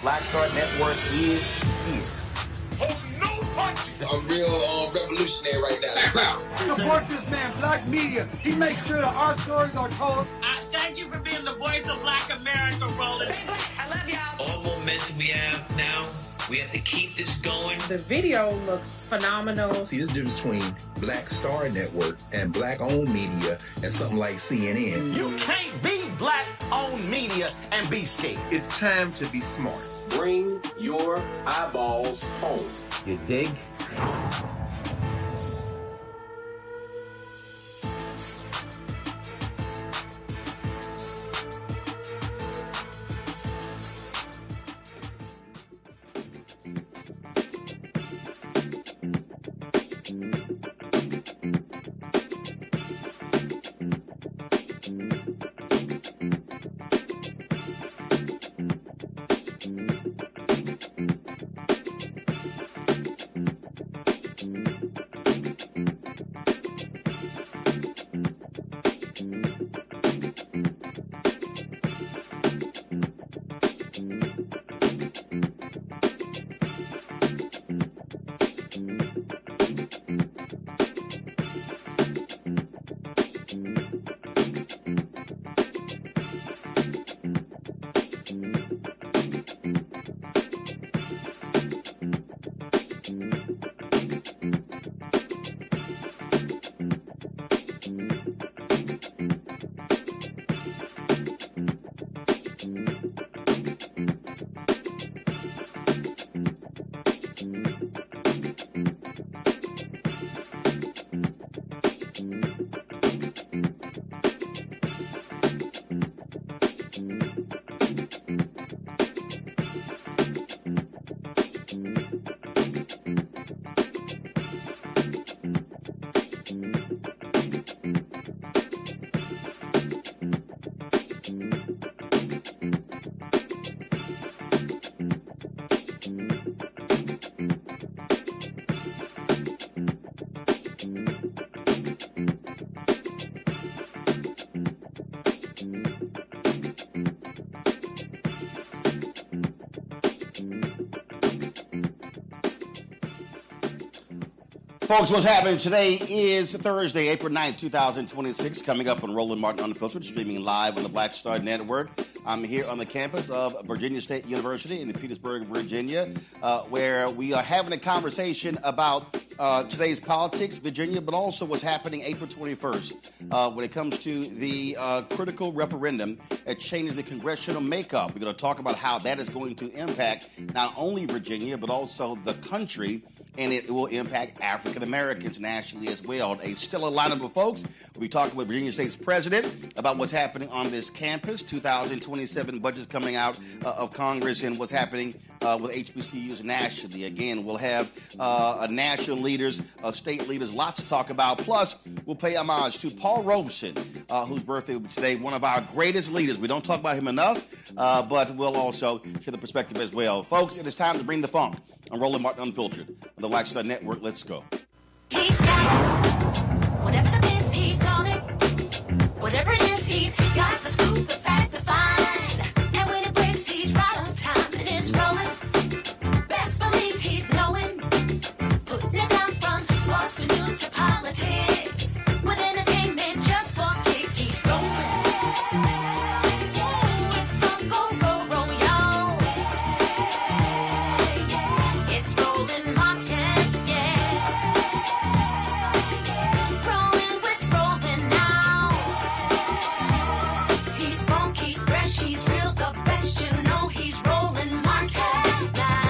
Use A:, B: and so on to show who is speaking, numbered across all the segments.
A: Black Star Network is here.
B: Hold no punches.
C: I'm real revolutionary right now.
D: Support this man, Black Media. He makes sure that our stories are told.
E: Thank you for being the voice of Black America, Roland.
F: I love y'all.
G: All momentum we have now, we have to keep this going.
H: The video looks phenomenal.
I: See, this difference between Black Star Network and Black-owned media and something like CNN.
A: You can't be Black-owned media and be scared.
J: It's time to be smart.
K: Bring your eyeballs home.
A: You dig? Folks, what's happening today is Thursday, April 9th, 2026, coming up on Roland Martin Unfiltered, streaming live on the Black Star Network. I'm here on the campus of Virginia State University in Petersburg, Virginia, where we are having a conversation about today's politics, Virginia, but also what's happening April 21st when it comes to the critical referendum that changes the congressional makeup. We're going to talk about how that is going to impact not only Virginia, but also the country, and it will impact African Americans nationally as well. A stellar lineup of folks. We'll be talking with Virginia State's president about what's happening on this campus, 2027 budgets coming out of Congress, and what's happening with HBCUs nationally. Again, we'll have national leaders, state leaders, lots to talk about. Plus, we'll pay homage to Paul Robeson, whose birthday will be today, one of our greatest leaders. We don't talk about him enough, but we'll also share the perspective as well. Folks, it is time to bring the funk. I'm Roland Martin Unfiltered on the Black Star Network. Let's go.
L: He's got it. Whatever the miss, he's on it. Whatever it is, he's got the scoop, the fact, the find. And when it breaks, he's right on time and it's rolling. Best believe he's knowing. Putting it down from sports to news to politics. With entertainment just for kicks, he's rolling. It's a go, y'all. It's Roland Martin, rolling with Roland now. He's funky, he's fresh, he's real, the best, you know he's Roland Martin now.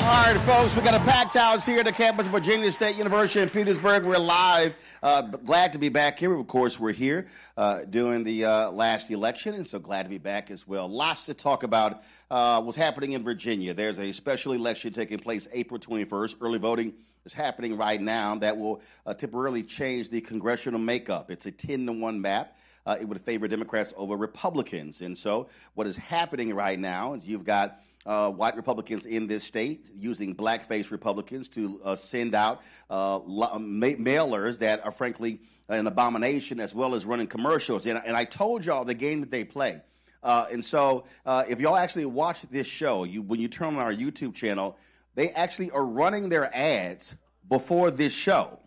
A: All right, folks, we got a packed house here at the campus of Virginia State University in Petersburg. We're live. Glad to be back here. Of course, we're here during the last election, and so glad to be back as well. Lots to talk about what's happening in Virginia. There's a special election taking place April 21st. Early voting is happening right now that will temporarily change the congressional makeup. It's a 10-to-1 map. it would favor Democrats over Republicans. And so what is happening right now is you've got white Republicans in this state using blackface Republicans to send out mailers that are frankly an abomination, as well as running commercials. And I told y'all the game that they play. And so if y'all actually watch this show, when you turn on our YouTube channel, they actually are running their ads before this show.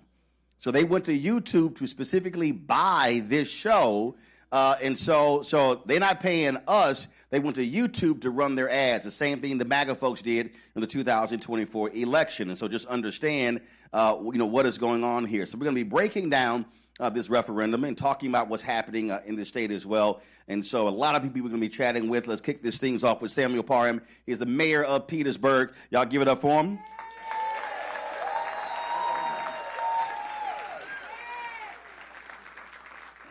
A: So they went to YouTube to specifically buy this show. And so they're not paying us. They went to YouTube to run their ads. The same thing the MAGA folks did in the 2024 election. And so just understand, what is going on here. So we're going to be breaking down this referendum and talking about what's happening in the state as well. And so a lot of people we're going to be chatting with. Let's kick this things off with Samuel Parham. He's the mayor of Petersburg. Y'all give it up for him.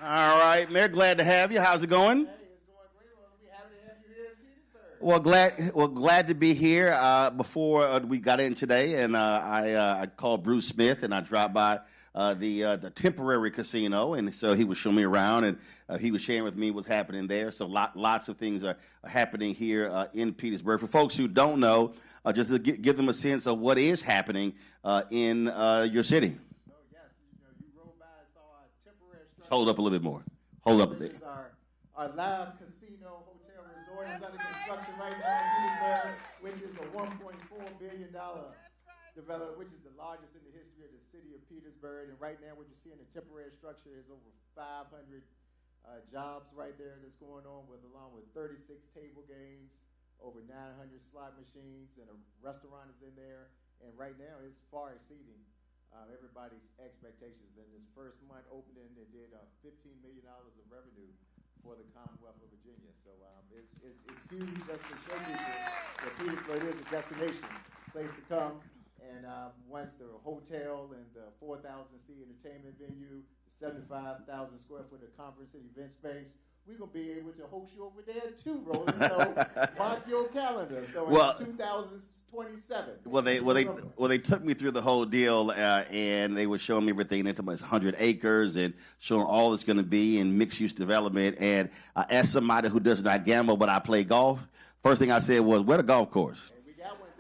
A: All right, Mayor, glad to have you. How's it going?
F: Hey, it's going great. Well, we're happy to have you here in Petersburg.
A: Well, glad to be here. Before we got in today, and I called Bruce Smith, and I dropped by the temporary casino, and so he was showing me around, and he was sharing with me what's happening there. So lots of things are happening here in Petersburg. For folks who don't know, just to give them a sense of what is happening in your city.
F: Oh, yes. You rode by and saw our temporary structure.
A: Hold up a little bit more. Hold up a bit.
F: This is our live casino hotel resort is under construction right now in Petersburg, which is a $1.4 billion development, which is the largest in the history of the city of Petersburg. And right now what you see in the temporary structure is over 500 jobs right there that's going on, along with 36 table games, over 900 slot machines, and a restaurant is in there. And right now it's far exceeding everybody's expectations. In this first month opening, it did $15 million of revenue for the Commonwealth of Virginia. So it's huge just to show people that Petersburg is a destination place to come. And once the hotel and the 4,000-seat entertainment venue, the 75,000 square foot of conference and event space, we're going to be able to host you over there too, Roland. So mark your calendar. So in 2027.
A: Well, they took me through the whole deal, and they were showing me everything. They told me it's 100 acres and showing all it's going to be in mixed-use development. And as somebody who does not gamble, but I play golf, first thing I said was, where the golf course?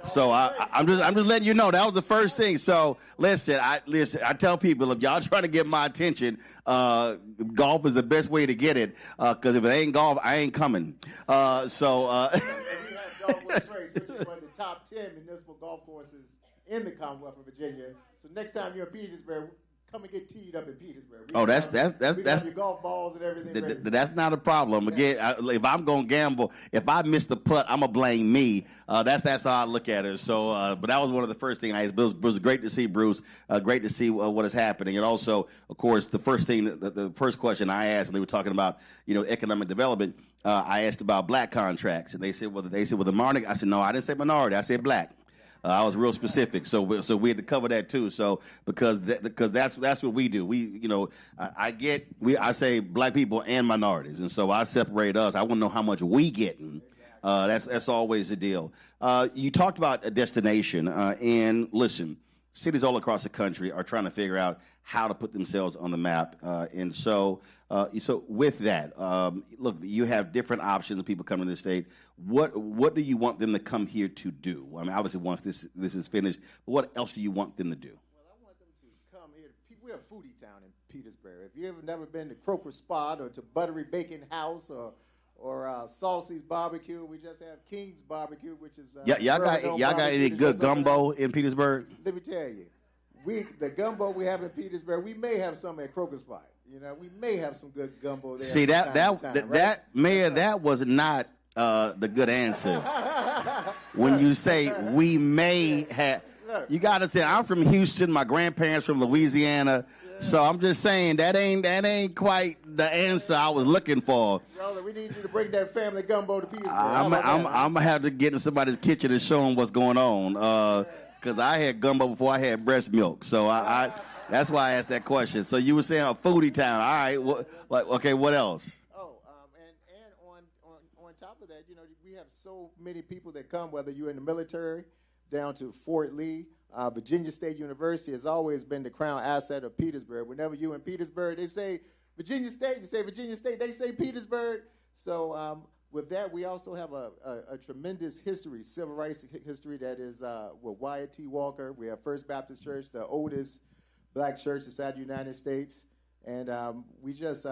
A: So I'm just letting you know that was the first thing. So listen, I tell people, if y'all trying to get my attention, golf is the best way to get it. Because if it ain't golf, I ain't coming.
F: We have Golf Race, which is one of the top 10 municipal golf courses in the Commonwealth of Virginia. So next time you're in Petersburg, come and get teed up in Petersburg. That's your golf balls and everything.
A: That's not a problem. Again, if I'm gonna gamble, if I miss the putt, I'm gonna blame me. That's how I look at it. So, but that was one of the first things I asked. It was great to see Bruce. Great to see what is happening, and also, of course, the first question I asked when they were talking about economic development, I asked about black contracts, and they said the minority. I said no, I didn't say minority. I said black. I was real specific, so we had to cover that too. So because that's what we do. I say black people and minorities, and so I separate us. I want to know how much we getting. That's always the deal. You talked about a destination, and listen, cities all across the country are trying to figure out how to put themselves on the map, and so with that, look, you have different options of people coming to the state. What do you want them to come here to do? I mean, obviously, once this is finished, but what else do you want them to do?
F: Well, I want them to come here. We're a foodie town in Petersburg. If you've never been to Croaker Spot or to Buttery Bacon House or Saucy's Barbecue, we just have King's Barbecue, which is
A: y'all got any good gumbo in Petersburg?
F: Let me tell you, the gumbo we have in Petersburg, we may have some at Croaker Spot. We may have some good gumbo there.
A: See, Mayor, that was not the good answer. When you say we may have, you got to say, I'm from Houston, my grandparents from Louisiana, so I'm just saying that ain't quite the answer I was looking for.
F: Brother, we need you to bring that family gumbo to Petersburg.
A: I'm gonna have to get in somebody's kitchen and show them what's going on, because I had gumbo before I had breast milk, so I that's why I asked that question. So you were saying a foodie town. All right, okay, what else?
F: And on top of that, we have so many people that come, whether you're in the military, down to Fort Lee. Virginia State University has always been the crown asset of Petersburg. Whenever you're in Petersburg, they say Virginia State. You say Virginia State, they say Petersburg. So with that, we also have a tremendous history, civil rights history that is with Wyatt T. Walker. We have First Baptist Church, the oldest black church inside the United States. And we just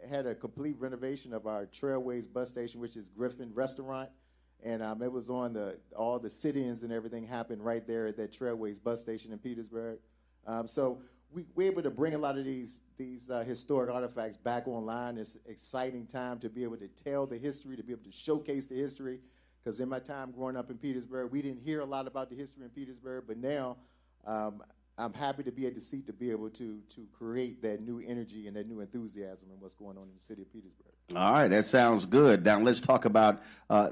F: had a complete renovation of our Trailways bus station, which is Griffin Restaurant. And it was on all the sit-ins and everything happened right there at that Trailways bus station in Petersburg. So we're able to bring a lot of these historic artifacts back online. It's an exciting time to be able to tell the history, to be able to showcase the history. Because in my time growing up in Petersburg, we didn't hear a lot about the history in Petersburg, but now I'm happy to be at the seat to be able to create that new energy and that new enthusiasm in what's going on in the city of Petersburg.
A: All right, that sounds good. Now let's talk about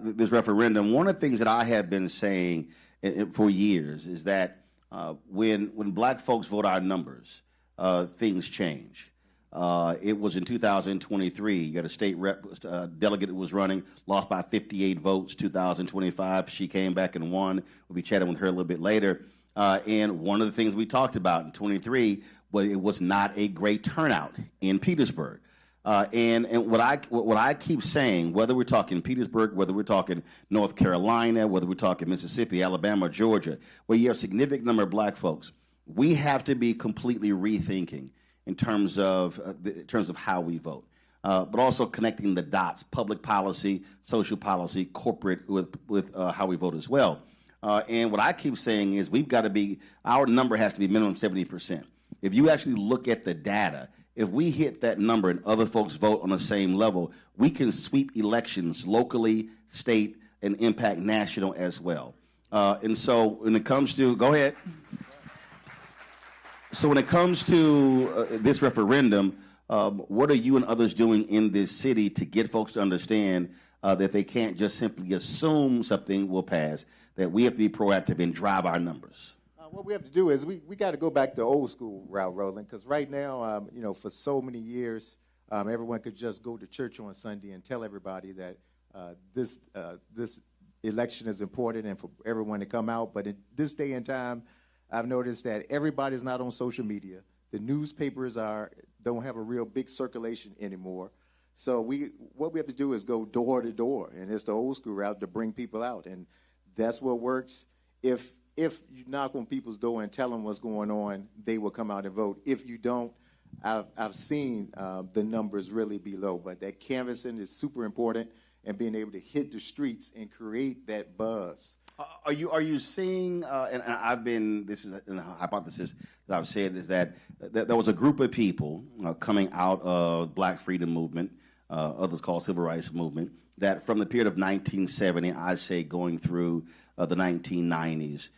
A: this referendum. One of the things that I have been saying for years is that when black folks vote our numbers, things change. It was in 2023. You got a state rep, delegate that was running, lost by 58 votes. 2025, she came back and won. We'll be chatting with her a little bit later. And one of the things we talked about in 23 was it was not a great turnout in Petersburg. And what I keep saying, whether we're talking Petersburg, whether we're talking North Carolina, whether we're talking Mississippi, Alabama, Georgia, where you have a significant number of black folks, we have to be completely rethinking in terms of how we vote, but also connecting the dots, public policy, social policy, corporate with how we vote as well. And what I keep saying is our number has to be minimum 70%. If you actually look at the data, if we hit that number and other folks vote on the same level, we can sweep elections locally, state, and impact national as well. And so when it comes to, go ahead. So when it comes to this referendum, what are you and others doing in this city to get folks to understand that they can't just simply assume something will pass, that we have to be proactive and drive our numbers?
F: What we have to do is we got to go back to old school route, Roland, because right now, for so many years, everyone could just go to church on Sunday and tell everybody that this election is important and for everyone to come out. But in this day and time, I've noticed that everybody's not on social media. The newspapers don't have a real big circulation anymore. So what we have to do is go door to door, and it's the old school route to bring people out, and that's what works. If you knock on people's door and tell them what's going on, they will come out and vote. If you don't, I've seen the numbers really be low. But that canvassing is super important, and being able to hit the streets and create that buzz.
A: Are you seeing? And I've been. This is a hypothesis that I've said is that there was a group of people coming out of Black Freedom Movement, others call Civil Rights Movement, that from the period of 1970, I say going through the 1990s.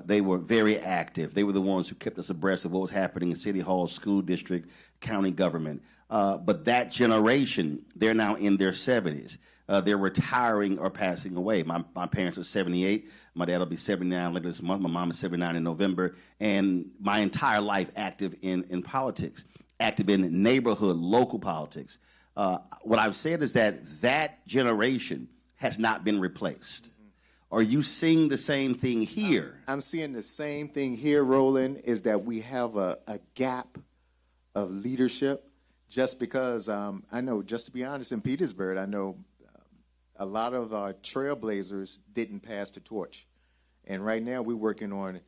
A: They were very active. They were the ones who kept us abreast of what was happening in City Hall, school district, county government. But that generation, they're now in their 70s. They're retiring or passing away. My parents are 78. My dad will be 79 later this month. My mom is 79 in November. And my entire life active in politics, active in neighborhood, local politics. What I've said is that generation has not been replaced. Are you seeing the same thing here?
F: I'm seeing the same thing here, Roland, is that we have a gap of leadership just because I know, just to be honest, in Petersburg, I know a lot of our trailblazers didn't pass the torch. And right now we're working on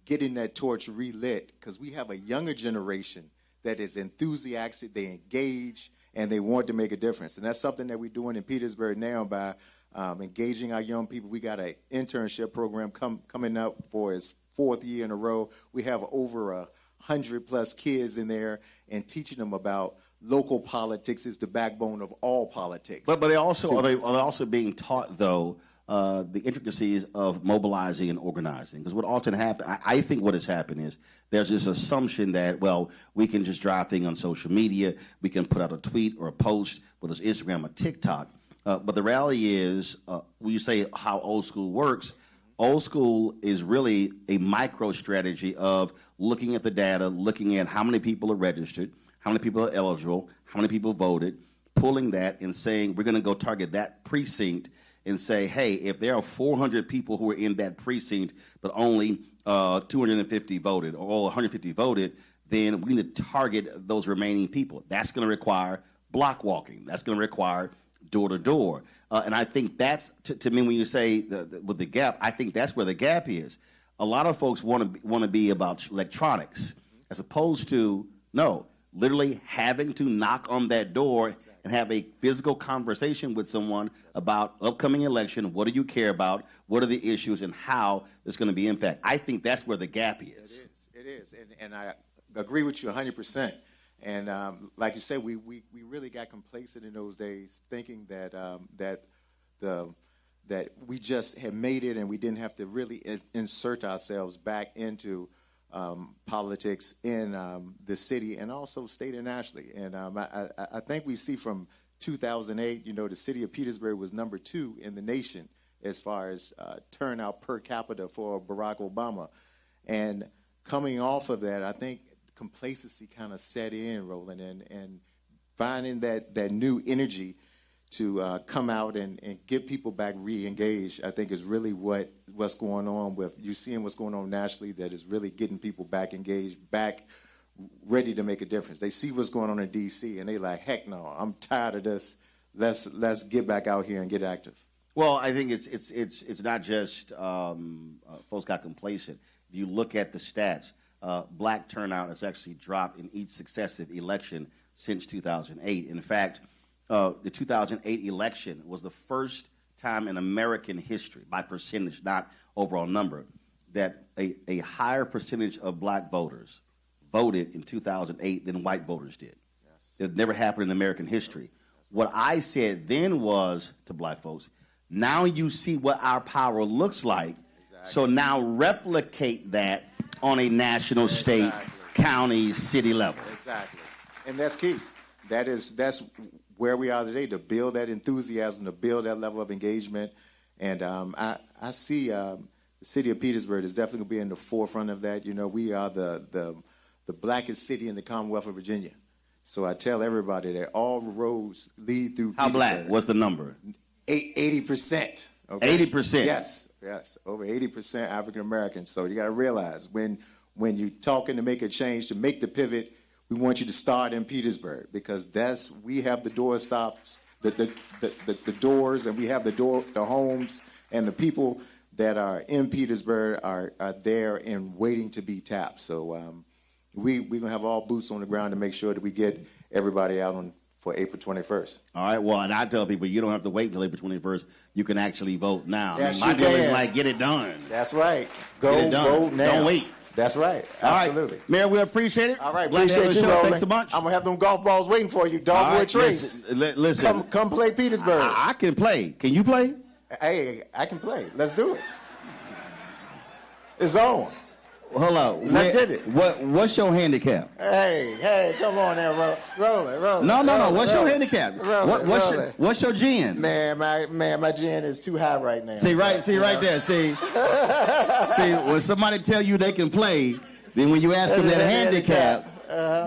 F: getting that torch relit because we have a younger generation that is enthusiastic, they engage, and they want to make a difference. And that's something that we're doing in Petersburg now by engaging our young people. We got an internship program coming up for its 4th year in a row. We have over 100+ kids in there and teaching them about local politics is the backbone of all politics.
A: But they also are they also being taught though the intricacies of mobilizing and organizing, because what often happens, I think what has happened is there's this assumption that, well, we can just drive things on social media, we can put out a tweet or a post, whether it's Instagram or TikTok. But the reality is, when you say how old school works, old school is really a micro strategy of looking at the data, looking at how many people are registered, how many people are eligible, how many people voted, pulling that and saying we're going to go target that precinct and say, hey, if there are 400 people who are in that precinct but only 250 voted or 150 voted, then we need to target those remaining people. That's going to require block walking. That's going to require door-to-door. And I think that's, to me, when you say with the gap, I think that's where the gap is. A lot of folks want to be about electronics, as opposed to, no, literally having to knock on that door and have a physical conversation with someone about upcoming election. What do you care about? What are the issues and how it's going to be impacted? I think that's where the gap is.
F: It is. And I agree with you 100%. And like you said, we really got complacent in those days, thinking that that we just had made it and we didn't have to really insert ourselves back into politics in the city and also state and nationally. And I think we see from 2008, the city of Petersburg was number 2 in the nation as far as turnout per capita for Barack Obama. And coming off of that, I think complacency kind of set in, Roland, and finding that new energy to come out and get people back re-engaged, I think is really what's going on with, you seeing what's going on nationally that is really getting people back engaged, back ready to make a difference. They see what's going on in D.C. and they like, heck no, I'm tired of this. Let's get back out here and get active.
A: Well, I think it's not just folks got complacent. If you look at the stats, black turnout has actually dropped in each successive election since 2008. In fact, the 2008 election was the first time in American history, by percentage, not overall number, that a higher percentage of black voters voted in 2008 than white voters did. Yes. It never happened in American history. What I said then was to black folks, now you see what our power looks like, exactly. So now replicate that on a national, state, county, city level.
F: Exactly. And that's key. That's where we are today, to build that enthusiasm, to build that level of engagement. And I see the city of Petersburg is definitely going to be in the forefront of that. We are the blackest city in the Commonwealth of Virginia. So I tell everybody that all roads lead through
A: How
F: Petersburg.
A: black? What's the number?
F: 80%. Okay?
A: 80%?
F: Yes. Over 80% African Americans. So you got to realize when you're talking to make a change, to make the pivot, we want you to start in Petersburg, because we have the door stops, the doors, and we have the homes, and the people that are in Petersburg are there and waiting to be tapped. So we're going to have all boots on the ground to make sure that we get everybody out for April 21st.
A: All right, well, and I tell people you don't have to wait until April 21st. You can actually vote now.
F: Yes,
A: my deal is like, get it done.
F: That's right. Go vote now.
A: Don't wait.
F: That's right. Absolutely.
A: All right. Mayor, we appreciate it.
F: All right. Appreciate you, Roland.
A: Thanks a bunch.
F: I'm going to have them golf balls waiting for you. Dogwood trees.
A: Listen.
F: Come play Petersburg.
A: I can play. Can you play?
F: Hey, I can play. Let's do it. It's on.
A: Hold on.
F: Let's get it.
A: What's your handicap?
F: Hey, come on there, Roland.
A: No. What's your handicap? What's your gen?
F: Man, my gen is too high right now.
A: See right there. See, when somebody tell you they can play, then when you ask them that handicap,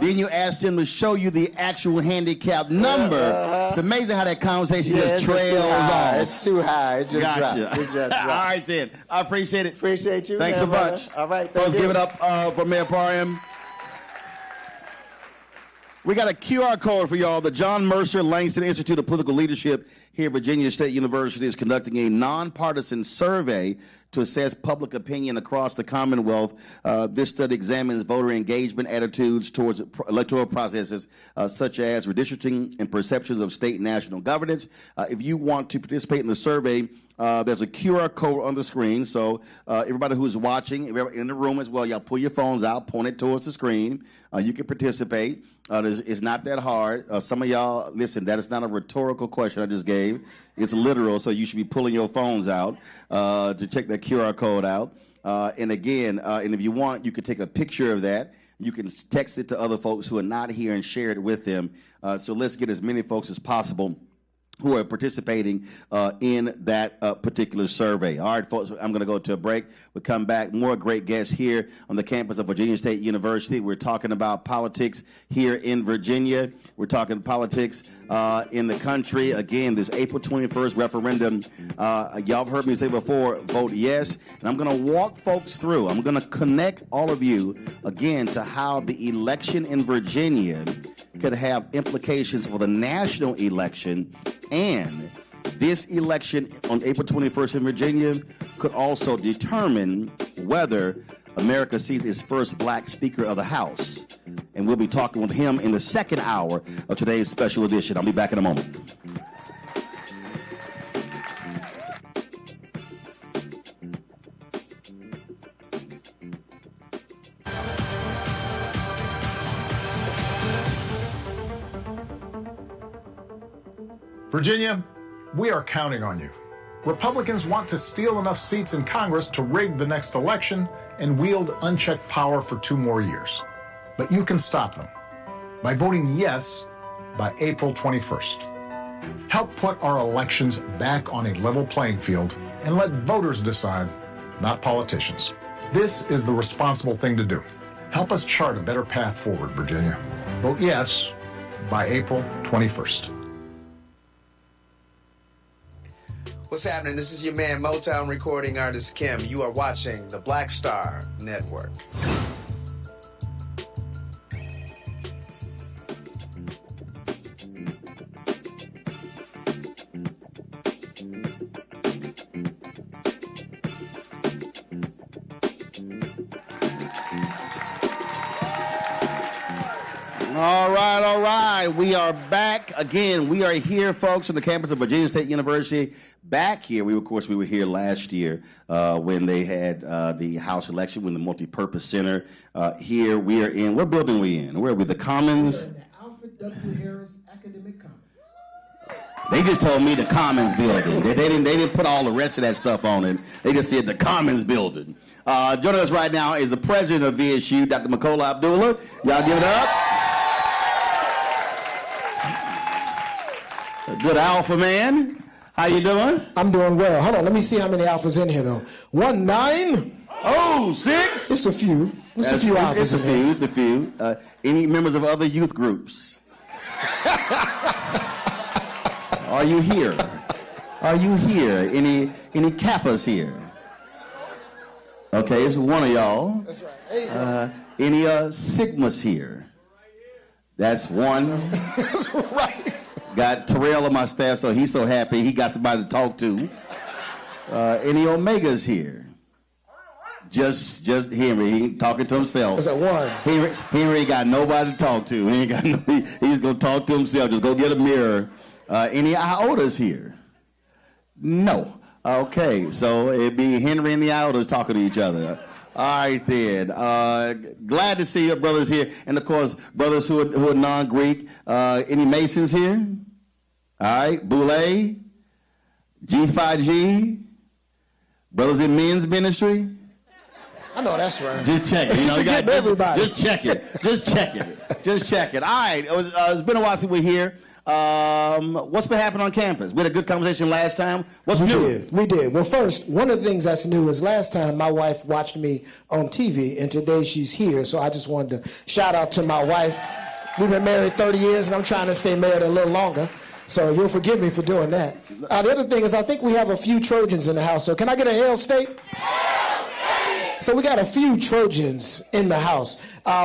A: then you ask them to show you the actual handicap number. It's amazing how that conversation just trails off.
F: It's too high. It just
A: gotcha.
F: drops. It just drops.
A: All right, then. I appreciate it.
F: Appreciate you.
A: Thanks a bunch.
F: All right,
A: Folks, give it up for Mayor Parham. We got a QR code for y'all. The John Mercer Langston Institute of Political Leadership here at Virginia State University is conducting a nonpartisan survey to assess public opinion across the Commonwealth. This study examines voter engagement attitudes towards electoral processes such as redistricting and perceptions of state and national governance. If you want to participate in the survey, there's a QR code on the screen. So everybody who's watching, in the room as well, y'all pull your phones out, point it towards the screen. You can participate. It's not that hard. Some of y'all, listen, that is not a rhetorical question I just gave. It's literal, so you should be pulling your phones out to check that QR code out. And again, and if you want, you can take a picture of that. You can text it to other folks who are not here and share it with them. So let's get as many folks as possible who are participating in that particular survey. All right, folks, I'm going to go to a break. We'll come back. More great guests here on the campus of Virginia State University. We're talking about politics here in Virginia. We're talking politics in the country. Again, this April 21st referendum, y'all have heard me say before, vote yes. And I'm going to walk folks through. I'm going to connect all of you, again, to how the election in Virginia could have implications for the national election, and this election on April 21st in Virginia could also determine whether America sees its first black Speaker of the House. And we'll be talking with him in the second hour of today's special edition. I'll be back in a moment.
J: Virginia, we are counting on you. Republicans want to steal enough seats in Congress to rig the next election and wield unchecked power for 2 more years. But you can stop them by voting yes by April 21st. Help put our elections back on a level playing field and let voters decide, not politicians. This is the responsible thing to do. Help us chart a better path forward, Virginia. Vote yes by April 21st.
M: What's happening? This is your man, Motown recording artist Kim. You are watching the Black Star Network.
A: All right. We are back again. We are here, folks, on the campus of Virginia State University. Back here, we were here last year when they had the House election, when the multi-purpose center. Here we are in. What building are we in? Where are we? The Commons.
N: The Alfred W. Harris Academic Commons.
A: They just told me the Commons building. They didn't put all the rest of that stuff on it. They just said the Commons building. Joining us right now is the president of VSU, Dr. McClellan Abdullah. Y'all give it up. Good alpha man. How you doing?
N: I'm doing well. Hold on, let me see how many alphas in here though. 1, 9.
A: Oh, 6.
N: It's a few. It's a few alphas in here.
A: It's a few. Any members of other youth groups? Are you here? Are you here? Any Kappas here? Okay, it's one of y'all.
N: That's right. There you go.
A: Any Sigmas here? That's one.
N: That's right.
A: Got Terrell on my staff, so he's so happy he got somebody to talk to. Any Omegas here? Just Henry. He talking to himself.
N: That's a one.
A: Henry ain't got nobody to talk to. He ain't got no. He's gonna talk to himself. Just go get a mirror. Any iotas here? No. Okay, so it'd be Henry and the iotas talking to each other. All right, then. Glad to see your brothers here. And, of course, brothers who are non-Greek. Any Masons here? All right. Boule? G5G? Brothers in men's ministry?
N: I know that's right.
A: Just check it. You know, you got
N: everybody.
A: Just check it. Just check it. Just check it. All right. It's been a while since we're here. What's been happening on campus? We had a good conversation last time. What's new?
N: We did. Well, first, one of the things that's new is last time my wife watched me on TV, and today she's here. So I just wanted to shout out to my wife. We've been married 30 years, and I'm trying to stay married a little longer. So you'll forgive me for doing that. The other thing is I think we have a few Trojans in the house. So can I get a Hail State? So we got a few Trojans in the house.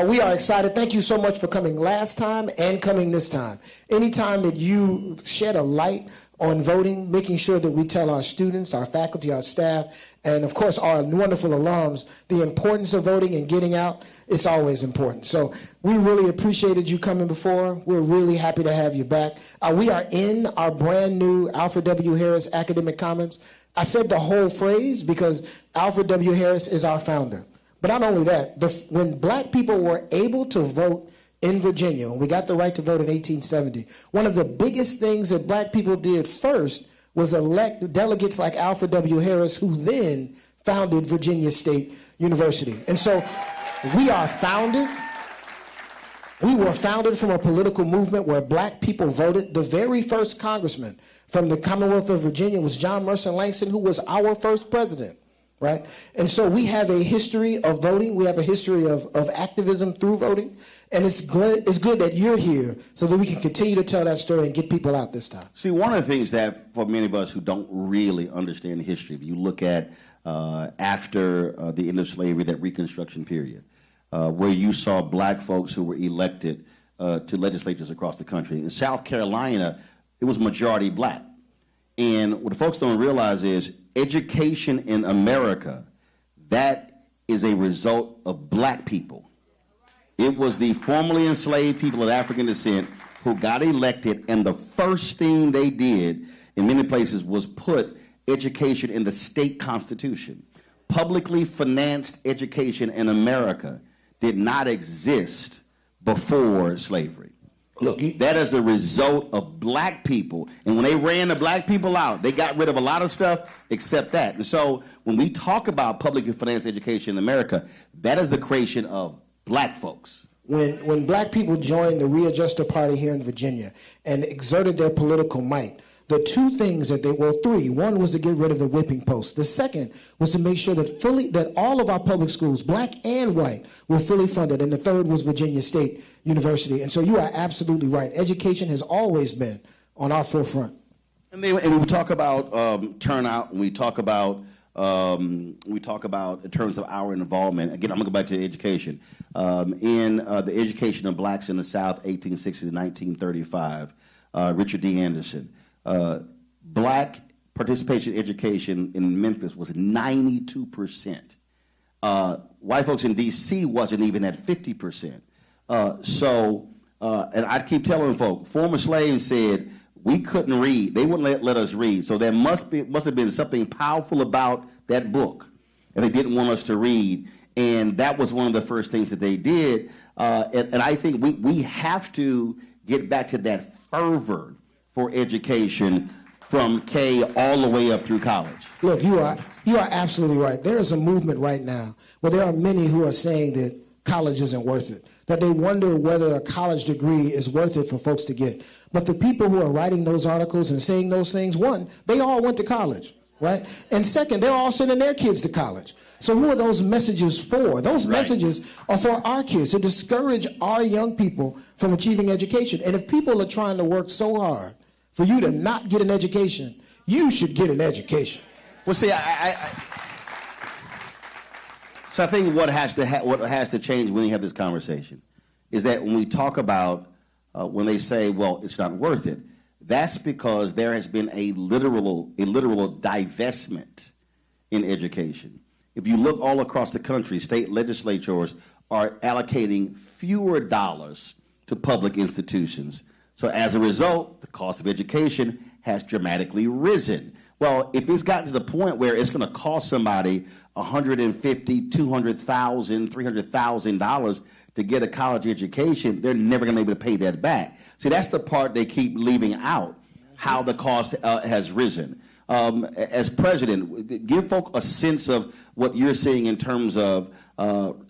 N: We are excited. Thank you so much for coming last time and coming this time. Anytime that you shed a light on voting, making sure that we tell our students, our faculty, our staff, and of course our wonderful alums, the importance of voting and getting out, it's always important. So we really appreciated you coming before. We're really happy to have you back. We are in our brand new Alfred W. Harris Academic Commons. I said the whole phrase because Alfred W. Harris is our founder. But not only that, when black people were able to vote in Virginia, when we got the right to vote in 1870, one of the biggest things that black people did first was elect delegates like Alfred W. Harris, who then founded Virginia State University. And so we are founded We were founded from a political movement where black people voted. The very first congressman from the Commonwealth of Virginia was John Mercer Langston, who was our first president, right? And so we have a history of voting. We have a history of activism through voting. And it's good that you're here so that we can continue to tell that story and get people out this time.
A: See, one of the things that for many of us who don't really understand the history, if you look at after the end of slavery, that Reconstruction period, where you saw black folks who were elected to legislatures across the country. In South Carolina, it was majority black. And what the folks don't realize is education in America, that is a result of black people. It was the formerly enslaved people of African descent who got elected, and the first thing they did in many places was put education in the state constitution. Publicly financed education in America did not exist before slavery. Look, that is a result of black people. And when they ran the black people out, they got rid of a lot of stuff except that. And so when we talk about publicly financed education in America, that is the creation of black folks.
N: When black people joined the Readjuster Party here in Virginia and exerted their political might, the two things three. One was to get rid of the whipping post. The second was to make sure that all of our public schools, black and white, were fully funded. And the third was Virginia State University. And so you are absolutely right. Education has always been on our forefront.
A: And we talk about turnout, and we talk about in terms of our involvement. Again, I'm going to go back to education. In the education of blacks in the South, 1860 to 1935, Richard D. Anderson. Black participation in education in Memphis was 92%. White folks in D.C. wasn't even at 50%. And I keep telling folk, former slaves said we couldn't read. They wouldn't let us read. So there must have been something powerful about that book, and they didn't want us to read. And that was one of the first things that they did. And I think we have to get back to that fervor for education from K all the way up through college.
N: Look, you are absolutely right. There is a movement right now where there are many who are saying that college isn't worth it, that they wonder whether a college degree is worth it for folks to get. But the people who are writing those articles and saying those things, one, they all went to college, right? And second, they're all sending their kids to college. So who are those messages for? Those messages are for our kids, to discourage our young people from achieving education. And if people are trying to work so hard for you to not get an education, you should get an education.
A: Well, see, so I think what has to change when we have this conversation is that when we talk about when they say, well, it's not worth it, that's because there has been a literal divestment in education. If you look all across the country, state legislatures are allocating fewer dollars to public institutions. So as a result, the cost of education has dramatically risen. Well, if it's gotten to the point where it's going to cost somebody $150,000, $200,000, $300,000 to get a college education, they're never going to be able to pay that back. See, that's the part they keep leaving out, how the cost has risen. As president, give folk a sense of what you're seeing in terms of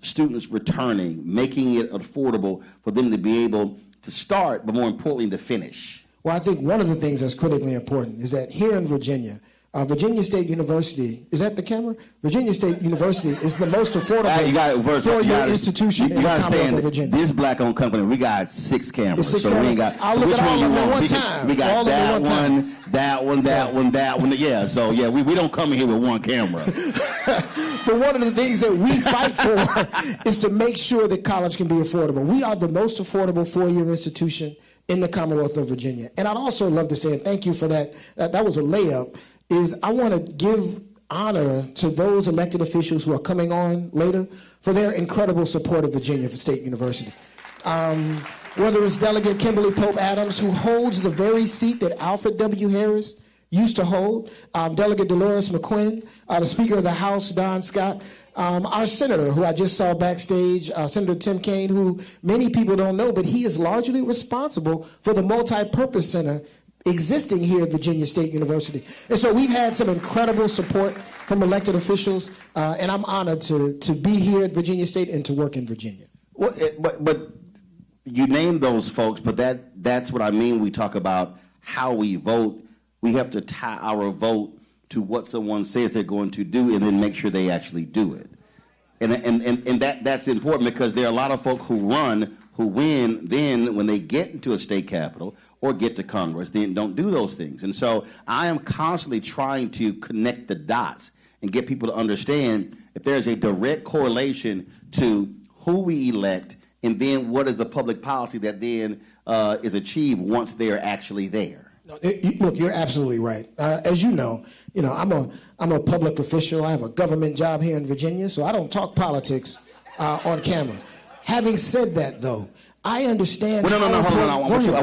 A: students returning, making it affordable for them to be able to start, but more importantly, to finish.
N: Well, I think one of the things that's critically important is that here in Virginia, Virginia State University, is that the camera? Virginia State University is the most affordable four-year institution in the Commonwealth of Virginia.
A: This black-owned company, we got 6 cameras.
N: Six cameras. I'll look at all of them at one time.
A: We got that one. Yeah, so yeah, we don't come here with one camera.
N: But one of the things that we fight for is to make sure that college can be affordable. We are the most affordable four-year institution in the Commonwealth of Virginia. And I'd also love to say, and thank you for that, that was a layup, is I want to give honor to those elected officials who are coming on later for their incredible support of Virginia for State University. Whether it's Delegate Kimberly Pope Adams, who holds the very seat that Alfred W. Harris used to hold, Delegate Delores McQuinn, the Speaker of the House, Don Scott, our senator, who I just saw backstage, Senator Tim Kaine, who many people don't know, but he is largely responsible for the multi-purpose center existing here at Virginia State University. And so we've had some incredible support from elected officials, and I'm honored to be here at Virginia State and to work in Virginia.
A: Well, but you name those folks, but that's what I mean. We talk about how we vote. We have to tie our vote to what someone says they're going to do, and then make sure they actually do it. And that's important, because there are a lot of folk who run, who win, then when they get into a state capitol or get to Congress, then don't do those things. And so I am constantly trying to connect the dots and get people to understand if there's a direct correlation to who we elect and then what is the public policy that then is achieved once they're actually there.
N: No, look, you're absolutely right. As you know, I'm a public official. I have a government job here in Virginia, so I don't talk politics on camera. Having said that, though, I understand.
A: Well, no, hold on. I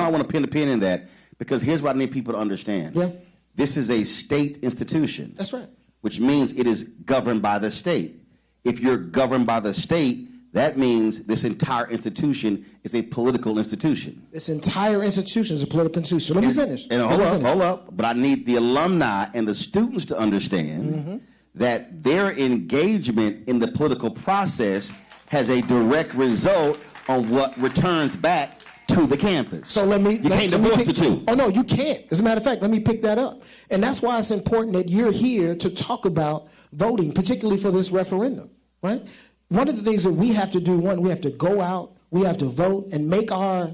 A: want to pin the pin in that, because here's what I need people to understand.
N: Yeah.
A: This is a state institution.
N: That's right.
A: Which means it is governed by the state. If you're governed by the state, that means this entire institution is a political institution.
N: This entire institution is a political institution. Let me finish.
A: And hold up. But I need the alumni and the students to understand that their engagement in the political process has a direct result on what returns back to the campus.
N: So you
A: can't divorce the two.
N: Oh, no, you can't. As a matter of fact, let me pick that up. And that's why it's important that you're here to talk about voting, particularly for this referendum, right? One of the things that we have to do, we have to go out, we have to vote and make our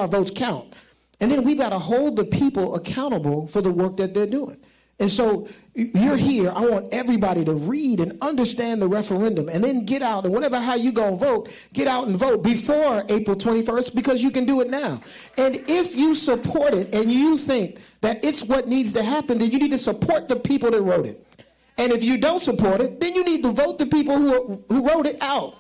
N: votes count. And then we've got to hold the people accountable for the work that they're doing. And so you're here. I want everybody to read and understand the referendum and then get out, and how you go vote, get out and vote before April 21st, because you can do it now. And if you support it and you think that it's what needs to happen, then you need to support the people that wrote it. And if you don't support it, then you need to vote the people who wrote it out.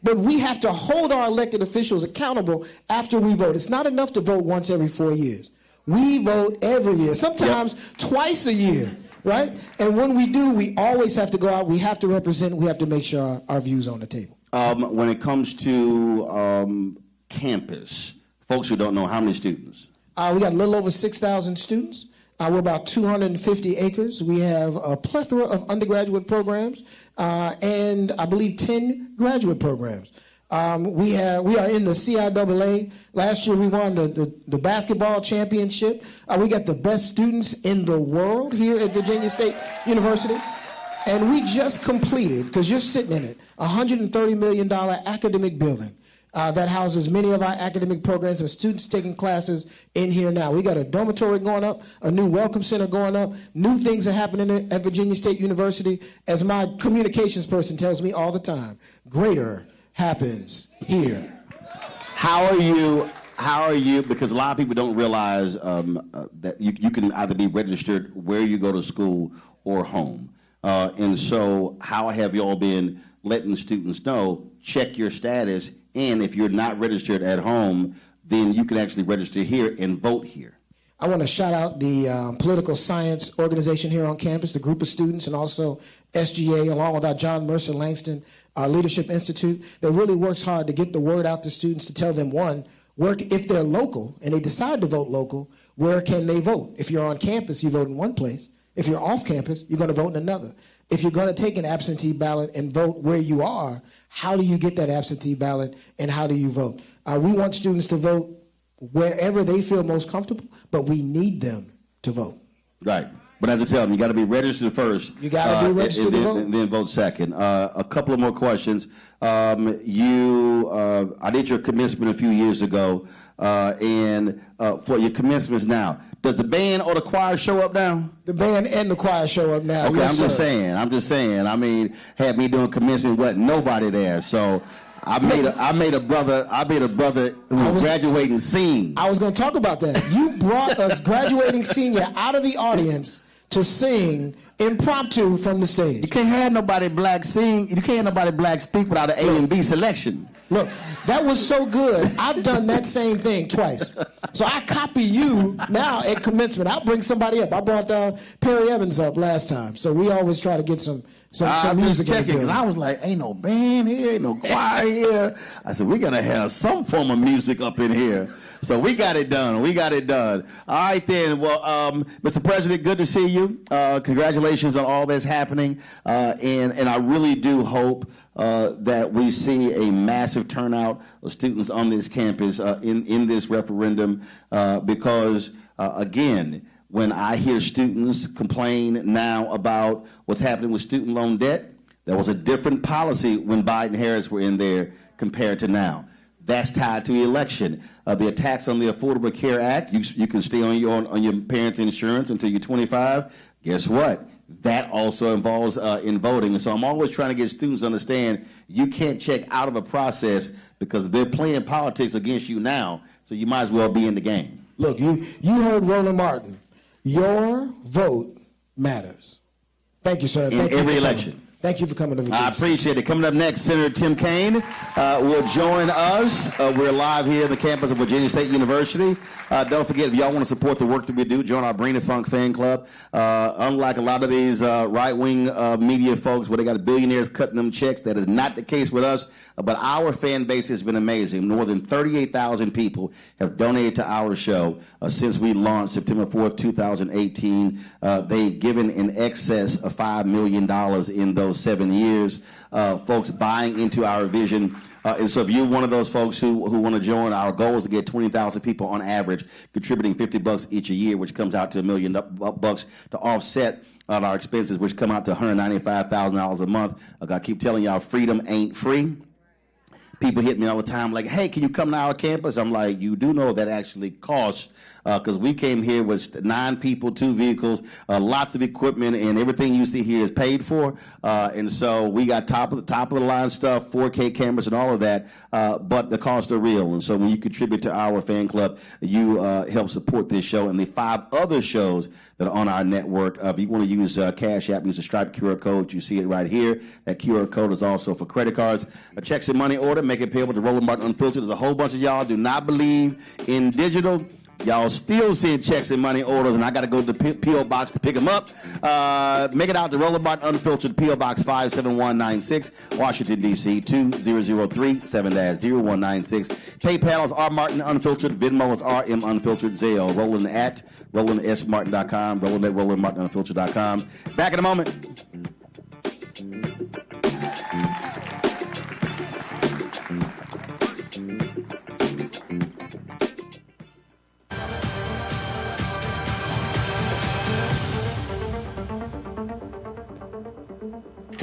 N: But we have to hold our elected officials accountable after we vote. It's not enough to vote once every 4 years. We vote every year, sometimes twice a year, right? And when we do, we always have to go out. We have to represent. We have to make sure our views are on the table.
A: When it comes to campus, folks who don't know, how many students?
N: We got a little over 6,000 students. We're about 250 acres. We have a plethora of undergraduate programs and I believe 10 graduate programs. We are in the CIAA. Last year we won the basketball championship. We got the best students in the world here at Virginia State University. And we just completed, because you're sitting in it, a $130 million academic building that houses many of our academic programs and students taking classes in here now. We got a dormitory going up, a new welcome center going up, new things are happening at Virginia State University. As my communications person tells me all the time, greater happens here.
A: How are you, because a lot of people don't realize that you can either be registered where you go to school or home. And so how have you all been letting students know, check your status, and if you're not registered at home, then you can actually register here and vote here?
N: I want to shout out the political science organization here on campus, the group of students, and also SGA, along with our John Mercer Langston Leadership Institute, that really works hard to get the word out to students, to tell them, one, if they're local and they decide to vote local, where can they vote? If you're on campus, you vote in one place. If you're off campus, you're going to vote in another. If you're going to take an absentee ballot and vote where you are, how do you get that absentee ballot and how do you vote? We want students to vote wherever they feel most comfortable, but we need them to vote.
A: Right. But as I tell them, you got to be registered first.
N: You got to be registered to vote.
A: And then vote second. A couple of more questions. I did your commencement a few years ago, and for your commencements now, does the band or the choir show up now?
N: The band and the choir show up now.
A: Okay, yes, I'm just saying. I mean, had me doing commencement, wasn't nobody there, so I made a brother who was graduating sing.
N: I was going to talk about that. You brought a graduating senior out of the audience to sing impromptu from the stage.
A: You can't have nobody black sing. You can't have nobody black speak without an A and B selection.
N: Look, that was so good. I've done that same thing twice. So I copy you now at commencement. I'll bring somebody up. I brought Perry Evans up last time. So we always try to get some music.
A: Checking, because I was like, ain't no band here, ain't no choir here. I said, we got to have some form of music up in here. So we got it done. All right, then. Well, Mr. President, good to see you. Congratulations on all that's happening. And I really do hope that we see a massive turnout of students on this campus in this referendum because, again, when I hear students complain now about what's happening with student loan debt, there was a different policy when Biden and Harris were in there compared to now. That's tied to the election. The attacks on the Affordable Care Act, you can stay on your parents' insurance until you're 25. Guess what? That also involves in voting. And so I'm always trying to get students to understand you can't check out of a process because they're playing politics against you now, so you might as well be in the game.
N: Look, you heard Roland Martin. Your vote matters. Thank you, sir.
A: In every election.
N: Thank you for coming to Virginia.
A: I appreciate it. Coming up next, Senator Tim Kaine will join us. We're live here on the campus of Virginia State University. Don't forget, if y'all want to support the work that we do, join our Brain and Funk fan club. Unlike a lot of these right-wing media folks where they got billionaires cutting them checks, that is not the case with us. But our fan base has been amazing. More than 38,000 people have donated to our show since we launched September 4th, 2018. They've given in excess of $5 million in those 7 years, folks buying into our vision. And so if you're one of those folks who want to join, our goal is to get 20,000 people on average contributing $50 each a year, which comes out to $1 million to offset our expenses, which come out to $195,000 a month. I keep telling y'all, freedom ain't free. People hit me all the time like, hey, can you come to our campus? I'm like, you do know that actually costs, because we came here with 9 people, 2 vehicles, lots of equipment, and everything you see here is paid for. And so we got top of the line stuff, 4K cameras and all of that, but the costs are real. And so when you contribute to our fan club, you help support this show and the 5 other shows that are on our network. If you want to use Cash App, use the Stripe QR code. You see it right here. That QR code is also for credit cards. Checks and money order, make it payable to Roland Martin Unfiltered. There's a whole bunch of y'all do not believe in digital. Y'all still seeing checks and money orders, and I got to go to the P.O. Box to pick them up. Make it out to Roland Martin Unfiltered, P.O. Box 57196, Washington, D.C., 2003, 7-0196. PayPal is R. Martin Unfiltered. Venmo is RM Unfiltered. Zelle, Roland at RolandSMartin.com, Roland at RolandMartinUnfiltered.com. Back in a moment.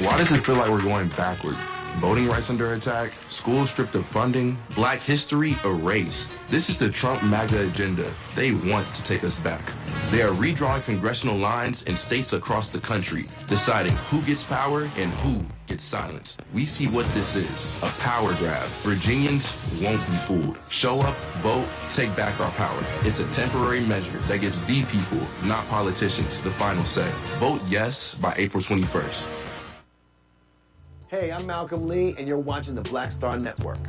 O: Why does it feel like we're going backward? Voting rights under attack, schools stripped of funding, Black history erased. This is the Trump MAGA agenda. They want to take us back. They are redrawing congressional lines in states across the country, deciding who gets power and who gets silenced. We see what this is, a power grab. Virginians won't be fooled. Show up, vote, take back our power. It's a temporary measure that gives the people, not politicians, the final say. Vote yes by April 21st.
P: Hey, I'm Malcolm Lee, and you're watching the Black Star Network.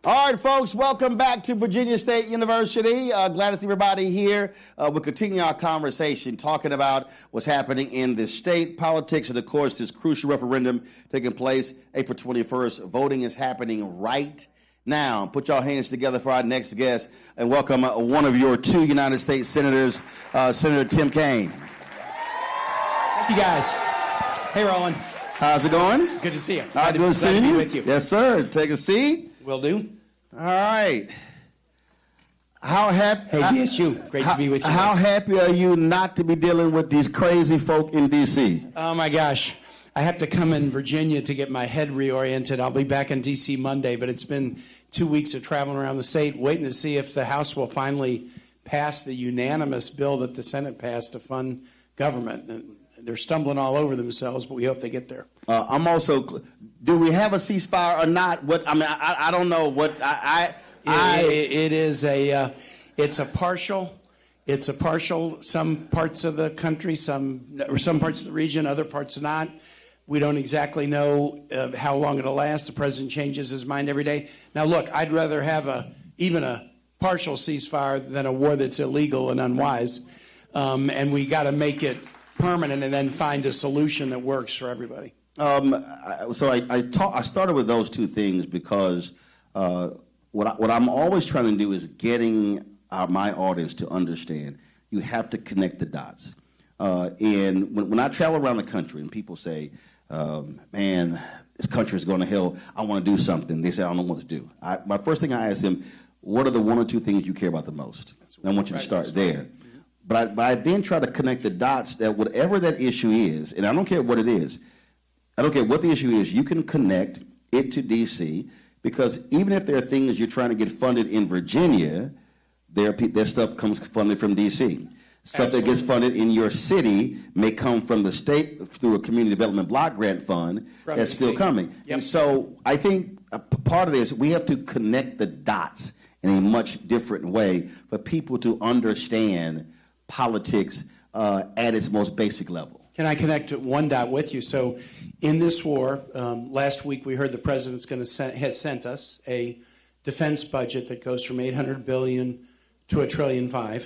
A: All right, folks, welcome back to Virginia State University. Glad to see everybody here. We'll continue our conversation talking about what's happening in the state politics and, of course, this crucial referendum taking place April 21st. Voting is happening right now. Put your hands together for our next guest and welcome one of your 2 United States senators, Senator Tim Kaine.
Q: Thank you, guys. Hey, Roland.
A: How's it going?
Q: Good to see you.
A: Glad to see
Q: be
A: you.
Q: with you.
A: Yes, sir. Take a seat.
Q: Will do.
A: All right. How happy?
Q: Hey, DSU. Great to be with you.
A: How happy are you not to be dealing with these crazy folk in D.C.?
Q: Oh, my gosh. I have to come in Virginia to get my head reoriented. I'll be back in D.C. Monday, but it's been 2 weeks of traveling around the state, waiting to see if the House will finally pass the unanimous bill that the Senate passed to fund government. And they're stumbling all over themselves, but we hope they get there.
A: I'm also. Do we have a ceasefire or not? What I mean, I don't know what
Q: It is a. It's a partial. It's a partial. Some parts of the country, some parts of the region, other parts not. We don't exactly know how long it'll last. The president changes his mind every day. Now, look, I'd rather have even a partial ceasefire than a war that's illegal and unwise. And we got to make it permanent and then find a solution that works for everybody?
A: I started with those two things because what I'm always trying to do is getting my audience to understand you have to connect the dots. And when I travel around the country and people say, man, this country is going to hell, I want to do something. They say, I don't know what to do. My first thing I ask them, what are the one or two things you care about the most? And I want you to start there. Mm-hmm. But I then try to connect the dots that whatever that issue is, and I don't care what it is, I don't care what the issue is, you can connect it to D.C., because even if there are things you're trying to get funded in Virginia, their stuff comes funded from D.C. Stuff that gets funded in your city may come from the state through a community development block grant fund that's still coming. Yep. And so I think a part of this, we have to connect the dots in a much different way for people to understand politics at its most basic level.
Q: Can I connect one dot with you? So in this war, last week we heard the president's has sent us a defense budget that goes from $800 billion to $1.5 trillion.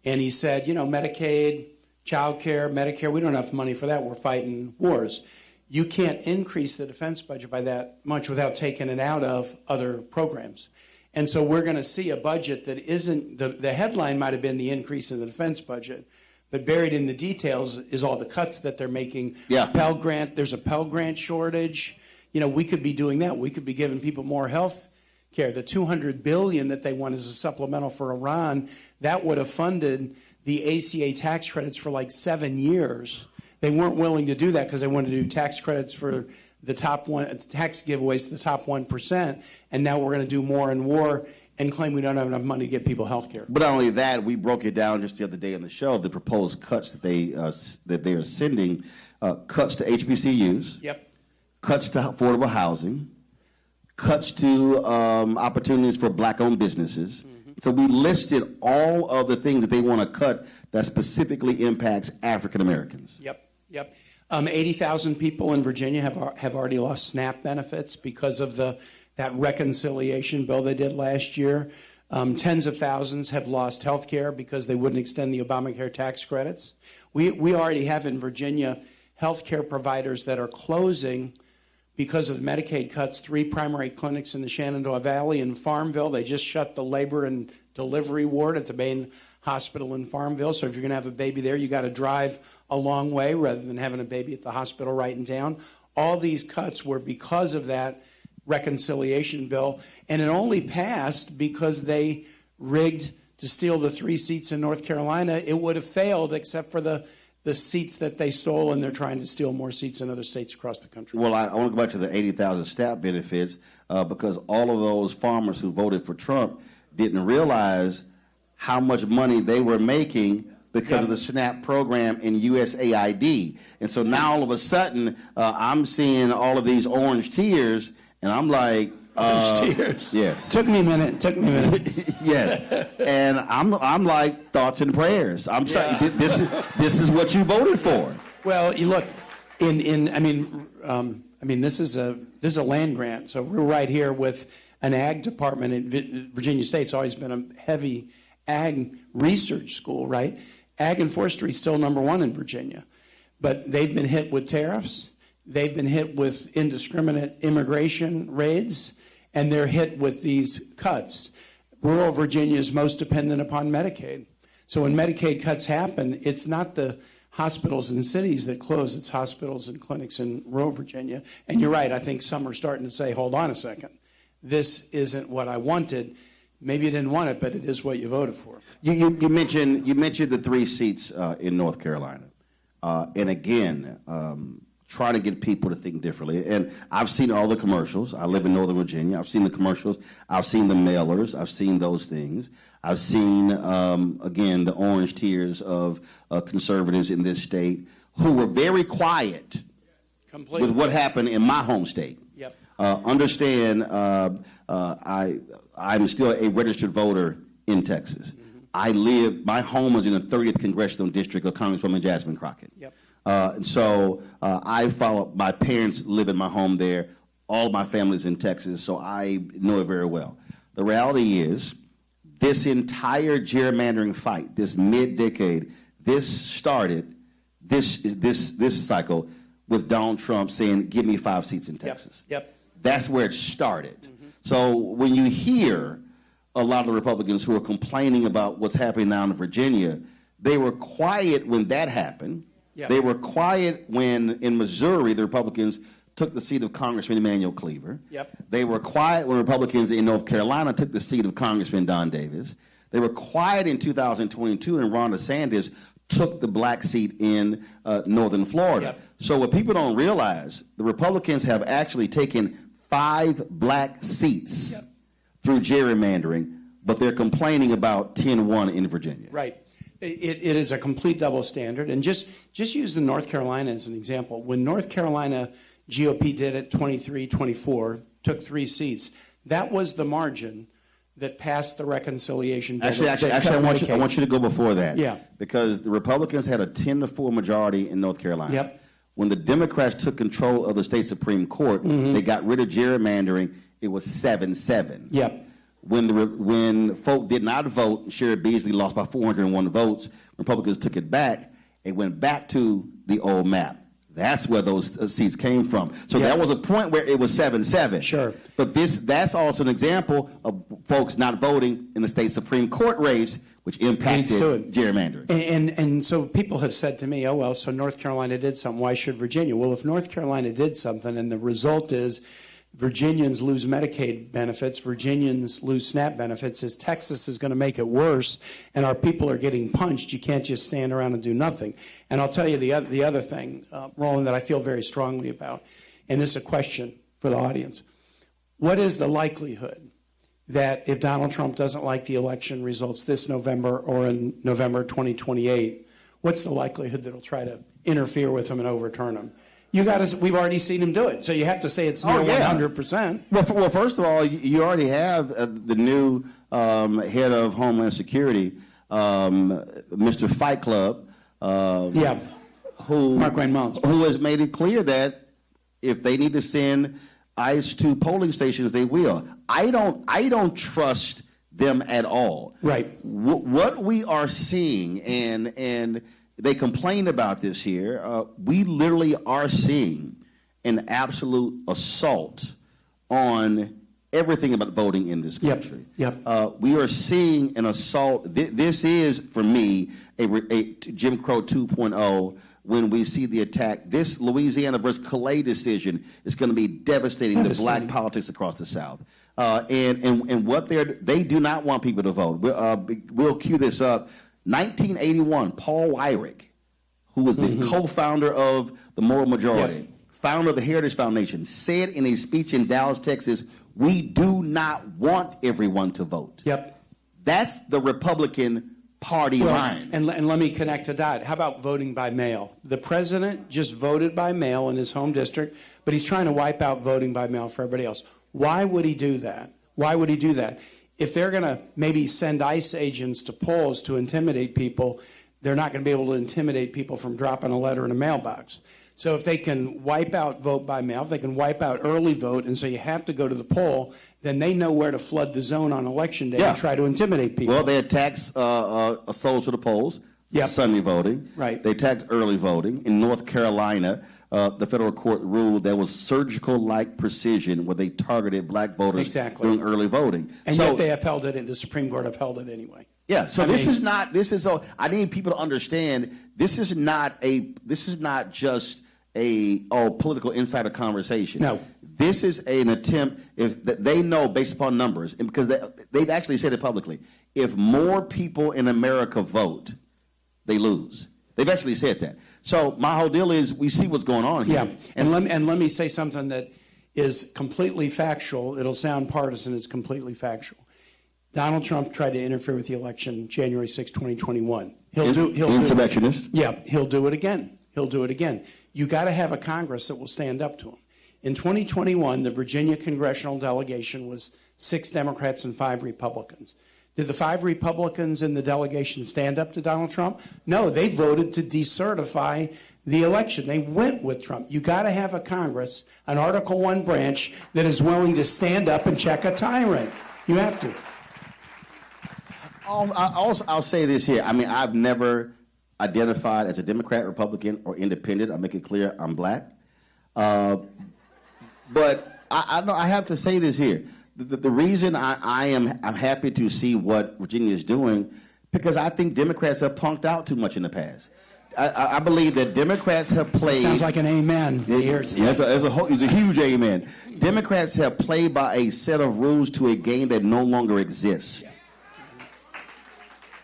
Q: And he said, Medicaid, child care, Medicare, we don't have enough money for that. We're fighting wars. You can't increase the defense budget by that much without taking it out of other programs. And so we're going to see a budget that isn't, the headline might have been the increase in the defense budget, but buried in the details is all the cuts that they're making.
A: Yeah.
Q: Pell Grant, there's a Pell Grant shortage. We could be doing that. We could be giving people more health care. The $200 billion that they want as a supplemental for Iran, that would have funded the ACA tax credits for like 7 years. They weren't willing to do that because they wanted to do tax credits for the top tax giveaways to the top 1%, and now we're going to do more in war and claim we don't have enough money to get people health care.
A: But not only that, we broke it down just the other day on the show, the proposed cuts that they are sending, cuts to HBCUs,
Q: yep,
A: cuts to affordable housing, cuts to opportunities for black-owned businesses. Mm-hmm. So we listed all of the things that they want to cut that specifically impacts African Americans.
Q: Yep. 80,000 people in Virginia have already lost SNAP benefits because of that reconciliation bill they did last year. Tens of thousands have lost health care because they wouldn't extend the Obamacare tax credits. We already have in Virginia health care providers that are closing because of Medicaid cuts. 3 primary clinics in the Shenandoah Valley and Farmville. They just shut the labor and delivery ward at the main hospital in Farmville. So if you're going to have a baby there, you got to drive a long way rather than having a baby at the hospital right in town. All these cuts were because of that reconciliation bill, and it only passed because they rigged to steal the 3 seats in North Carolina. It would have failed except for the seats that they stole, and they're trying to steal more seats in other states across the country.
A: Well, I want to go back to the 80,000 SNAP benefits because all of those farmers who voted for Trump didn't realize how much money they were making because of the SNAP program in USAID. And so now all of a sudden, I'm seeing all of these orange tears, and I'm like,
Q: orange tears.
A: Yes.
Q: Took me a minute.
A: Yes. And I'm like, thoughts and prayers. I'm sorry. This is what you voted for.
Q: Well, you look, this is a land grant. So we're right here with an ag department in Virginia State's always been a heavy ag research school, right? Ag and forestry is still number 1 in Virginia. But they've been hit with tariffs. They've been hit with indiscriminate immigration raids, and they're hit with these cuts. Rural Virginia is most dependent upon Medicaid. So when Medicaid cuts happen, it's not the hospitals and cities that close, it's hospitals and clinics in rural Virginia. And you're right, I think some are starting to say, hold on a second, this isn't what I wanted. Maybe you didn't want it, but it is what you voted for.
A: You mentioned the 3 seats in North Carolina. And again, trying to get people to think differently. And I've seen all the commercials. I live in Northern Virginia. I've seen the commercials. I've seen the mailers. I've seen those things. I've seen, again, the orange tears of conservatives in this state who were very quiet with what happened in my home state.
Q: Yep.
A: Understand, I'm still a registered voter in Texas. Mm-hmm. My home is in the 30th Congressional District of Congresswoman Jasmine Crockett.
Q: Yep.
A: And so I follow, my parents live in my home there. All my family's in Texas, so I know it very well. The reality is, this entire gerrymandering fight, this mid-decade, this started this cycle with Donald Trump saying, "Give me 5 seats in Texas."
Q: Yep.
A: That's where it started. Mm-hmm. So when you hear a lot of the Republicans who are complaining about what's happening now in Virginia, they were quiet when that happened. Yep. They were quiet when, in Missouri, the Republicans took the seat of Congressman Emanuel Cleaver. Yep. They were quiet when Republicans in North Carolina took the seat of Congressman Don Davis. They were quiet in 2022 when Ron DeSantis took the black seat in northern Florida. Yep. So what people don't realize, the Republicans have actually taken 5 black seats through gerrymandering, but they're complaining about 10-1 in Virginia.
Q: Right. It is a complete double standard. And just use North Carolina as an example. When North Carolina GOP did it 23-24, took 3 seats, that was the margin that passed the reconciliation bill.
A: Actually, I want you to go before that. Yeah. Because the Republicans had a 10-4 majority in North Carolina. Yep. When the Democrats took control of the state Supreme Court, they got rid of gerrymandering. It was 7-7. Yep. When folk did not vote, Sherrod Beasley lost by 401 votes. Republicans took it back. It went back to the old map. That's where those seats came from. So that was a point where it was 7-7. Sure. But that's also an example of folks not voting in the state Supreme Court race, which impacted gerrymandering.
Q: And so people have said to me, oh, well, so North Carolina did something. Why should Virginia? Well, if North Carolina did something and the result is Virginians lose Medicaid benefits, Virginians lose SNAP benefits, as Texas is going to make it worse and our people are getting punched, you can't just stand around and do nothing. And I'll tell you the other thing, Roland, that I feel very strongly about, and this is a question for the audience. What is the likelihood that if Donald Trump doesn't like the election results this November or in November 2028, what's the likelihood that he'll try to interfere with them and overturn them? We've already seen him do it, so you have to say it's near 100%.
A: Well, first of all, you already have the new head of Homeland Security, Mr. Fight Club,
Q: McQuinn Mullins,
A: who has made it clear that if they need to send ICE to polling stations, they will. I don't trust them at all.
Q: Right.
A: What we are seeing, and they complained about this here. We literally are seeing an absolute assault on everything about voting in this country. Yep. We are seeing an assault. This is, for me, a Jim Crow 2.0 when we see the attack. This Louisiana versus Calais decision is going to be devastating to black politics across the South. And what they do not want people to vote. We'll cue this up. 1981, Paul Weyrich, who was the co-founder of the Moral Majority, founder of the Heritage Foundation, said in a speech in Dallas, Texas, "We do not want everyone to vote."
Q: Yep.
A: That's the Republican Party line.
Q: And let me connect to that. How about voting by mail? The president just voted by mail in his home district, but he's trying to wipe out voting by mail for everybody else. Why would he do that? Why would he do that? If they're going to maybe send ICE agents to polls to intimidate people, they're not going to be able to intimidate people from dropping a letter in a mailbox. So if they can wipe out vote by mail, if they can wipe out early vote, and so you have to go to the poll, then they know where to flood the zone on Election Day and try to intimidate people.
A: Well, they attacked assaults to the polls, Sunday voting. Right. They attacked early voting. In North Carolina, the federal court ruled there was surgical-like precision where they targeted black voters during early voting.
Q: And yet they upheld it, and the Supreme Court upheld it anyway.
A: Yeah, so I need people to understand this is not just a political insider conversation.
Q: No.
A: This is an attempt, if they know based upon numbers, and because they've actually said it publicly, if more people in America vote, they lose. They've actually said that. So my whole deal is we see what's going on here.
Q: Yeah, and let me say something that is completely factual. It'll sound partisan. It's completely factual. Donald Trump tried to interfere with the election January 6, 2021. He'll do
A: insurrectionist.
Q: Yeah, he'll do it again. He'll do it again. You got to have a Congress that will stand up to him. In 2021, the Virginia congressional delegation was 6 Democrats and 5 Republicans. Did the 5 Republicans in the delegation stand up to Donald Trump? No, they voted to decertify the election. They went with Trump. You got to have a Congress, an Article I branch that is willing to stand up and check a tyrant. You have to.
A: I'll say this here. I mean, I've never identified as a Democrat, Republican, or Independent. I'll make it clear I'm black. But I have to say this here. The reason I'm happy to see what Virginia is doing, because I think Democrats have punked out too much in the past. I believe that Democrats have played.
Q: Sounds like an amen.
A: It's a huge amen. Democrats have played by a set of rules to a game that no longer exists. Yeah.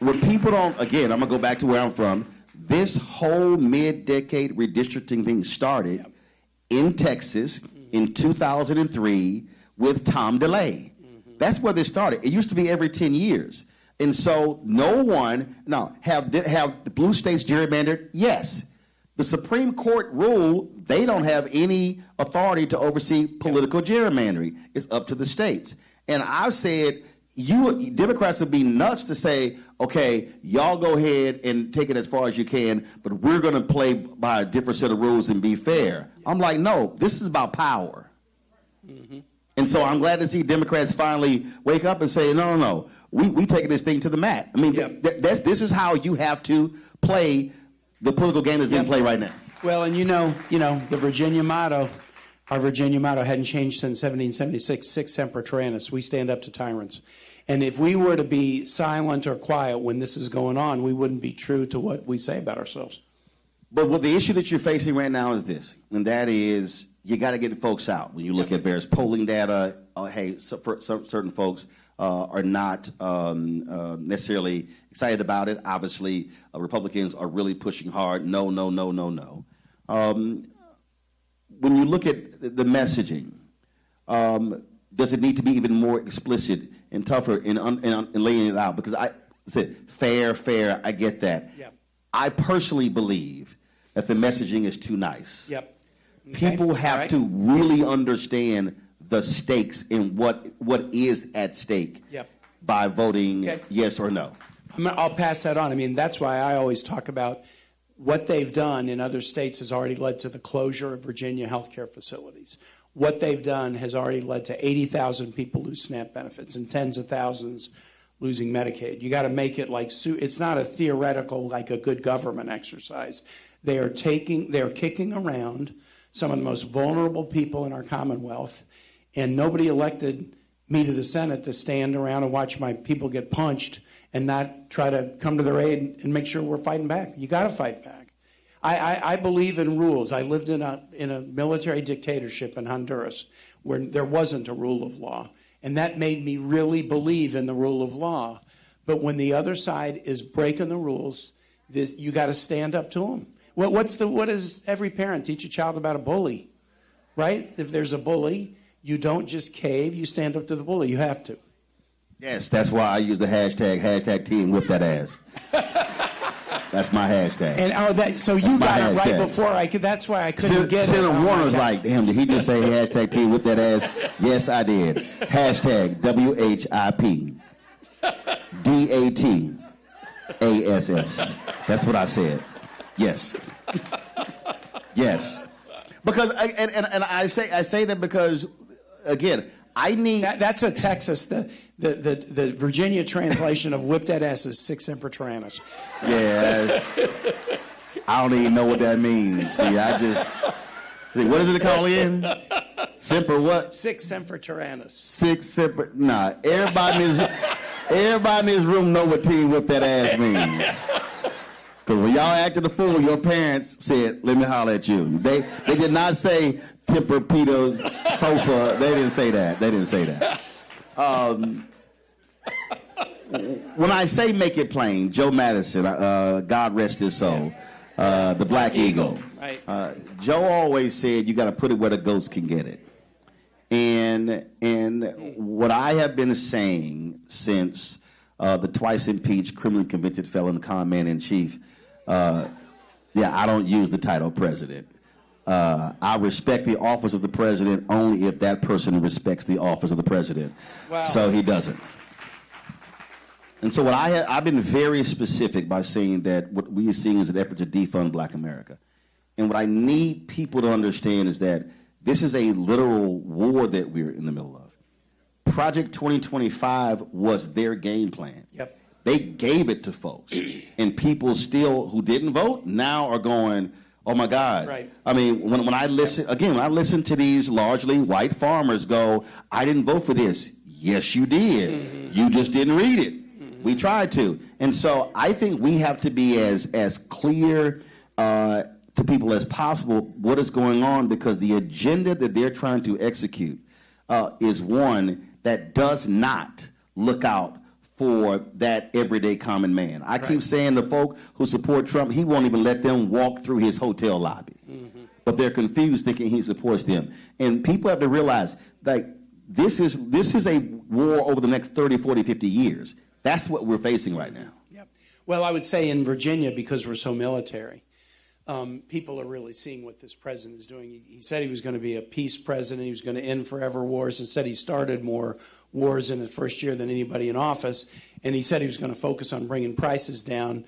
A: When people don't, again, I'm going to go back to where I'm from. This whole mid-decade redistricting thing started in Texas in 2003 with Tom DeLay. That's where this started. It used to be every 10 years. And so have the blue states gerrymandered? Yes. The Supreme Court ruled they don't have any authority to oversee political gerrymandering. It's up to the states. And I've said, you Democrats would be nuts to say, okay, y'all go ahead and take it as far as you can, but we're going to play by a different set of rules and be fair. I'm like, no, this is about power. Mm-hmm. And so I'm glad to see Democrats finally wake up and say, no, we taking this thing to the mat. I mean, this is how you have to play the political game that's being played right now.
Q: Well, and you know, the Virginia motto, our Virginia motto hadn't changed since 1776, Sic Semper Tyrannis, we stand up to tyrants. And if we were to be silent or quiet when this is going on, we wouldn't be true to what we say about ourselves.
A: But what the issue that you're facing right now is this, and that is you got to get folks out. When you look at various polling data, certain folks are not necessarily excited about it. Obviously, Republicans are really pushing hard. No. When you look at the messaging, does it need to be even more explicit and tougher in laying it out? Because I said fair, I get that. Yep. I personally believe that the messaging is too nice.
Q: Yep.
A: Okay. People have to really understand the stakes and what is at stake by voting yes or no.
Q: I'll pass that on. I mean, that's why I always talk about what they've done in other states has already led to the closure of Virginia healthcare facilities. What they've done has already led to 80,000 people lose SNAP benefits and tens of thousands losing Medicaid. You got to make it like it's not a theoretical, like a good government exercise. They are kicking around some of the most vulnerable people in our Commonwealth, and nobody elected me to the Senate to stand around and watch my people get punched and not try to come to their aid and make sure we're fighting back. You got to fight back. I believe in rules. I lived in a military dictatorship in Honduras where there wasn't a rule of law, and that made me really believe in the rule of law. But when the other side is breaking the rules, you got to stand up to them. What does every parent teach a child about a bully, right? If there's a bully, you don't just cave, you stand up to the bully. You have to.
A: Yes, that's why I use the hashtag team whip that ass. That's my hashtag.
Q: And so you got it right before I could. That's why I couldn't get it.
A: Senator Warner was like, damn, did he just say hashtag team whip that ass? Yes, I did. Hashtag WHIP DATASS. That's what I said. Yes. Yes. Because I say that because again, I need
Q: that's a Texas the Virginia translation of whip that ass is Sic Semper Tyrannis.
A: Yeah. I don't even know what that means. See, what is it called again? Semper what?
Q: Sic Semper Tyrannis.
A: Sic Semper. Nah. Everybody in this room know what team whip that ass means. Because when y'all acted a fool, your parents said, let me holler at you. They did not say Tempur-Pedic sofa. They didn't say that. When I say make it plain, Joe Madison, God rest his soul, the Black Eagle.
Q: Right.
A: Joe always said you got to put it where the ghosts can get it. And what I have been saying since the twice impeached, criminally convicted felon con man in chief, I don't use the title president. I respect the office of the president only if that person respects the office of the president. Wow. So he doesn't. And so I've been very specific by saying that what we are seeing is an effort to defund Black America. And what I need people to understand is that this is a literal war that we're in the middle of. Project 2025 was their game plan.
Q: Yep.
A: They gave it to folks. And people still who didn't vote now are going, oh my God.
Q: Right.
A: I mean, when I listen to these largely white farmers go, I didn't vote for this. Yes, you did. Mm-hmm. You just didn't read it. Mm-hmm. We tried to. And so I think we have to be as clear to people as possible what is going on, because the agenda that they're trying to execute is one that does not look out for that everyday common man. I keep saying the folk who support Trump, he won't even let them walk through his hotel lobby. Mm-hmm. But they're confused thinking he supports them. And people have to realize, like, this is a war over the next 30, 40, 50 years. That's what we're facing right now.
Q: Yep. Well, I would say in Virginia, because we're so military, people are really seeing what this president is doing. He said he was going to be a peace president. He was going to end forever wars. And said he started more wars in his first year than anybody in office. And he said he was going to focus on bringing prices down,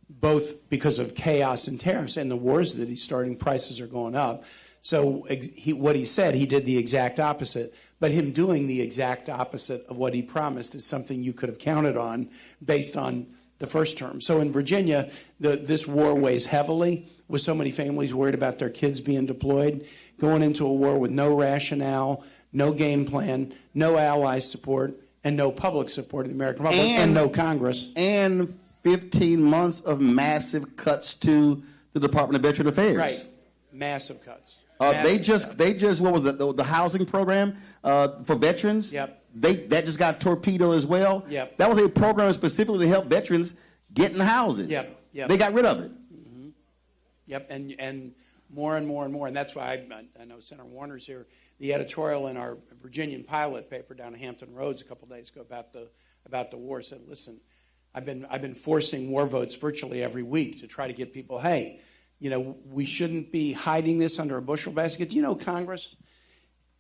Q: both because of chaos and tariffs and the wars that he's starting. Prices are going up. So what he said, he did the exact opposite. But him doing the exact opposite of what he promised is something you could have counted on based on the first term. So in Virginia, this war weighs heavily, with so many families worried about their kids being deployed, going into a war with no rationale, no game plan, no ally support, and no public support of the American public, and no Congress.
A: And 15 months of massive cuts to the Department of Veteran Affairs.
Q: Right. Massive cuts.
A: They just what was the housing program for veterans?
Q: Yep.
A: That just got torpedoed as well.
Q: Yep.
A: That was a program specifically to help veterans get in houses.
Q: Yep.
A: They got rid of it.
Q: Mm-hmm. Yep. And more and more and more, and that's why I know Senator Warner's here. The editorial in our Virginian Pilot paper down at Hampton Roads a couple days ago about the war said, listen, I've been forcing war votes virtually every week to try to get people, hey, you know, we shouldn't be hiding this under a bushel basket. You know, Congress,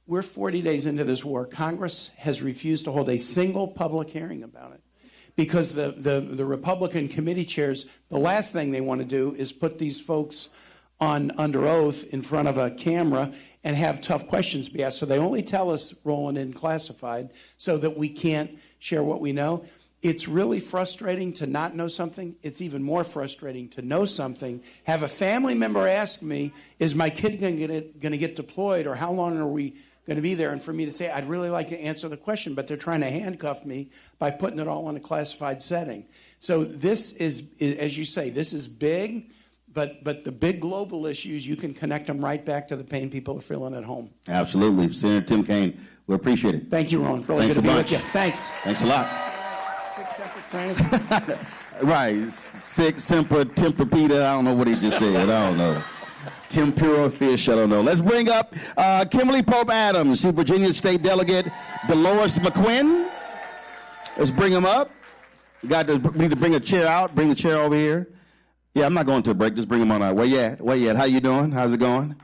Q: we're 40 days into this war. Congress has refused to hold a single public hearing about it because the Republican committee chairs, the last thing they want to do is put these folks on under oath in front of a camera and have tough questions be asked. So they only tell us, Roland, in classified, so that we can't share what we know. It's really frustrating to not know something. It's even more frustrating to know something. Have a family member ask me, is my kid going to get deployed, or how long are we going to be there? And for me to say, I'd really like to answer the question, but they're trying to handcuff me by putting it all in a classified setting. So this is, as you say, this is big, but the big global issues, you can connect them right back to the pain people are feeling at home.
A: Absolutely. Senator Tim Kaine, we appreciate it.
Q: Thank you, Roland. Really good to be with you. Thanks.
A: Thanks a lot. Right, six semper tempura. I don't know what he just said. I don't know. Tempura fish. I don't know. Let's bring up Kimberly Pope Adams, the Virginia State Delegate. Delores McQuinn. Let's bring him up. We need to bring a chair out. Bring the chair over here. Yeah, I'm not going to a break. Just bring him on out. Where you at? Where you at? How you doing? How's it going?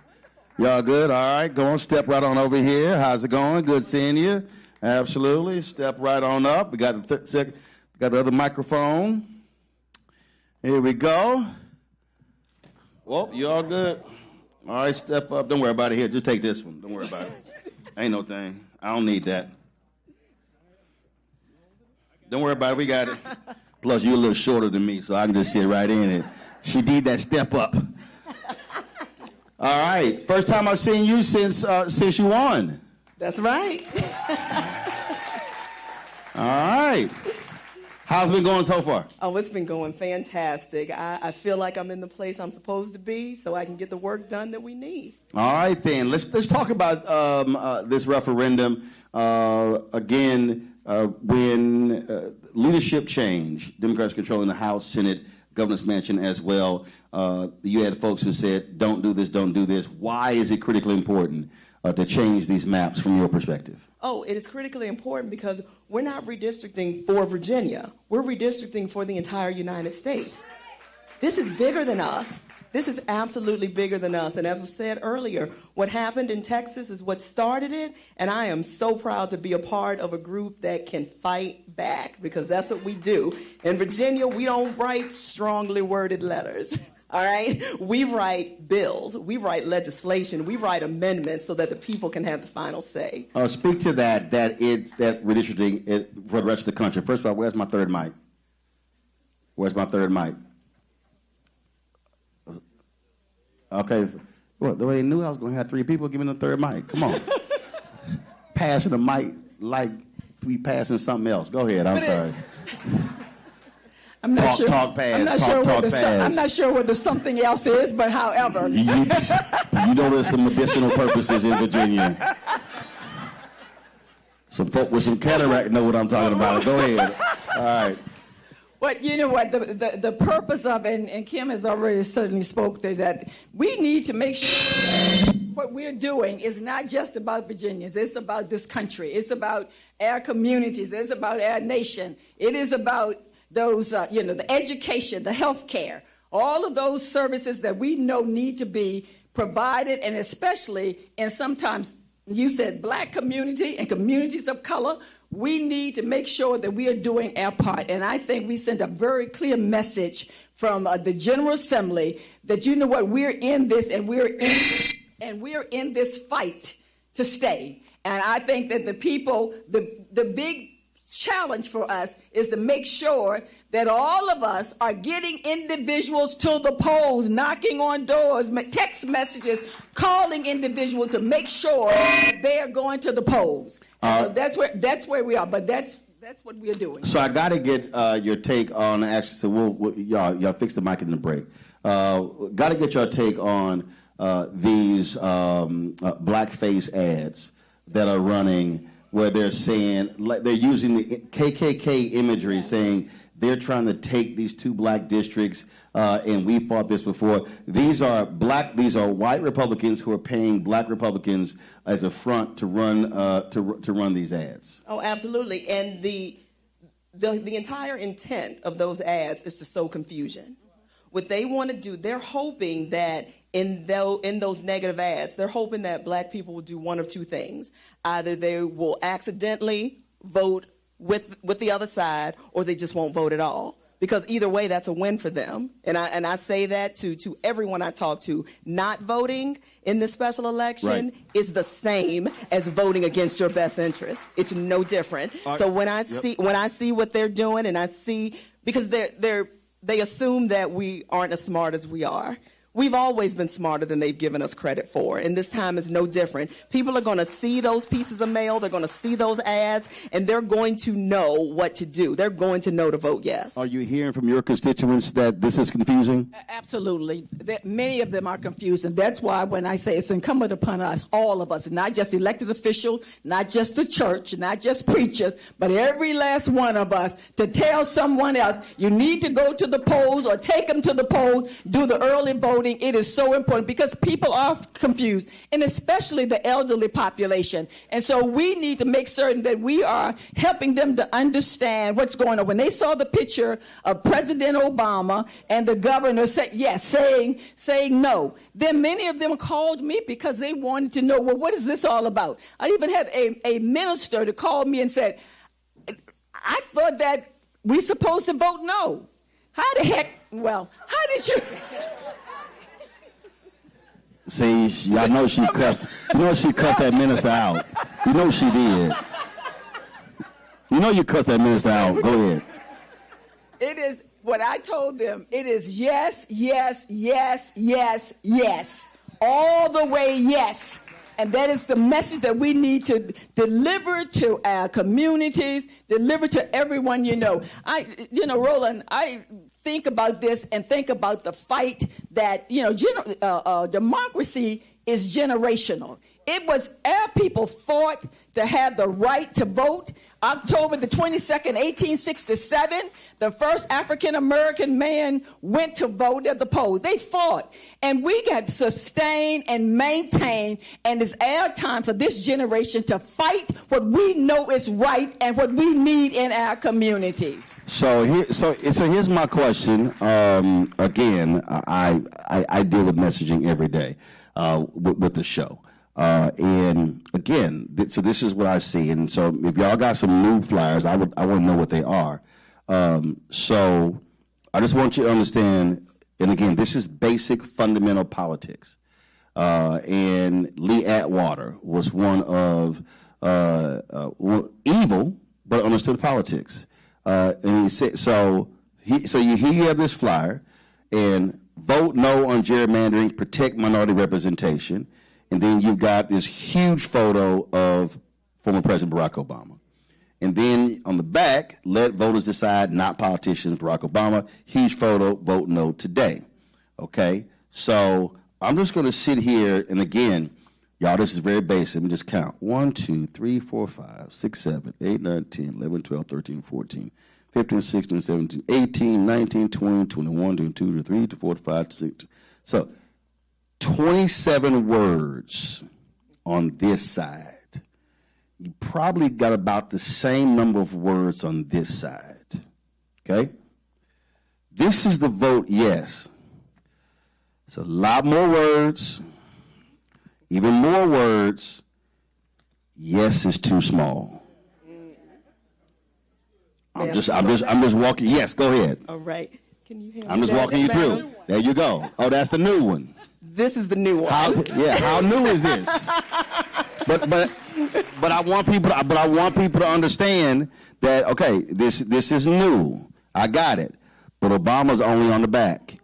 A: Y'all good? All right. Go on. Step right on over here. How's it going? Good seeing you. Absolutely. Step right on up. We got the got the other microphone. Here we go. Well, you all good? All right, step up. Don't worry about it here. Just take this one. Don't worry about it. Ain't no thing. I don't need that. Don't worry about it. We got it. Plus, you're a little shorter than me, so I can just sit right in it. She did that step up. All right. First time I've seen you since you won.
R: That's right.
A: All right. How's it been going so far?
R: Oh, it's been going fantastic. I feel like I'm in the place I'm supposed to be so I can get the work done that we need.
A: All right, then. Let's talk about this referendum. Again, when leadership change, Democrats controlling the House, Senate, Governor's Mansion as well, you had folks who said, don't do this, don't do this. Why is it critically important to change these maps from your perspective?
R: Oh, it is critically important because we're not redistricting for Virginia. We're redistricting for the entire United States. This is bigger than us. This is absolutely bigger than us. And as was said earlier, what happened in Texas is what started it. And I am so proud to be a part of a group that can fight back, because that's what we do. In Virginia, we don't write strongly worded letters. All right? We write bills. We write legislation. We write amendments so that the people can have the final say.
A: Speak to that redistricting for the rest of the country. First of all, where's my third mic? Where's my third mic? Okay. Well, the way they knew I was going to have 3 people, give me the third mic. Come on. Passing the mic like we passing something else. Go ahead. I'm sorry.
S: I'm not sure.
A: Talk pass.
S: I'm not sure what I'm not sure what the something else is, but however.
A: You know there's some medicinal purposes in Virginia. Some folk with some cataract know what I'm talking about. Go ahead. All right.
S: But you know what, the purpose of it, and Kim has already certainly spoke to that, we need to make sure what we're doing is not just about Virginians. It's about this country. It's about our communities. It's about our nation. It is about those, the education, the health care, all of those services that we know need to be provided, and especially in sometimes, you said, black community and communities of color. We need to make sure that we are doing our part. And I think we sent a very clear message from the General Assembly that, you know what, we're in this and we're in this fight to stay. And I think that the people, the big challenge for us is to make sure that all of us are getting individuals to the polls, knocking on doors, text messages, calling individuals to make sure that they are going to the polls. So that's where we are. But that's what we are doing.
A: So I got to get your take on actually. So y'all fix the mic in the break. Got to get your take on these blackface ads that are running, where they're saying, like, they're using the KKK imagery, saying they're trying to take these 2 black districts, and we fought this before. These are white Republicans who are paying black Republicans as a front to run to run these ads.
R: Oh, absolutely. And the entire intent of those ads is to sow confusion. What they want to do, they're hoping that in those negative ads, they're hoping that black people will do one of 2 things. Either they will accidentally vote with the other side, or they just won't vote at all. Because either way, that's a win for them. And I say that to everyone I talk to. Not voting in this special election is the same as voting against your best interest. It's no different. So when I see what they're doing, and I see, because they assume that we aren't as smart as we are. We've always been smarter than they've given us credit for, and this time is no different. People are going to see those pieces of mail, they're going to see those ads, and they're going to know what to do. They're going to know to vote yes.
A: Are you hearing from your constituents that this is confusing?
S: Absolutely. Many of them are confused, and that's why when I say it's incumbent upon us, all of us, not just elected officials, not just the church, not just preachers, but every last one of us, to tell someone else, you need to go to the polls or take them to the polls, do the early voting. It is so important because people are confused, and especially the elderly population. And so we need to make certain that we are helping them to understand what's going on. When they saw the picture of President Obama and the governor saying no, then many of them called me because they wanted to know, well, what is this all about? I even had a minister to call me and said, I thought that we're supposed to vote no. How did you...
A: See, y'all know she cussed. You know she cussed that minister out. You know she did. You know you cussed that minister out. Go ahead.
S: It is what I told them. It is yes, yes, yes, yes, yes. All the way yes. And that is the message that we need to deliver to our communities, deliver to everyone you know. Roland, I think about this and think about the fight that, democracy is generational. It was our people fought to have the right to vote. October the 22nd, 1867, the first African-American man went to vote at the polls. They fought. And we got to sustain and maintain, and it's our time for this generation to fight what we know is right and what we need in our communities.
A: So here's my question. Again, I deal with messaging every day with the show. And again, so this is what I see. And so if y'all got some new flyers, I want to know what they are. So I just want you to understand, and again, this is basic fundamental politics. And Lee Atwater was one of evil, but understood politics. And he said, so Here you have this flyer, and vote no on gerrymandering, protect minority representation. And then you've got this huge photo of former President Barack Obama. And then on the back, let voters decide, not politicians, Barack Obama. Huge photo, vote no today. Okay? So I'm just going to sit here, and again, y'all, this is very basic. Let me just count. 1, 2, 3, 4, 5, 6, 7, 8, 9, 10, 11, 12, 13, 14, 15, 16, 17, 18, 19, 20, 21, 22, 23, 24, 25, 26. So 27 words on this side. You probably got about the same number of words on this side. Okay? This is the vote yes. It's a lot more words, even more words. Yes is too small. I'm just walking. Yes, go ahead.
R: All right. Can you
A: I'm just walking you through. There you go. Oh, that's the new one.
R: This is the new one.
A: How new is this? But I want people to understand that, okay, this is new. I got it. But Obama's only on the back,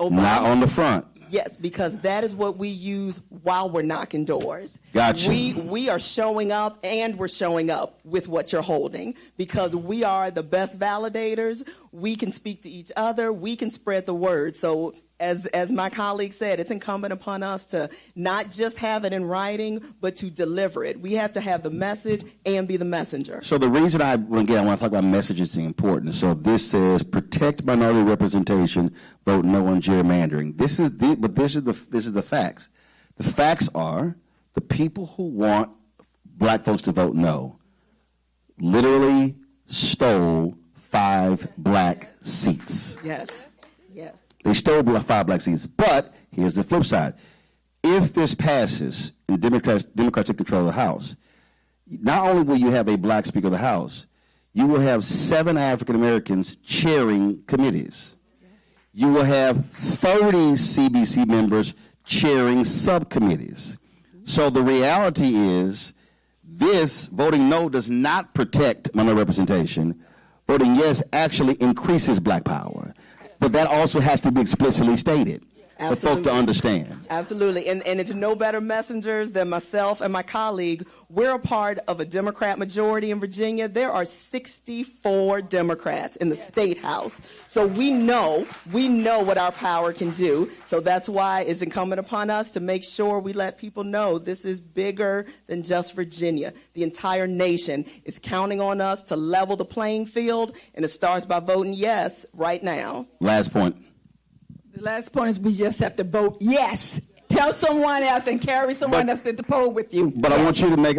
A: not on the front.
R: Yes, because that is what we use while we're knocking doors.
A: Gotcha.
R: We are showing up, and we're showing up with what you're holding, because we are the best validators. We can speak to each other. We can spread the word. So as my colleague said, it's incumbent upon us to not just have it in writing, but to deliver it. We have to have the message and be the messenger.
A: So the reason I want to talk about messages is important. So this says protect minority representation, vote no on gerrymandering. This is the facts. The facts are the people who want black folks to vote no literally stole 5 black seats.
R: Yes. Yes.
A: They stole 5 black seats. But here's the flip side. If this passes and Democrats take control of the House, not only will you have a black Speaker of the House, you will have 7 African Americans chairing committees. You will have 30 CBC members chairing subcommittees. So the reality is this voting no does not protect minority representation. Voting yes actually increases black power. But that also has to be explicitly stated for folk to understand.
R: Absolutely. And it's no better messengers than myself and my colleague. We're a part of a Democrat majority in Virginia. There are 64 Democrats in the state house. So we know what our power can do. So that's why it's incumbent upon us to make sure we let people know this is bigger than just Virginia. The entire nation is counting on us to level the playing field, and it starts by voting yes right now.
A: Last point.
S: The last point is we just have to vote yes. Tell someone else and carry someone else to the poll with you.
A: But I want you to make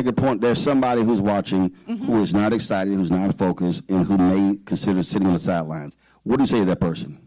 A: a point. There's somebody who's watching who is not excited, who's not focused, and who may consider sitting on the sidelines. What do you say to that person?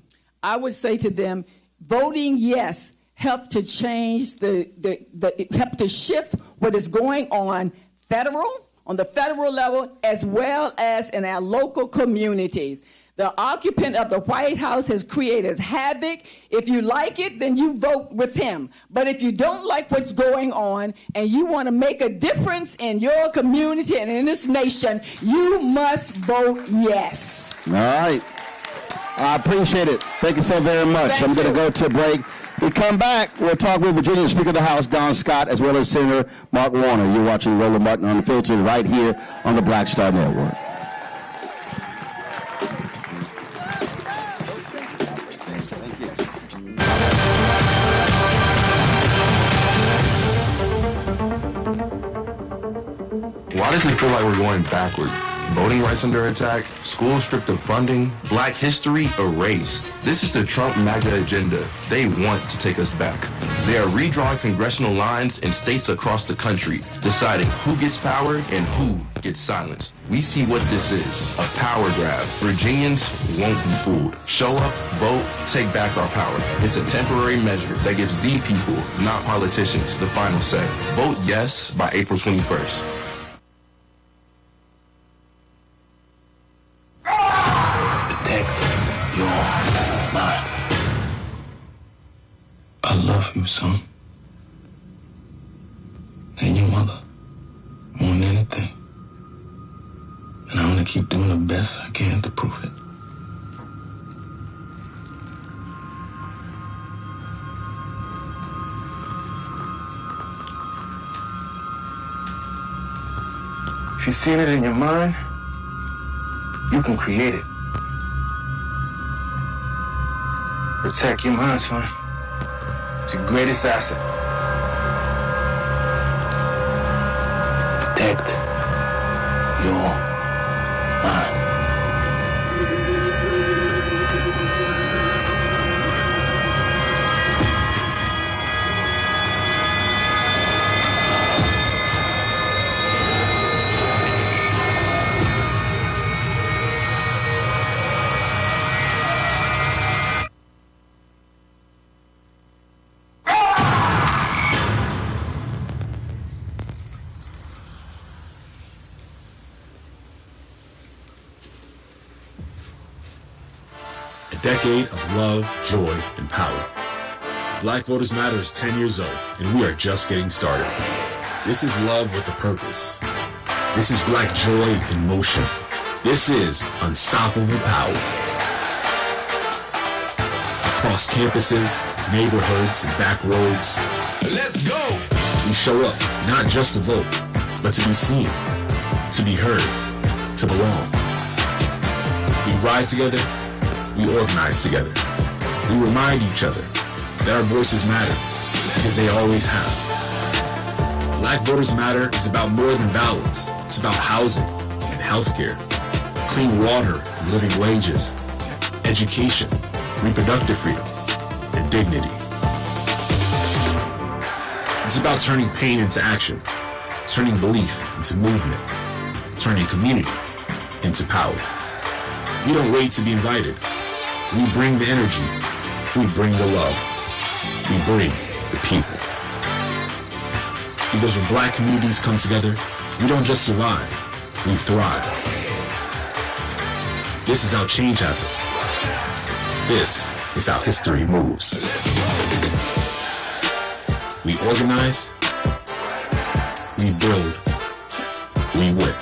S: I would say to them, voting yes helped to change helped to shift what is going on the federal level, as well as in our local communities. The occupant of the White House has created havoc. If you like it, then you vote with him. But if you don't like what's going on and you want to make a difference in your community and in this nation, you must vote yes.
A: All right. I appreciate it. Thank you so very much. I'm going to go to a break. We come back, we'll talk with Virginia Speaker of the House, Don Scott, as well as Senator Mark Warner. You're watching Roland Martin Unfiltered right here on the Black Star Network.
O: Why does it feel like we're going backward? Voting rights under attack, schools stripped of funding, black history erased. This is the Trump MAGA agenda. They want to take us back. They are redrawing congressional lines in states across the country, deciding who gets power and who gets silenced. We see what this is, a power grab. Virginians won't be fooled. Show up, vote, take back our power. It's a temporary measure that gives the people, not politicians, the final say. Vote yes by April 21st.
T: I love you, son. And your mother. More than anything. And I'm gonna keep doing the best I can to prove it. If you've seen it in your mind, you can create it. Protect your mind, son. It's your greatest asset. Protect your mind.
U: Decade of love, joy, and power. Black Voters Matter is 10 years old, and we are just getting started. This is love with a purpose. This is black joy in motion. This is unstoppable power. Across campuses, neighborhoods, and back roads, let's go! We show up, not just to vote, but to be seen, to be heard, to belong. We ride together. We organize together. We remind each other that our voices matter, because they always have. Black Voters Matter is about more than ballots. It's about housing and healthcare, clean water and living wages, education, reproductive freedom, and dignity. It's about turning pain into action, turning belief into movement, turning community into power. We don't wait to be invited. We bring the energy. We bring the love. We bring the people. Because when black communities come together, we don't just survive, we thrive. This is how change happens. This is how history moves. We organize, we build, we win.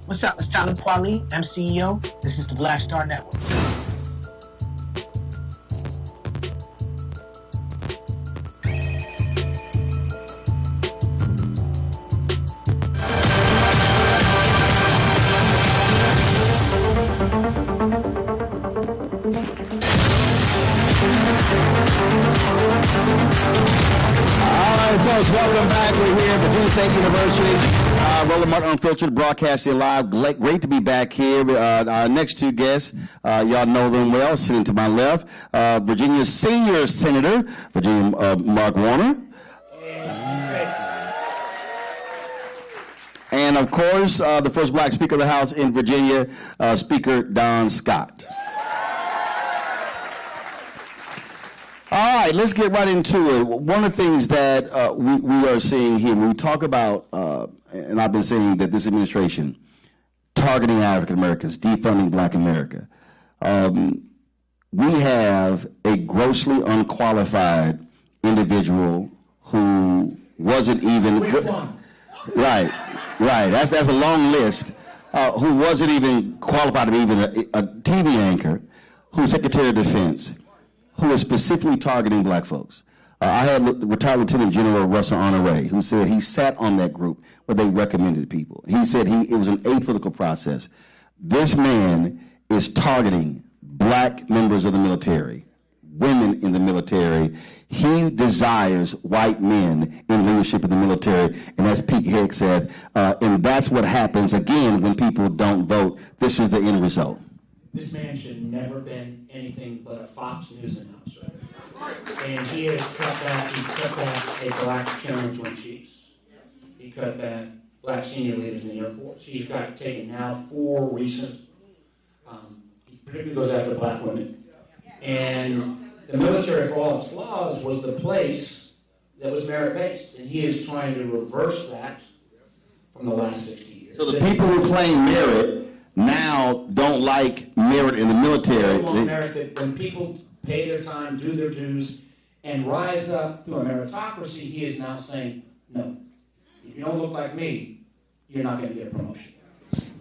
V: What's up? It's Talib Kweli. I'm CEO. This is the Black Star Network.
A: Welcome back. We're here at Virginia State University. Roland Martin Unfiltered, broadcasting live. Great to be back here. Our next two guests, y'all know them well. Sitting to my left, Virginia's senior senator, Virginia Mark Warner. And, of course, the first black Speaker of the House in Virginia, Speaker Don Scott. All right, let's get right into it. One of the things that we are seeing here, when we talk about, and I've been saying that this administration targeting African Americans, defunding Black America, we have a grossly unqualified individual who wasn't even good. Right. That's a long list. Who wasn't even qualified to be even a TV anchor, who's Secretary of Defense, who is specifically targeting black folks. I had retired Lieutenant General Russell Honore, who said he sat on that group where they recommended people. He said it was an apolitical process. This man is targeting black members of the military, women in the military. He desires white men in leadership of the military, and as Pete Hicks said, and that's what happens again when people don't vote. This is the end result.
W: This man should never have been anything but a Fox News announcer. And he has cut back a black General Joint Chiefs. He cut back black senior leaders in the Air Force. He's taken now 4 recent, he particularly goes after black women. And the military, for all its flaws, was the place that was merit-based. And he is trying to reverse that from the last 60 years.
A: So the people who claim merit now don't like merit in the military.
W: They want merit that when people pay their time, do their dues, and rise up through a meritocracy, he is now saying, no, if you don't look like me, you're not going to get a promotion.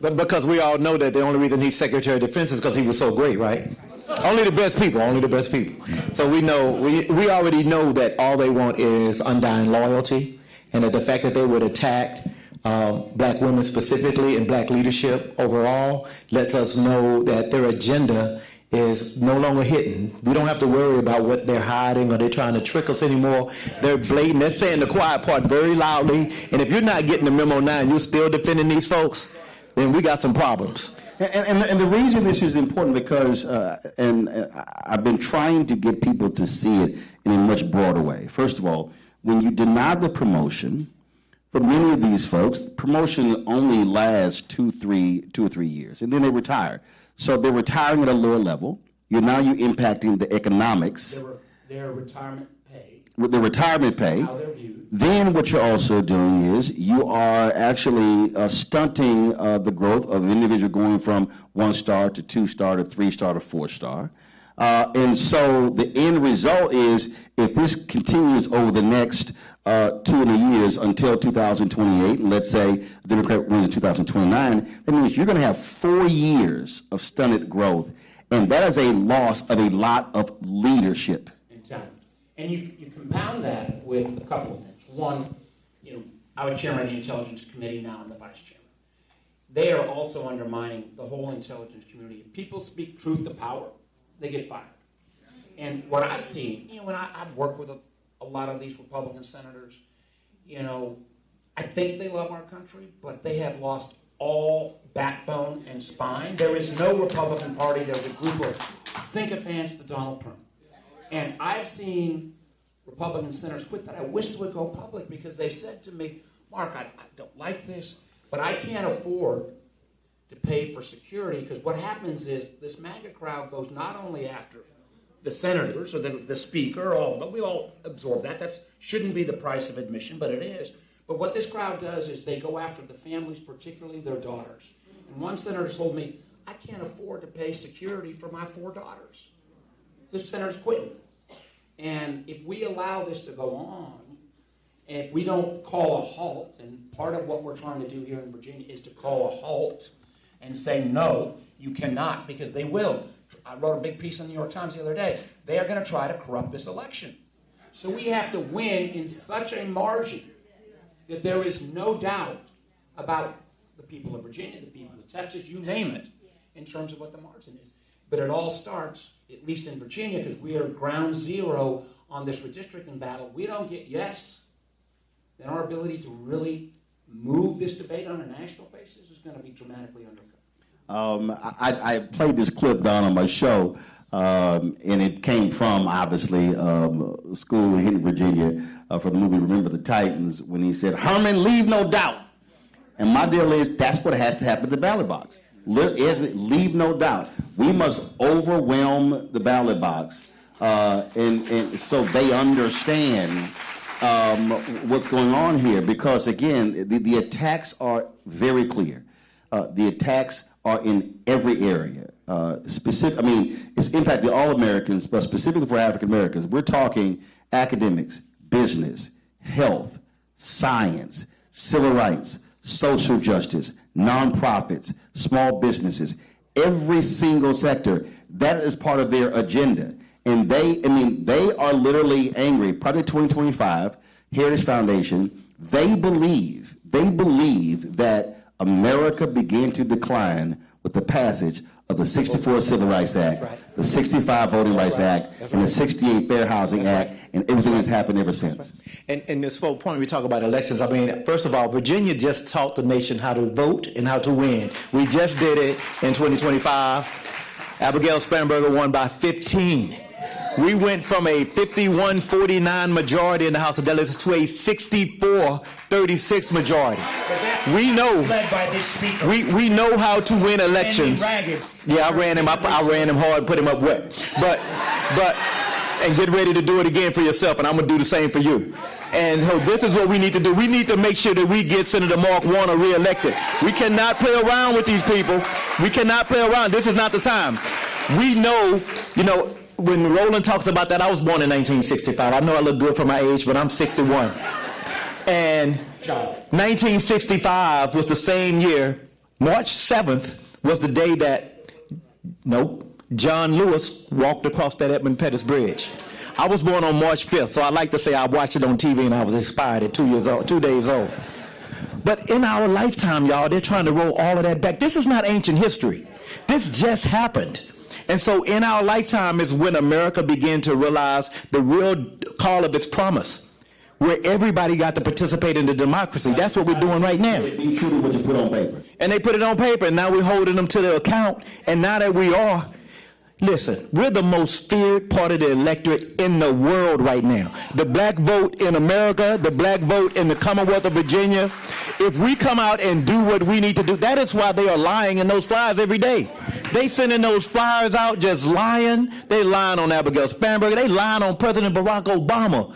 X: But because we all know that the only reason he's Secretary of Defense is because he was so great, right? Only the best people. So we know, we already know that all they want is undying loyalty. and that the fact that they would attack black women specifically and black leadership overall lets us know that their agenda is no longer hidden. We don't have to worry about what they're hiding or they're trying to trick us anymore. They're blatant. They're saying the quiet part very loudly. And if you're not getting the memo now and you're still defending these folks, then we got some problems.
A: And the reason this is important because, I've been trying to get people to see it in a much broader way. First of all, when you deny the promotion, for many of these folks, promotion only lasts 2 or 3 years, and then they retire. So they're retiring at a lower level. You're impacting the economics.
W: Their retirement pay.
A: With the retirement pay.
W: How they're viewed.
A: Then what you're also doing is you are actually stunting the growth of an individual going from 1-star to 2-star to 3-star to 4-star. And so the end result is if this continues over the next 2 years until 2028, and let's say the Democrat wins in 2029, that means you're going to have 4 years of stunted growth, and that is a loss of a lot of leadership.
W: In time. And you compound that with a couple of things. One, I was chairman of the Intelligence Committee, now I'm the vice chairman. They are also undermining the whole intelligence community. If people speak truth to power, they get fired. And what I've seen, when I've worked with a lot of these Republican senators, I think they love our country, but they have lost all backbone and spine. There is no Republican Party. There's a group of sycophants to Donald Trump. And I've seen Republican senators quit that I wish would go public because they said to me, Mark, I don't like this, but I can't afford to pay for security because what happens is this MAGA crowd goes not only after the senators or the speaker, but we all absorb that. That shouldn't be the price of admission, but it is. But what this crowd does is they go after the families, particularly their daughters. And one senator told me, I can't afford to pay security for my 4 daughters. This senator's quitting. And if we allow this to go on, and if we don't call a halt, and part of what we're trying to do here in Virginia is to call a halt and say, no, you cannot, because they will. I wrote a big piece in the New York Times the other day. They are going to try to corrupt this election. So we have to win in such a margin that there is no doubt about the people of Virginia, the people of Texas, you name it, in terms of what the margin is. But it all starts, at least in Virginia, because we are ground zero on this redistricting battle. We don't get yes, then our ability to really move this debate on a national basis is going to be dramatically undercut.
A: I played this clip down on my show, and it came from, obviously, school in Virginia for the movie Remember the Titans, when he said, Herman, leave no doubt. And my deal is that's what has to happen at the ballot box. Leave no doubt. We must overwhelm the ballot box, and so they understand what's going on here. Because, again, the attacks are very clear. The attacks are in every area. It's impacting all Americans, but specifically for African Americans. We're talking academics, business, health, science, civil rights, social justice, nonprofits, small businesses, every single sector. That is part of their agenda. And they are literally angry. Project 2025, Heritage Foundation, they believe that America began to decline with the passage of the 64 Civil Rights Act, the 65 Voting Rights Act, and the 68 Fair Housing Act, and everything that's happened ever since.
X: And this whole point we talk about elections, first of all, Virginia just taught the nation how to vote and how to win. We just did it in 2025. Abigail Spanberger won by 15. We went from a 51-49 majority in the House of Delegates to a 64-36 majority. We know.
W: Led by this speaker.
X: We know how to win elections. Yeah, I ran him hard, put him up wet. But and get ready to do it again for yourself, and I'm gonna do the same for you. And so this is what we need to do. We need to make sure that we get Senator Mark Warner reelected. We cannot play around with these people. We cannot play around. This is not the time. We know, when Roland talks about that, I was born in 1965. I know I look good for my age, but I'm 61. And 1965 was the same year. March 7th was the day that, John Lewis walked across that Edmund Pettus Bridge. I was born on March 5th, so I like to say I watched it on TV and I was inspired at 2 days old. But in our lifetime, y'all, they're trying to roll all of that back. This is not ancient history. This just happened. And so in our lifetime is when America began to realize the real call of its promise, where everybody got to participate in the democracy. That's what we're doing right now.
A: Be true to what you put on paper.
X: And they put it on paper, and now we're holding them to their account. And now that we are, listen, we're the most feared part of the electorate in the world right now. The black vote in America, the black vote in the Commonwealth of Virginia. If we come out and do what we need to do, that is why they are lying in those flyers every day. They sending those flyers out just lying. They lying on Abigail Spanberger. They lying on President Barack Obama.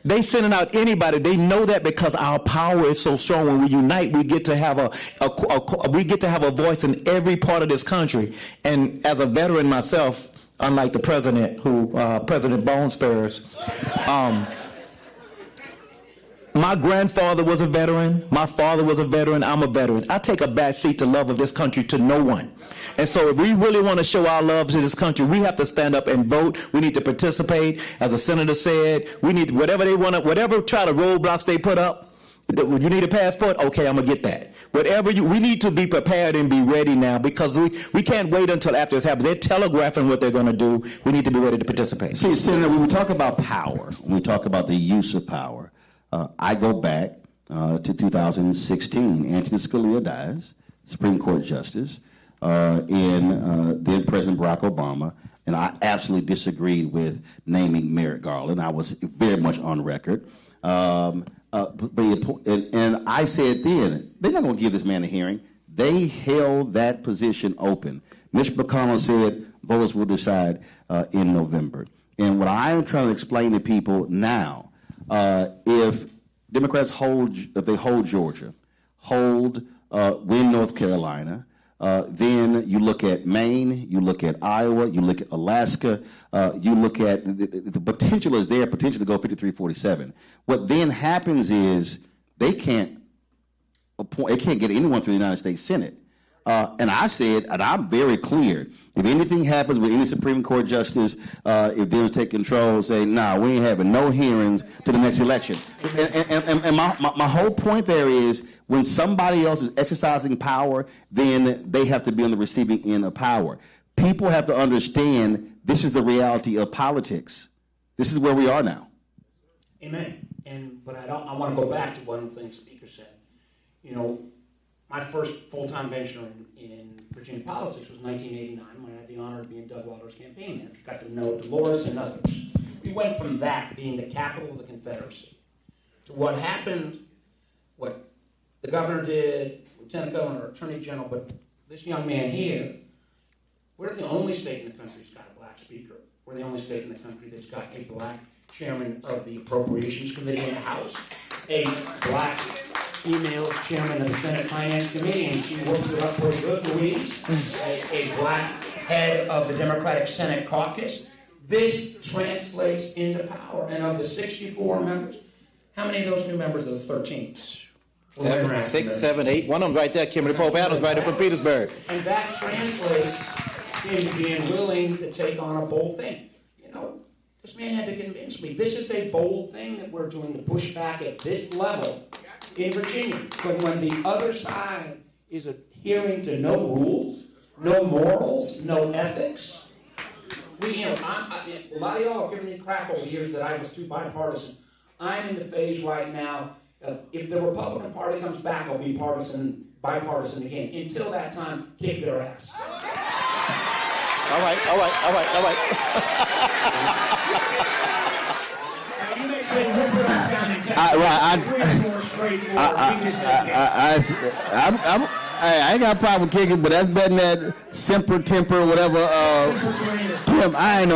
X: They sending out anybody. They know that because our power is so strong. When we unite, we get to have a voice in every part of this country. And as a veteran myself, unlike the president, President Bone Spurs, my grandfather was a veteran. My father was a veteran. I'm a veteran. I take a back seat to love of this country to no one. And so if we really want to show our love to this country, we have to stand up and vote. We need to participate. As the senator said, we need whatever they want to, whatever try to roadblocks they put up. You need a passport? Okay, I'm going to get that. We need to be prepared and be ready now because we can't wait until after this happens. They're telegraphing what they're going to do. We need to be ready to participate.
A: See, Senator, when we talk about power, when we talk about the use of power, I go back to 2016. Antonin Scalia dies, Supreme Court Justice, and then President Barack Obama, and I absolutely disagreed with naming Merrick Garland. I was very much on record. And I said then, they're not going to give this man a hearing. They held that position open. Mr. McClellan said voters will decide in November. And what I am trying to explain to people now, if Democrats hold Georgia, win North Carolina, then you look at Maine, you look at Iowa, you look at Alaska, you look at the potential is there, potential to go 53-47. What then happens is they can't get anyone through the United States Senate. And I said, and I'm very clear, if anything happens with any Supreme Court justice, if Dems take control, say, nah, we ain't having no hearings to the next election. And my whole point there is when somebody else is exercising power, then they have to be on the receiving end of power. People have to understand this is the reality of politics. This is where we are now.
W: Amen. But I want to go back to one of the things the speaker said. You know, my first full-time venture in Virginia politics was 1989 when I had the honor of being Doug Waller's campaign manager. Got to know Delores and others. We went from that being the capital of the Confederacy to what happened, what the governor did, Lieutenant Governor, Attorney General, but this young man here, we're the only state in the country that's got a black speaker. We're the only state in the country that's got a black chairman of the Appropriations Committee in the House, a black female chairman of the Senate Finance Committee, and she works it up pretty good, Louise, a black head of the Democratic Senate Caucus. This translates into power. And of the 64 members, how many of those new members are the 13?
X: 7, 6, 7, 8. One of them right there, Kimberly Pope Adams, right there from Petersburg.
W: And that translates into being willing to take on a bold thing. You know, this man had to convince me. This is a bold thing that we're doing to push back at this level in Virginia. But when the other side is adhering to no rules, no morals, no ethics, a lot of y'all have given me crap over the years that I was too bipartisan. I'm in the phase right now. If the Republican Party comes back, I'll be bipartisan again. Until that time, kick their ass.
X: All right.
A: I ain't got a problem kicking, but that's better than that simper, temper, whatever. Tim, I ain't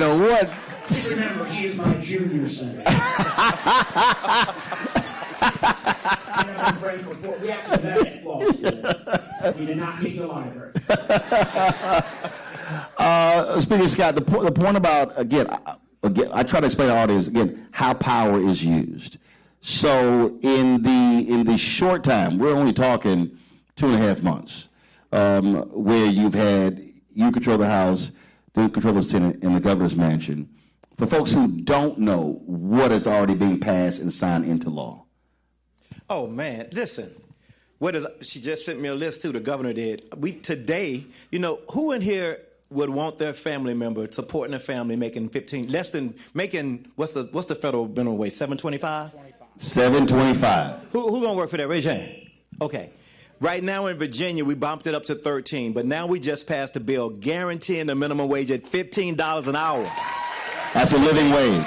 A: know what.
W: Just remember, he is my junior senator. We actually met at law school. We did not meet in the library.
A: Speaker Scott, the point about, again, I try to explain to the audience, again, how power is used. So in the short time, we're only talking 2.5 months, where you control the House, to control the Senate and the governor's mansion. For folks who don't know what is already being passed and signed into law.
X: Oh, man, listen. She just sent me a list, too, the governor did. Today, who in here would want their family member supporting a family making what's the federal minimum wage, $7.25?
A: $7.25.
X: Who gonna work for that? Raise your hand. Okay. Right now in Virginia, we bumped it up to $13, but now we just passed a bill guaranteeing the minimum wage at $15 an hour.
A: That's a living wage.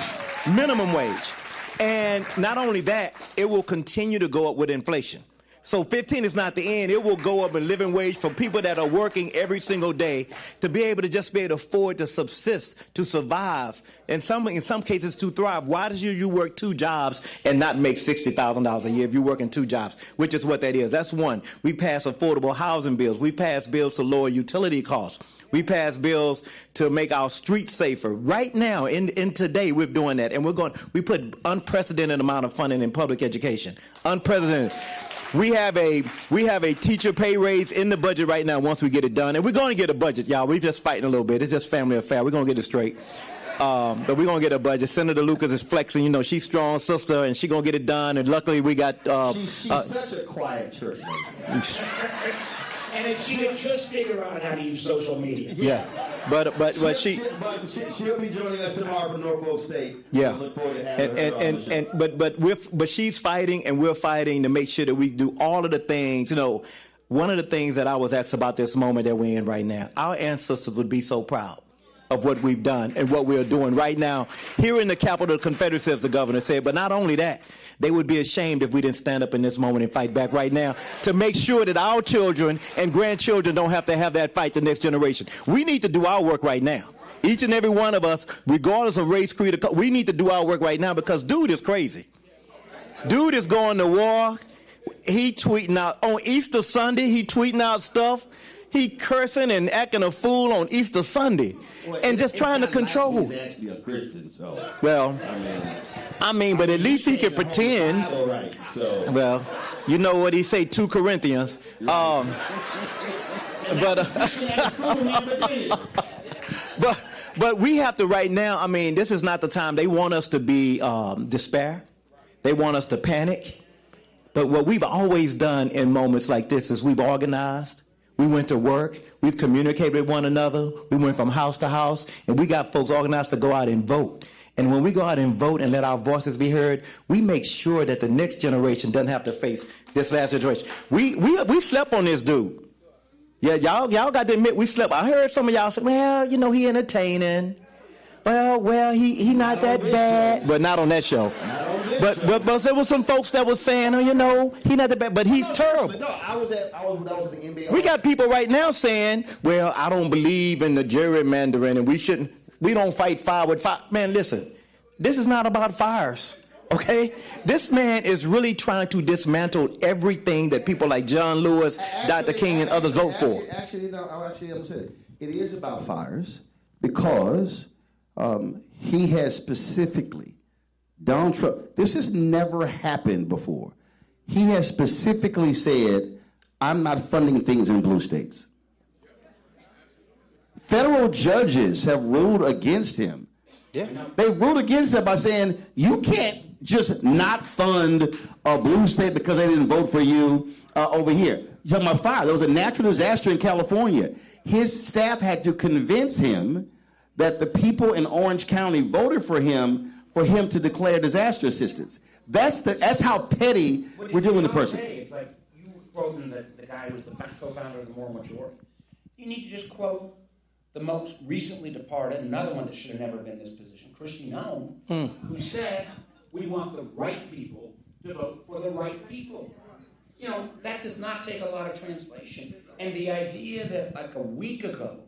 X: Minimum wage. And not only that, it will continue to go up with inflation. So 15 is not the end. It will go up in living wage for people that are working every single day to be able to afford to subsist, to survive, in some cases to thrive. Why do you work 2 jobs and not make $60,000 a year if you're working 2 jobs, which is what that is? That's one. We passed affordable housing bills. We passed bills to lower utility costs. We passed bills to make our streets safer. Right now, in today, we're doing that. And we put unprecedented amount of funding in public education. Unprecedented. We have a teacher pay raise in the budget right now once we get it done. And we're going to get a budget, y'all. We're just fighting a little bit. It's just family affair. We're going to get it straight. But we're going to get a budget. Senator Lucas is flexing. She's strong sister, and she's going to get it done. And luckily we got...
A: she's such a quiet church lady.
W: And if she would just figure out how to use social media.
X: Yeah. But
A: she'll be joining us tomorrow from Norfolk State.
X: Yeah.
A: Look forward to having
X: her. But she's fighting, and we're fighting to make sure that we do all of the things. One of the things that I was asked about this moment that we're in right now, our ancestors would be so proud of what we've done and what we're doing right now here in the capital of the Confederacy, as the governor said. But not only that, they would be ashamed if we didn't stand up in this moment and fight back right now to make sure that our children and grandchildren don't have to have that fight the next generation. We need to do our work right now. Each and every one of us, regardless of race, creed, or we need to do our work right now because dude is crazy. Dude is going to war. He tweeting out on Easter Sunday. He tweeting out stuff. He cursing and acting a fool on Easter Sunday, and just trying to control.
A: He's actually a Christian, so.
X: Well, but at least he can pretend.
A: All right, so.
X: Well, you know what he say, 2 Corinthians. But we have to right now. This is not the time. They want us to be despair. They want us to panic. But what we've always done in moments like this is we've organized. We went to work. We've communicated with one another. We went from house to house, and we got folks organized to go out and vote. And when we go out and vote and let our voices be heard, we make sure that the next generation doesn't have to face this last generation. We slept on this dude. Yeah, y'all got to admit we slept. I heard some of y'all say, well, he entertaining. Well, he not that bad. But not on that show. But there was some folks that was saying, he not that bad, but he's terrible.
A: No, I was at the NBA.
X: We got people right now saying, well, I don't believe in the gerrymandering and we don't fight fire with fire. Man, listen, this is not about fires, okay? This man is really trying to dismantle everything that people like John Lewis, Dr. King, and others vote for.
A: I'm going to say it is about fires because he has specifically, Donald Trump, this has never happened before. He has specifically said, I'm not funding things in blue states. Federal judges have ruled against him. Yeah. They ruled against him by saying, you can't just not fund a blue state because they didn't vote for you over here. You're talking about fire. There was a natural disaster in California. His staff had to convince him that the people in Orange County voted for him to declare disaster assistance. That's how petty we're doing the person.
W: It's like you quoting the guy who was the co-founder of the Moral Majority. You need to just quote the most recently departed, another one that should have never been in this position, Christy Nome, who said, we want the right people to vote for the right people. That does not take a lot of translation. And the idea that like a week ago,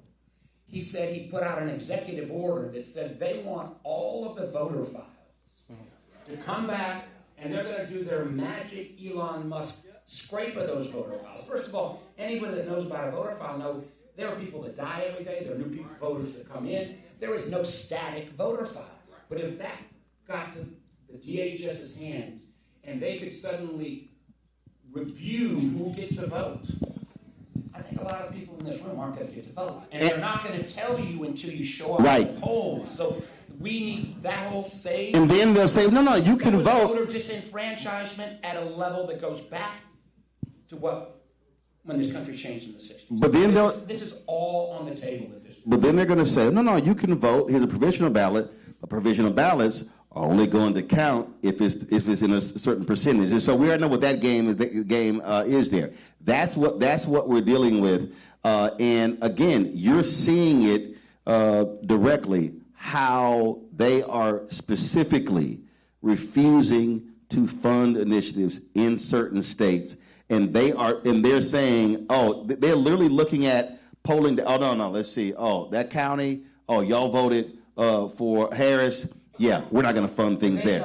W: he said he put out an executive order that said they want all of the voter files to come back and they're going to do their magic Elon Musk scrape of those voter files. First of all, anybody that knows about a voter file knows there are people that die every day. There are new voters that come in. There is no static voter file. But if that got to the DHS's hand and they could suddenly review who gets to vote, I think a lot lot of people in this room aren't going to get to vote. And they're not going to tell you until you show up
A: Right.
W: at the polls. So we need that whole save.
A: And then they'll say, no, you can vote.
W: Voter disenfranchisement at a level that goes back to when this country changed in the 60s.
A: But then
W: this is all on the table at this point.
A: But then they're going to say, no, you can vote. Here's a provisional ballot. But provisional ballots are only going to count if it's in a certain percentage. And so we already know what that game is there. That's what we're dealing with. And again, you're seeing it directly how they are specifically refusing to fund initiatives in certain states, and they're saying, they're literally looking at polling. No, let's see. That county. Y'all voted for Harris. Yeah, we're not going to fund things there.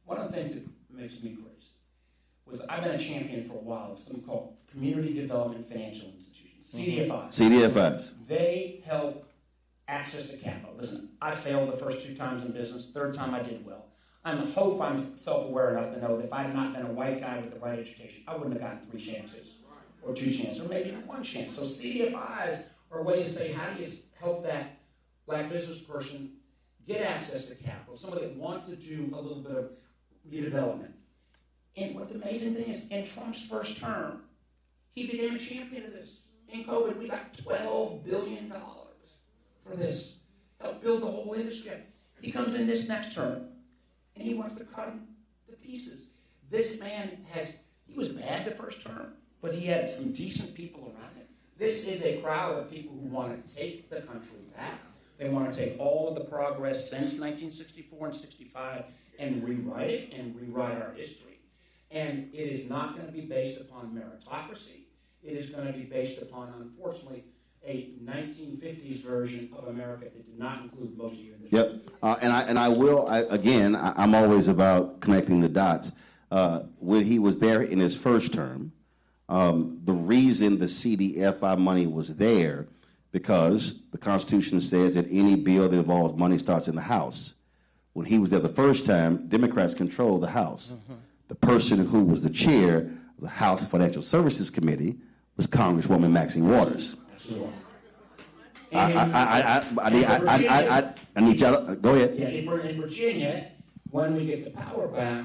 W: One of the things that makes me crazy was I've been a champion for a while of something called Community Development Financial Institutions, CDFIs.
A: CDFIs.
W: They help access to capital. Listen, I failed the first 2 times in business. Third time I did well. I hope I'm self-aware enough to know that if I had not been a white guy with the right education, I wouldn't have gotten 3 chances or 2 chances or maybe even 1 chance. So CDFIs are a way to say, how do you help that black business person get access to capital, somebody that wants to do a little bit of redevelopment. And what the amazing thing is, in Trump's first term, he became a champion of this. In COVID, we got $12 billion for this. Help build the whole industry. He comes in this next term, and he wants to cut them to pieces. This man he was bad the first term, but he had some decent people around him. This is a crowd of people who want to take the country back. They want to take all of the progress since 1964 and 65 and rewrite it and rewrite our history. And it is not going to be based upon meritocracy. It is going to be based upon, unfortunately, a 1950s version of America that did not include most of you in this.
A: Yep. I'm always about connecting the dots. When he was there in his first term, the reason the CDFI money was there because the Constitution says that any bill that involves money starts in the House. When he was there the first time, Democrats controlled the House. The person who was the chair of the House Financial Services Committee was Congresswoman Maxine Waters. I need y'all to go ahead.
W: Yeah, in Virginia, when we get the power back,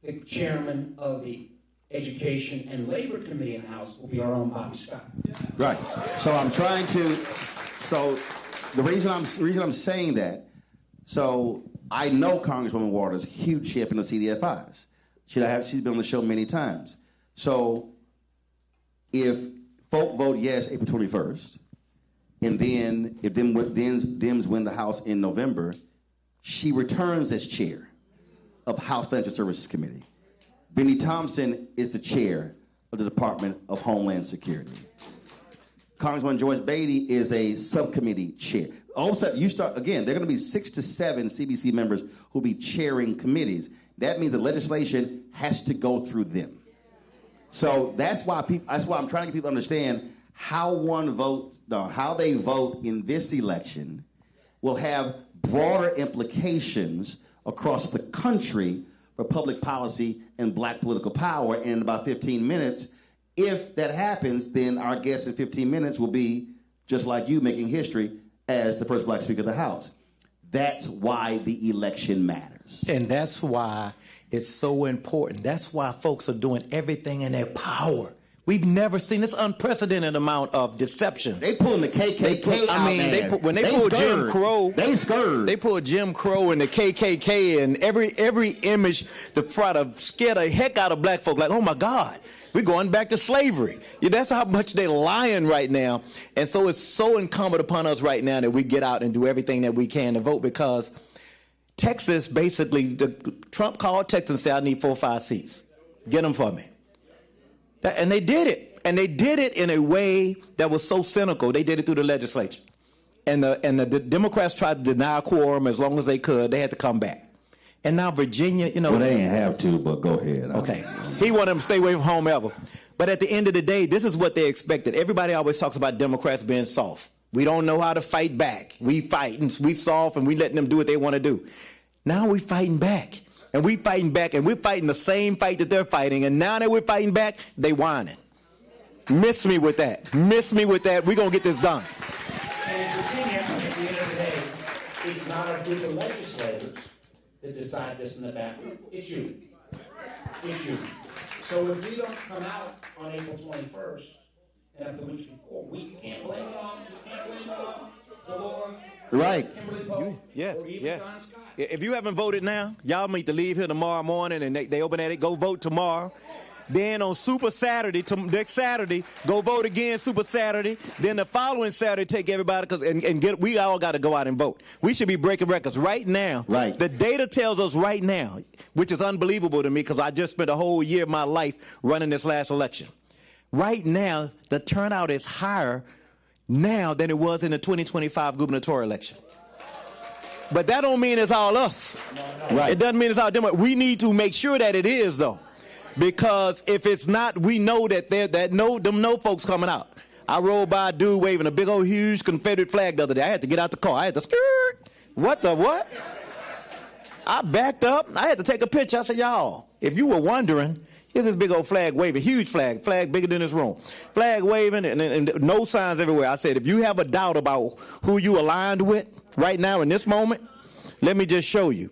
W: the chairman of the Education and Labor Committee in the House will be our own Bobby Scott.
A: Right. So I'm trying to. So the reason I'm saying that. So I know Congresswoman Waters, huge champion of CDFIs. She's been on the show many times. So if folk vote yes April 21st, and then if Dems win the House in November, she returns as chair of House Financial Services Committee. Benny Thompson is the chair of the Department of Homeland Security. Congresswoman Joyce Beatty is a subcommittee chair. All of a sudden, there are going to be 6 to 7 CBC members who will be chairing committees. That means the legislation has to go through them. So that's why I'm trying to get people to understand how how they vote in this election will have broader implications across the country for public policy and black political power. And in about 15 minutes, if that happens, then our guest in 15 minutes will be, just like you, making history as the first black Speaker of the House. That's why the election matters.
B: And that's why it's so important. That's why folks are doing everything in their power. We've never seen this unprecedented amount of deception.
A: They pulling the KKK
B: when they pulled Jim Crow, they scared. They pulled Jim Crow and the KKK and every image to try to scare the heck out of black folk. Like, oh my God, we're going back to slavery. Yeah, that's how much they're lying right now. And so it's so incumbent upon us right now that we get out and do everything that we can to vote, because Texas basically, Trump called Texas and said, I need 4 or 5 seats. Get them for me. And they did it. And they did it in a way that was so cynical. They did it through the legislature. And the Democrats tried to deny a quorum as long as they could. They had to come back. And now Virginia,
A: Well, they ain't have to, but go ahead.
B: Okay. He wanted them to stay away from home ever. But at the end of the day, this is what they expected. Everybody always talks about Democrats being soft. We don't know how to fight back. We fight and we soft and we letting them do what they want to do. Now we fighting back. And we fighting back, and we're fighting the same fight that they're fighting. And now that we're fighting back, they whining.
X: Miss me with that. Miss me with that. We're going to get this done.
W: And in Virginia, at the end of the day, it's not our group of legislators that decide this in the back room. It's you. It's you. So if we don't come out on April 21st, and up the week before, we can't blame it on Delores,
X: Right.
W: Kimberly, or even Don Scott.
X: If you haven't voted now, y'all need to leave here tomorrow morning, and they open at it. Go vote tomorrow. Then on Super Saturday, next Saturday, go vote again Super Saturday. Then the following Saturday, take everybody we all got to go out and vote. We should be breaking records right now.
A: Right.
X: The data tells us right now, which is unbelievable to me because I just spent a whole year of my life running this last election. Right now, the turnout is higher now than it was in the 2025 gubernatorial election. But that don't mean it's all us.
A: Right.
X: It doesn't mean it's all Democrats. We need to make sure that it is, though. Because if it's not, we know that no folks coming out. I rode by a dude waving a big old huge Confederate flag the other day. I had to get out the car. I had to skirt. What the what? I backed up. I had to take a picture. I said, y'all, if you were wondering, here's this big old flag waving, huge flag bigger than this room. Flag waving and no signs everywhere. I said, if you have a doubt about who you aligned with right now in this moment, let me just show you.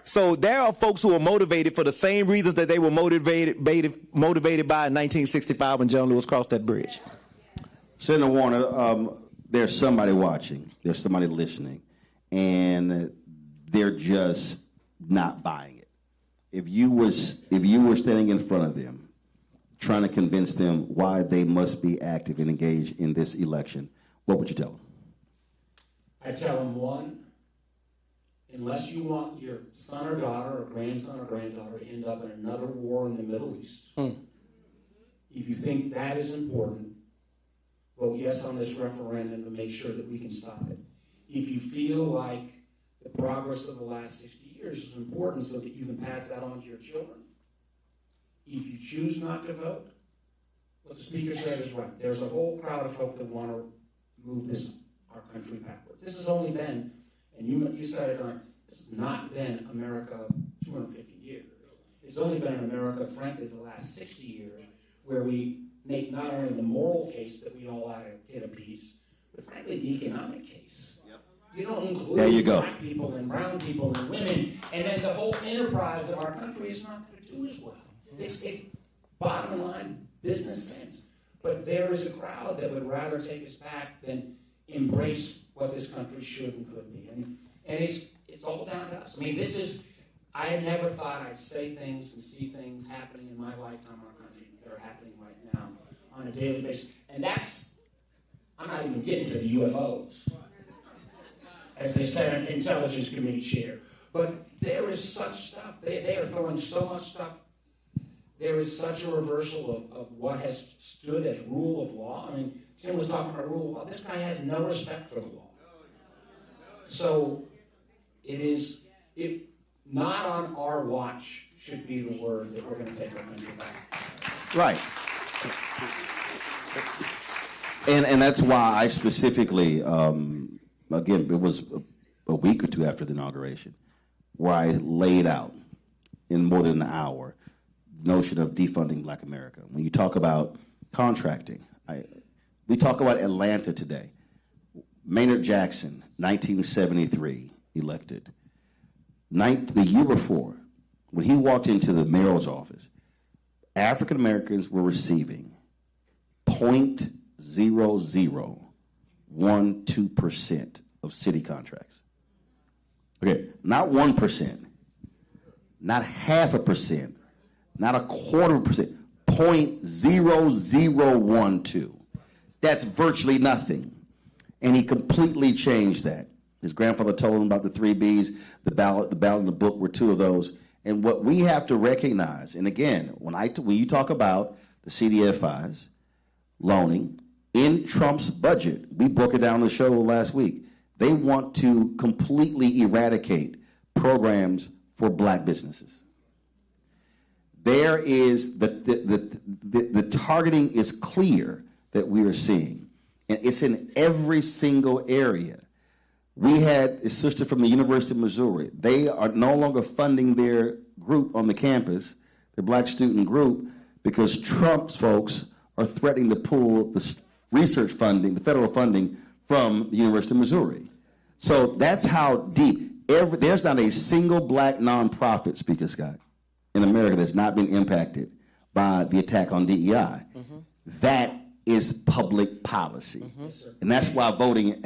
X: So there are folks who are motivated for the same reasons that they were motivated by in 1965 when John Lewis crossed that bridge.
A: Senator Warner, there's somebody watching, there's somebody listening, and they're just not buying it. If you were standing in front of them, trying to convince them why they must be active and engaged in this election, what would you tell them?
W: I tell them, one, unless you want your son or daughter or grandson or granddaughter to end up in another war in the Middle East, if you think that is important, vote yes on this referendum to make sure that we can stop it. If you feel like the progress of the last 60 years is important so that you can pass that on to your children, if you choose not to vote, what the Speaker said is right. There's a whole crowd of folk that want to move our country backwards. This has only been, and you said it, it's not been America 250 years. It's only been in America, frankly, the last 60 years, where we make not only the moral case that we all ought to get a piece, but frankly, the economic case. Yep. You don't include black people and brown people and women, and then the whole enterprise of our country is not going to do as well. It's bottom line business sense. But there is a crowd that would rather take us back than embrace what this country should and could be. And it's all down to us. I mean, I never thought I'd say things and see things happening in my lifetime in our country that are happening right now on a daily basis. And I'm not even getting to the UFOs, as they said on Intelligence Committee chair. But there is such stuff. They are throwing so much stuff. There is such a reversal of what has stood as rule of law. I mean, Tim was talking about rule of law. This guy has no respect for the law. So not on our watch should be the word that we're going to take our country back.
A: Right. And that's why I specifically, again, it was a week or two after the inauguration, where I laid out in more than an hour the notion of defunding Black America. When you talk about contracting, we talk about Atlanta today. Maynard Jackson, 1973, elected. The year before, when he walked into the mayor's office, African Americans were receiving 0.0012% of city contracts. Okay, not 1%, not 0.5%, not 0.25%, 0.0012. That's virtually nothing. And he completely changed that. His grandfather told him about the 3 B's, the ballot and the book were 2 of those. And what we have to recognize, and again, when you talk about the CDFIs, loaning, in Trump's budget, we broke it down on the show last week, they want to completely eradicate programs for Black businesses. There is, the targeting is clear that we are seeing. And it's in every single area. We had a sister from the University of Missouri. They are no longer funding their group on the campus, their Black student group, because Trump's folks are threatening to pull the research funding, the federal funding, from the University of Missouri. So that's how deep. There's not a single black nonprofit, Speaker Scott, in America that's not been impacted by the attack on DEI. Mm-hmm. That is public policy. Mm-hmm. And that's why voting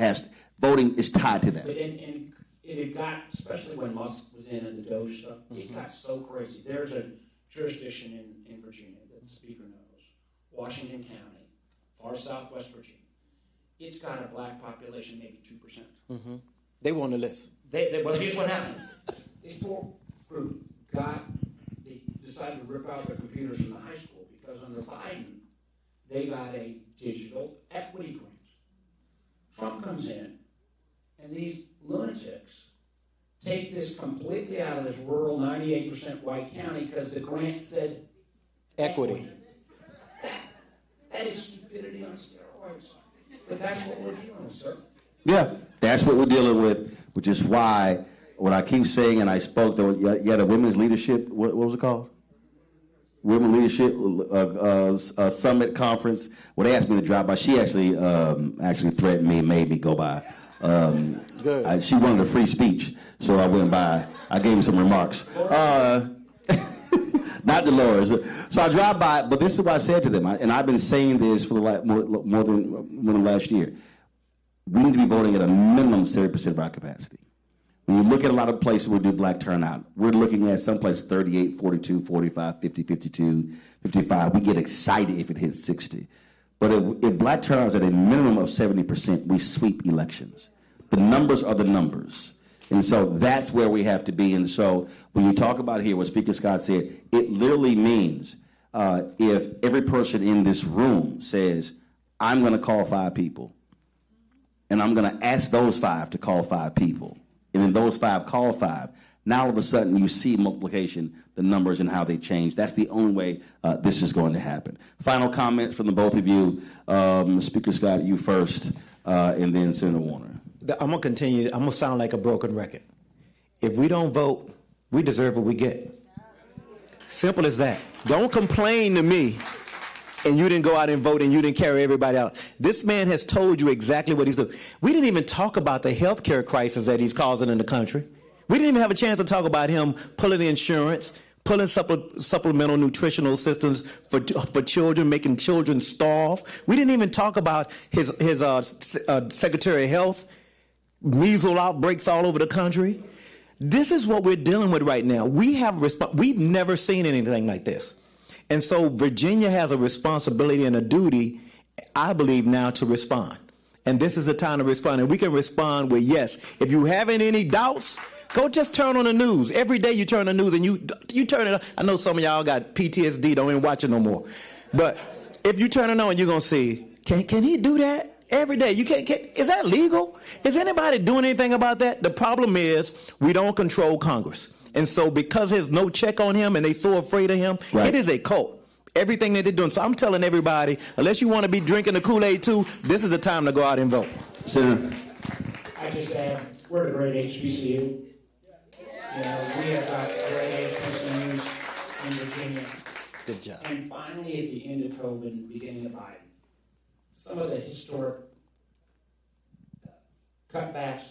A: is tied to that.
W: And it got, especially when Musk was in and the Doge stuff, it got so crazy. There's a jurisdiction in Virginia that the Speaker knows, Washington County, far southwest Virginia. It's got a black population, maybe 2%.
B: Mm-hmm. They want to listen.
W: Well, here's what happened. This poor group they decided to rip out their computers from the high school because under Biden, they got a digital equity grant. Trump comes in, and these lunatics take this completely out of this rural 98% white county because the grant said
B: equity.
W: That is stupidity on steroids. But that's what we're dealing with, sir.
A: Yeah, that's what we're dealing with, which is why what I keep saying, and I spoke, you had a women's leadership, what was it called? Women Leadership Summit Conference. Well, they asked me to drop by. She actually threatened me and made me go by.
B: Good.
A: She wanted a free speech, so I went by. I gave him some remarks. Not Delores. So I dropped by, but this is what I said to them, and I've been saying this for the more than last year. We need to be voting at a minimum 70% of our capacity. When you look at a lot of places where we do black turnout, we're looking at some places 38, 42, 45, 50, 52, 55. We get excited if it hits 60. But if black turnout is at a minimum of 70%, we sweep elections. The numbers are the numbers. And so that's where we have to be. And so when you talk about here what Speaker Scott said, it literally means if every person in this room says, I'm going to call 5 people, and I'm going to ask those 5 to call 5 people, and then those 5 call 5, now all of a sudden you see multiplication, the numbers and how they change. That's the only way this is going to happen. Final comments from the both of you. Speaker Scott, you first, and then Senator Warner.
B: I'm going to continue. I'm going to sound like a broken record. If we don't vote, we deserve what we get. Simple as that. Don't complain to me and you didn't go out and vote and you didn't carry everybody out. This man has told you exactly what he's doing. We didn't even talk about the health care crisis that he's causing in the country. We didn't even have a chance to talk about him pulling the insurance, pulling supplemental nutritional systems for children, making children starve. We didn't even talk about his Secretary of Health, measles outbreaks all over the country. This is what we're dealing with right now. We've never seen anything like this. And so Virginia has a responsibility and a duty, I believe now, to respond. And this is the time to respond. And we can respond with yes. If you having any doubts, go just turn on the news. Every day you turn on the news and you turn it on. I know some of y'all got PTSD, don't even watch it no more. But if you turn it on, you're going to see, can he do that? Every day. You can't, is that legal? Is anybody doing anything about that? The problem is we don't control Congress. And so because there's no check on him and they're so afraid of him, right. It is a cult. Everything that they're doing. So I'm telling everybody, unless you want to be drinking the Kool-Aid too, this is the time to go out and vote.
A: Senator.
W: I just add, we're a great HBCU. You know, we have got great HBCUs in Virginia.
B: Good job.
W: And finally, at the end of COVID, beginning of Biden, some of the historic cutbacks,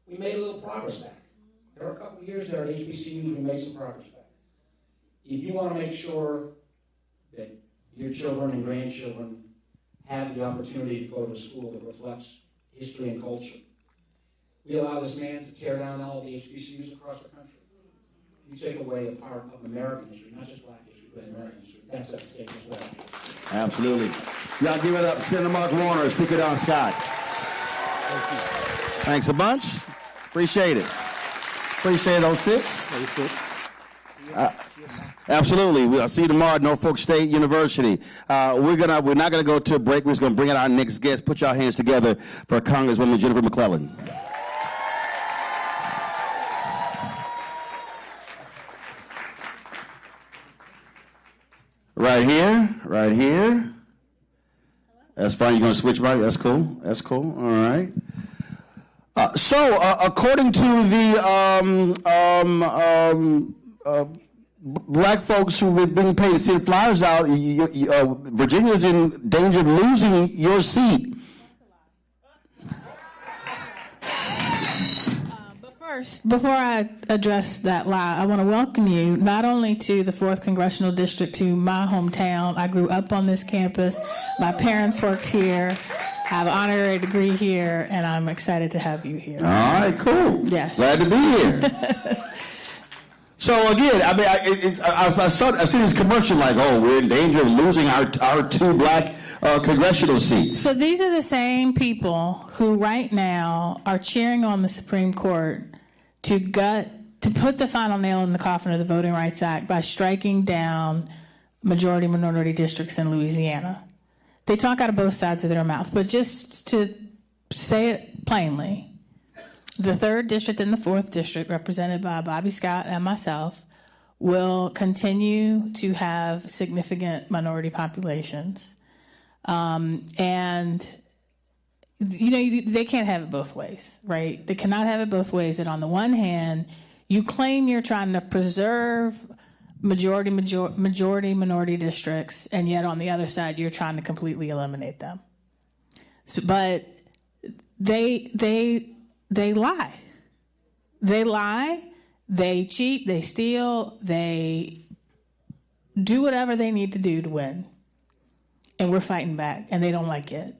W: we made a little progress back. There were a couple of years there at HBCUs, we made some progress back. If you want to make sure that your children and grandchildren have the opportunity to go to a school that reflects history and culture, we allow this man to tear down all the HBCUs across the country. You take away a part of American history, not just black history, but American history. That's at stake as well.
A: Absolutely. Y'all give it up. Senator Mark Warner, Speaker Don Scott.
B: Thank you.
A: Thanks a bunch. Appreciate it. Appreciate it, 06. Absolutely. We'll see you tomorrow at Norfolk State University. We're not gonna go to a break. We're just gonna bring out our next guest. Put your hands together for Congresswoman Jennifer McClellan. Right here. That's fine. You're going to switch right? That's cool. All right. So, according to the
C: black folks who've been paid to send flyers out, Virginia's in danger of losing your seat.
D: First, before I address that lie, I want to welcome you not only to the 4th Congressional District, to my hometown. I grew up on this campus. My parents worked here. I have an honorary degree here, and I'm excited to have you here.
C: All right, cool.
D: Yes.
C: Glad to be here. So again, I mean, I see this commercial like, oh, we're in danger of losing our 2 black congressional seats.
D: So these are the same people who right now are cheering on the Supreme Court to put the final nail in the coffin of the Voting Rights Act by striking down majority minority districts in Louisiana. They talk out of both sides of their mouth, but just to say it plainly, the 3rd District and the 4th District, represented by Bobby Scott and myself, will continue to have significant minority populations. And, you know, they can't have it both ways, right? They cannot have it both ways. That on the one hand, you claim you're trying to preserve majority minority districts, and yet on the other side, you're trying to completely eliminate them. So, but they lie. They lie. They cheat. They steal. They do whatever they need to do to win. And we're fighting back, and they don't like it.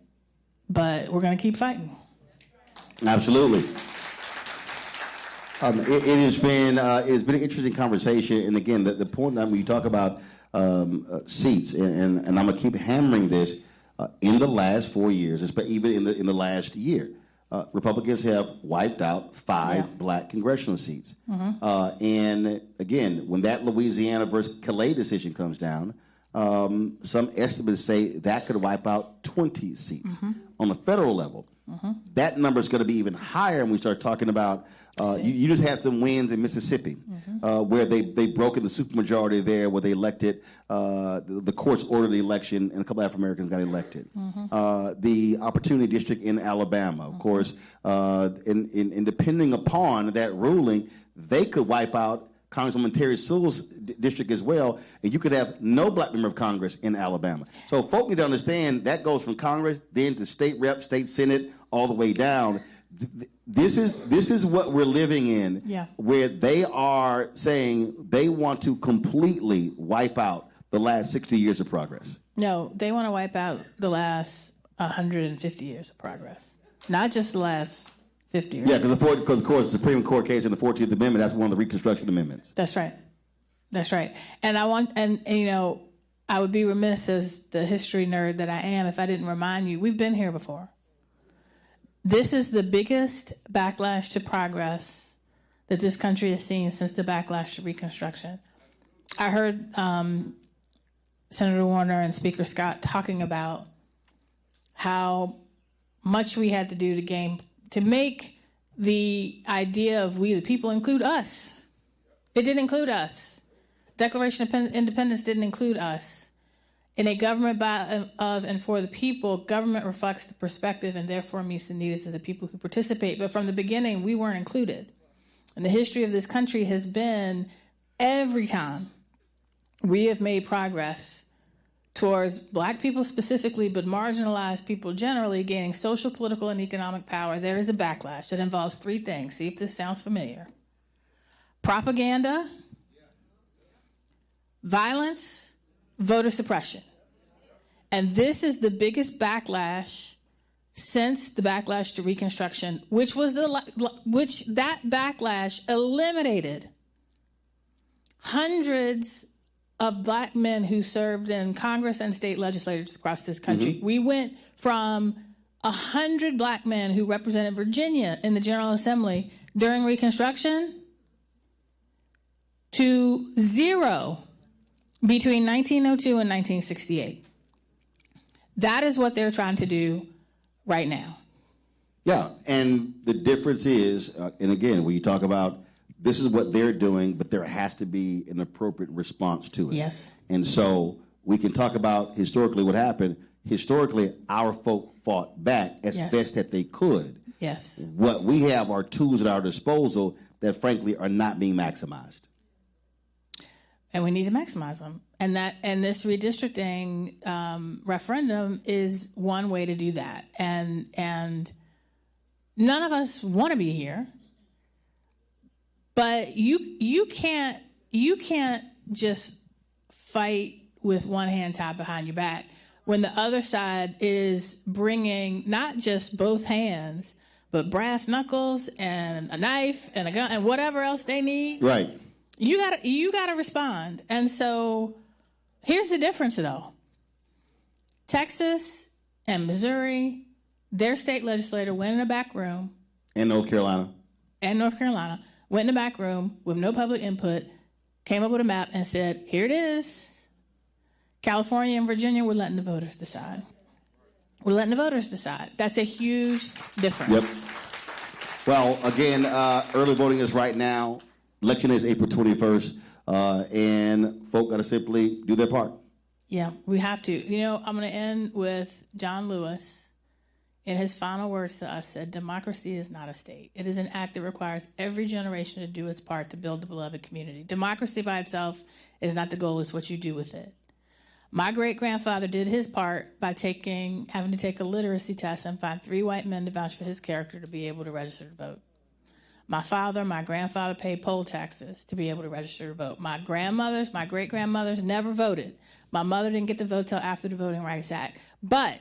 D: But we're going to keep fighting.
A: Absolutely. It's been an interesting conversation. And again, the point that when you talk about seats, and I'm going to keep hammering this, in the last 4 years, even in the last year, Republicans have wiped out 5 black congressional seats.
D: Mm-hmm.
A: And again, when that Louisiana versus Calais decision comes down, some estimates say that could wipe out 20 seats.
D: Mm-hmm.
A: On the federal level.
D: Mm-hmm.
A: That number is going to be even higher when we start talking about, you just had some wins in Mississippi, where they broke in the supermajority there, where they elected, the courts ordered the election, and a couple of African-Americans got elected.
D: Mm-hmm.
A: The Opportunity District in Alabama, of course, and depending upon that ruling, they could wipe out Congresswoman Terry Sewell's district as well, and you could have no black member of Congress in Alabama. So folk need to understand that goes from Congress, then to state rep, state senate, all the way down. This is what we're living in, where they are saying they want to completely wipe out the last 60 years of progress.
D: No, they want to wipe out the last 150 years of progress, not just the last 50 years.
A: Yeah, because of course the Supreme Court case in the 14th Amendment, that's one of the Reconstruction Amendments.
D: That's right. That's right. And you know, I would be remiss as the history nerd that I am if I didn't remind you, we've been here before. This is the biggest backlash to progress that this country has seen since the backlash to Reconstruction. I heard Senator Warner and Speaker Scott talking about how much we had to do to make the idea of we the people include us. It didn't include us. Declaration of Independence didn't include us. In a government by, of, and for the people, government reflects the perspective and therefore meets the needs of the people who participate. But from the beginning, we weren't included. And the history of this country has been every time we have made progress towards black people specifically, but marginalized people generally gaining social, political, and economic power, there is a backlash that involves 3 things. See if this sounds familiar. Propaganda, violence, voter suppression. And this is the biggest backlash since the backlash to Reconstruction, which that backlash eliminated hundreds of black men who served in Congress and state legislatures across this country. Mm-hmm. We went from 100 black men who represented Virginia in the General Assembly during Reconstruction to 0 between 1902 and 1968. That is what they're trying to do right now.
A: Yeah, and the difference is, and again, when you talk about this is what they're doing, but there has to be an appropriate response to it.
D: Yes.
A: And so we can talk about historically what happened. Historically, our folk fought back as best that they could.
D: Yes.
A: What we have are tools at our disposal that, frankly, are not being maximized.
D: and we need to maximize them. And this redistricting referendum is one way to do that. And none of us want to be here, but you can't just fight with one hand tied behind your back when the other side is bringing not just both hands, but brass knuckles and a knife and a gun and whatever else they need.
A: Right.
D: You gotta respond. And so here's the difference, though. Texas and Missouri, their state legislator went in a back room.
A: And North Carolina.
D: Went in the back room with no public input, came up with a map and said, here it is. California and Virginia, we're letting the voters decide. That's a huge difference.
A: Yep. Well, again, early voting is right now. Election is April 21st. And folk got to simply do their part.
D: Yeah, we have to. I'm going to end with John Lewis. In his final words to us, said, democracy is not a state. It is an act that requires every generation to do its part to build the beloved community. Democracy by itself is not the goal, it's what you do with it. My great-grandfather did his part by having to take a literacy test and find 3 white men to vouch for his character to be able to register to vote. My grandfather paid poll taxes to be able to register to vote. My great-grandmothers never voted. My mother didn't get to vote till after the Voting Rights Act. But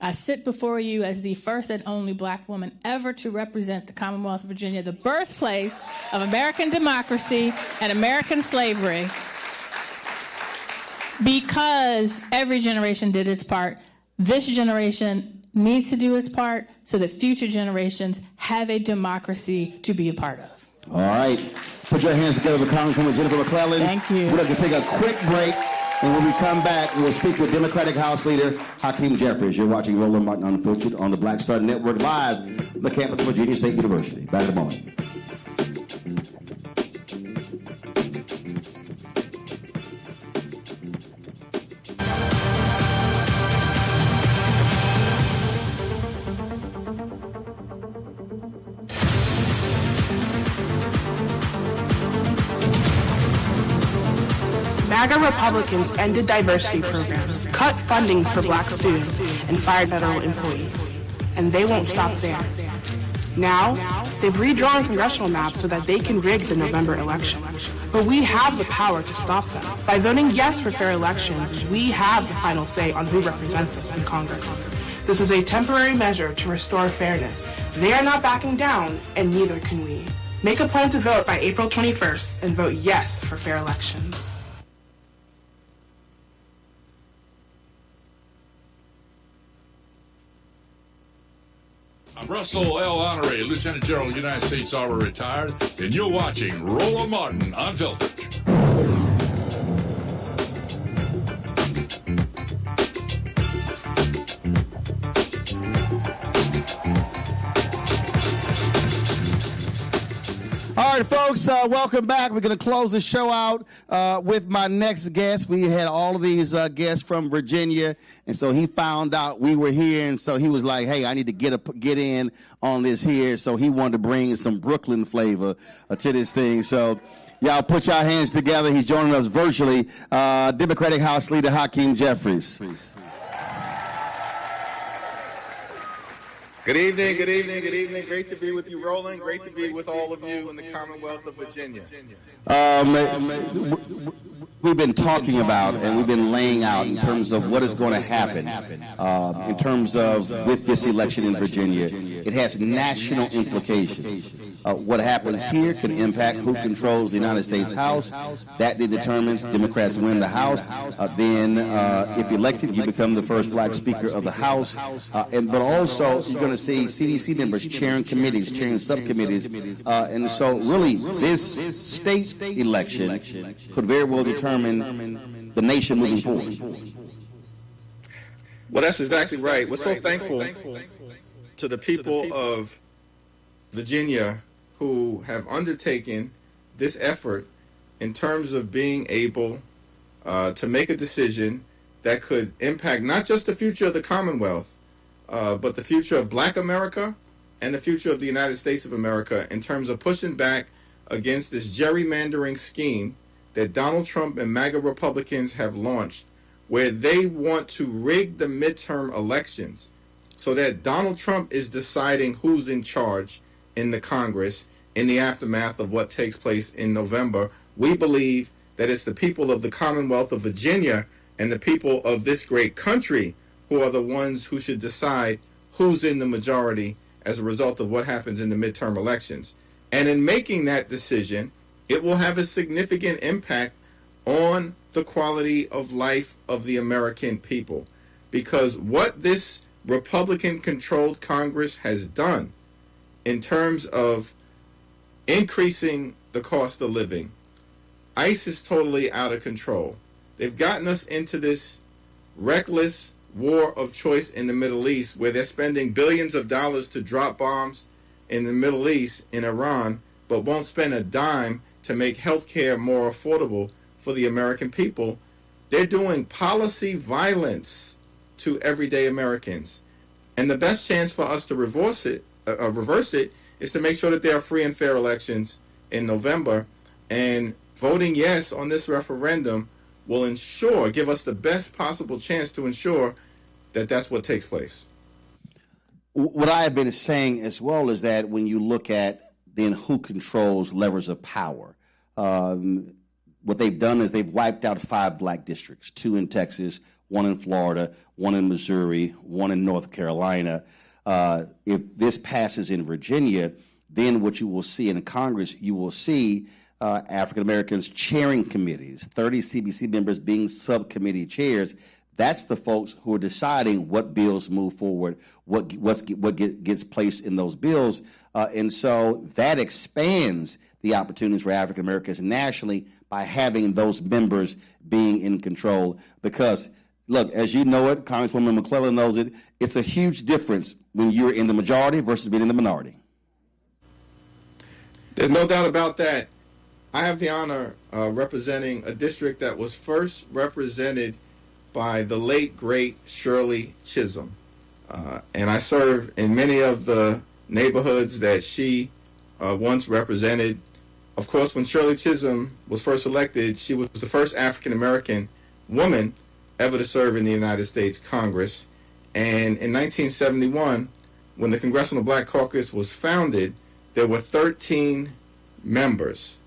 D: I sit before you as the first and only black woman ever to represent the Commonwealth of Virginia, the birthplace of American democracy and American slavery, because every generation did its part. This generation needs to do its part so that future generations have a democracy to be a part of.
A: All right. Put your hands together for Congresswoman Jennifer McClellan.
D: Thank you.
A: We're going to take a quick break, and when we come back, we'll speak with Democratic House Leader Hakeem Jeffries. You're watching Roland Martin Unfiltered on the Black Star Network live on the campus of Virginia State University. Back in a moment.
E: MAGA Republicans ended diversity programs, cut funding for black students, and fired federal employees. And they won't stop there. Now, they've redrawn congressional maps so that they can rig the November election. But we have the power to stop them. By voting yes for fair elections, we have the final say on who represents us in Congress. This is a temporary measure to restore fairness. They are not backing down, and neither can we. Make a plan to vote by April 21st and vote yes for fair elections.
G: I'm Russell L. Honoré, Lieutenant General, United States Army retired, and you're watching Roland Martin Unfiltered.
A: All right, folks, welcome back. We're going to close the show out with my next guest. We had all of these guests from Virginia, and so he found out we were here, and so he was like, hey, I need to get in on this here. So he wanted to bring some Brooklyn flavor to this thing. So y'all put your hands together. He's joining us virtually, Democratic House Leader Hakeem Jeffries.
H: Good evening, good evening, good evening. Great to be with you, Roland. Great to be with all of you in the Commonwealth of Virginia.
A: We've been talking about and we've been laying out in terms of what is going to happen in terms of with this election in Virginia. It has national implications. What happens here can impact who controls the United States House. That determines Democrats win the House. Then, if elected, you become the first black Speaker of the House. But also, you're going to see CDC members chairing committees, chairing subcommittees. And so, really, this state election could very well determine the nation moving forward.
H: Well, that's exactly right. We're so thankful to the people of Virginia who have undertaken this effort in terms of being able to make a decision that could impact not just the future of the Commonwealth, but the future of Black America and the future of the United States of America in terms of pushing back against this gerrymandering scheme that Donald Trump and MAGA Republicans have launched, where they want to rig the midterm elections so that Donald Trump is deciding who's in charge in the Congress in the aftermath of what takes place in November. We believe that it's the people of the Commonwealth of Virginia and the people of this great country who are the ones who should decide who's in the majority as a result of what happens in the midterm elections. And in making that decision, it will have a significant impact on the quality of life of the American people. Because what this Republican-controlled Congress has done in terms of increasing the cost of living, ICE is totally out of control. They've gotten us into this reckless war of choice in the Middle East, where they're spending billions of dollars to drop bombs in the Middle East, in Iran, but won't spend a dime to make health care more affordable for the American people. They're doing policy violence to everyday Americans. And the best chance for us to reverse it is to make sure that there are free and fair elections in November. And voting yes on this referendum will give us the best possible chance to ensure that that's what takes place.
A: What I have been saying as well is that when you look at then who controls levers of power, what they've done is they've wiped out 5 black districts, 2 in Texas, 1 in Florida, 1 in Missouri, 1 in North Carolina. If this passes in Virginia, then what you will see in Congress, you will see African Americans chairing committees, 30 CBC members being subcommittee chairs. That's the folks who are deciding what bills move forward, what gets placed in those bills. And so that expands the opportunities for African Americans nationally by having those members being in control. Because, look, as you know it, Congresswoman McClellan knows it, it's a huge difference when you're in the majority versus being in the minority.
H: There's no doubt about that. I have the honor of representing a district that was first represented by the late, great Shirley Chisholm. And I serve in many of the neighborhoods that she once represented. Of course, when Shirley Chisholm was first elected, she was the first African-American woman ever to serve in the United States Congress. And in 1971, when the Congressional Black Caucus was founded, there were 13 members,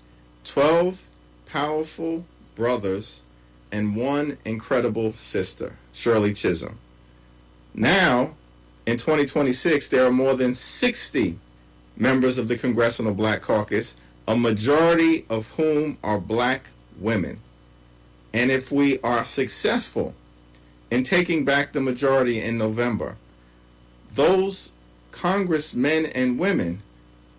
H: 12 powerful brothers, and 1 incredible sister, Shirley Chisholm. Now, in 2026, there are more than 60 members of the Congressional Black Caucus, a majority of whom are black women. And if we are successful in taking back the majority in November, those congressmen and women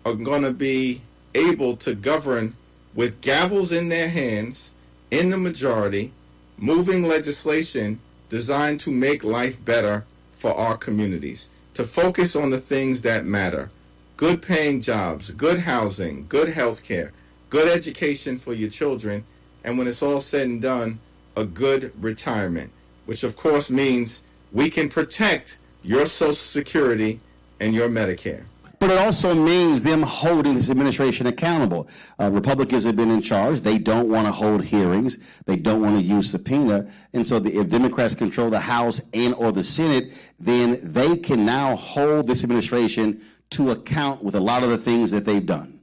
H: are going to be able to govern with gavels in their hands in the majority, moving legislation designed to make life better for our communities, to focus on the things that matter: good paying jobs, good housing, good health care, good education for your children, and when it's all said and done, a good retirement, which of course means we can protect your Social Security and your Medicare.
A: But it also means them holding this administration accountable. Republicans have been in charge. They don't want to hold hearings. They don't want to use subpoena. And so if Democrats control the House and or the Senate, then they can now hold this administration to account with a lot of the things that they've done.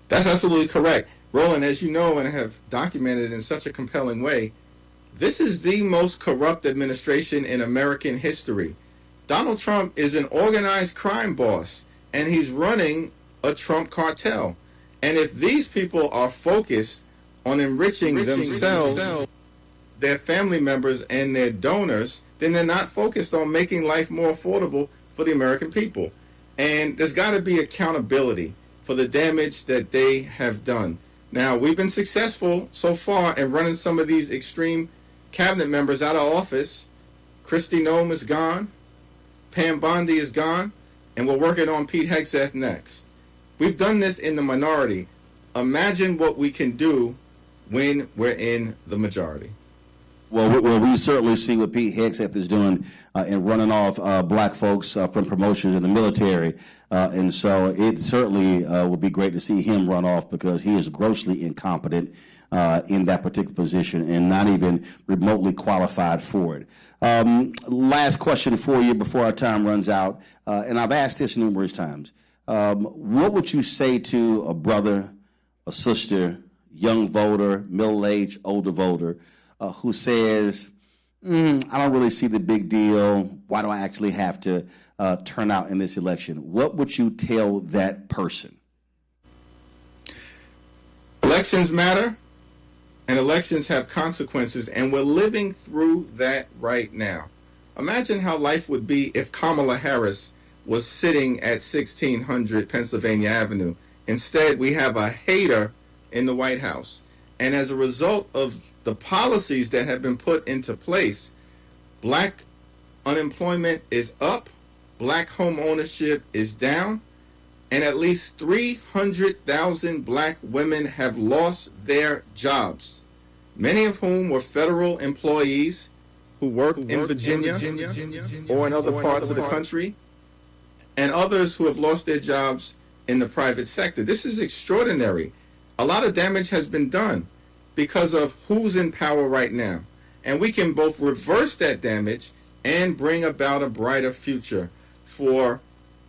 H: That's absolutely correct. Roland, as you know and have documented in such a compelling way, this is the most corrupt administration in American history. Donald Trump is an organized crime boss, and he's running a Trump cartel. And if these people are focused on enriching themselves, their family members, and their donors, then they're not focused on making life more affordable for the American people. And there's got to be accountability for the damage that they have done. Now, we've been successful so far in running some of these extreme cabinet members out of office. Kristi Noem is gone. Pam Bondi is gone, and we're working on Pete Hegseth next. We've done this in the minority. Imagine what we can do when we're in the majority.
A: Well, we certainly see what Pete Hegseth is doing in running off black folks from promotions in the military. And so it certainly would be great to see him run off because he is grossly incompetent in that particular position and not even remotely qualified for it. Last question for you before our time runs out, and I've asked this numerous times. What would you say to a brother, a sister, young voter, middle-aged, older voter, who says, I don't really see the big deal. Why do I actually have to turn out in this election? What would you tell that person?
H: Elections matter, and elections have consequences, and we're living through that right now. Imagine how life would be if Kamala Harris was sitting at 1600 Pennsylvania Avenue. Instead, we have a hater in the White House. And as a result of the policies that have been put into place, black unemployment is up, black home ownership is down, and at least 300,000 black women have lost their jobs, many of whom were federal employees who worked in Virginia or in other parts of the country, and others who have lost their jobs in the private sector. This is extraordinary. A lot of damage has been done because of who's in power right now. And we can both reverse that damage and bring about a brighter future for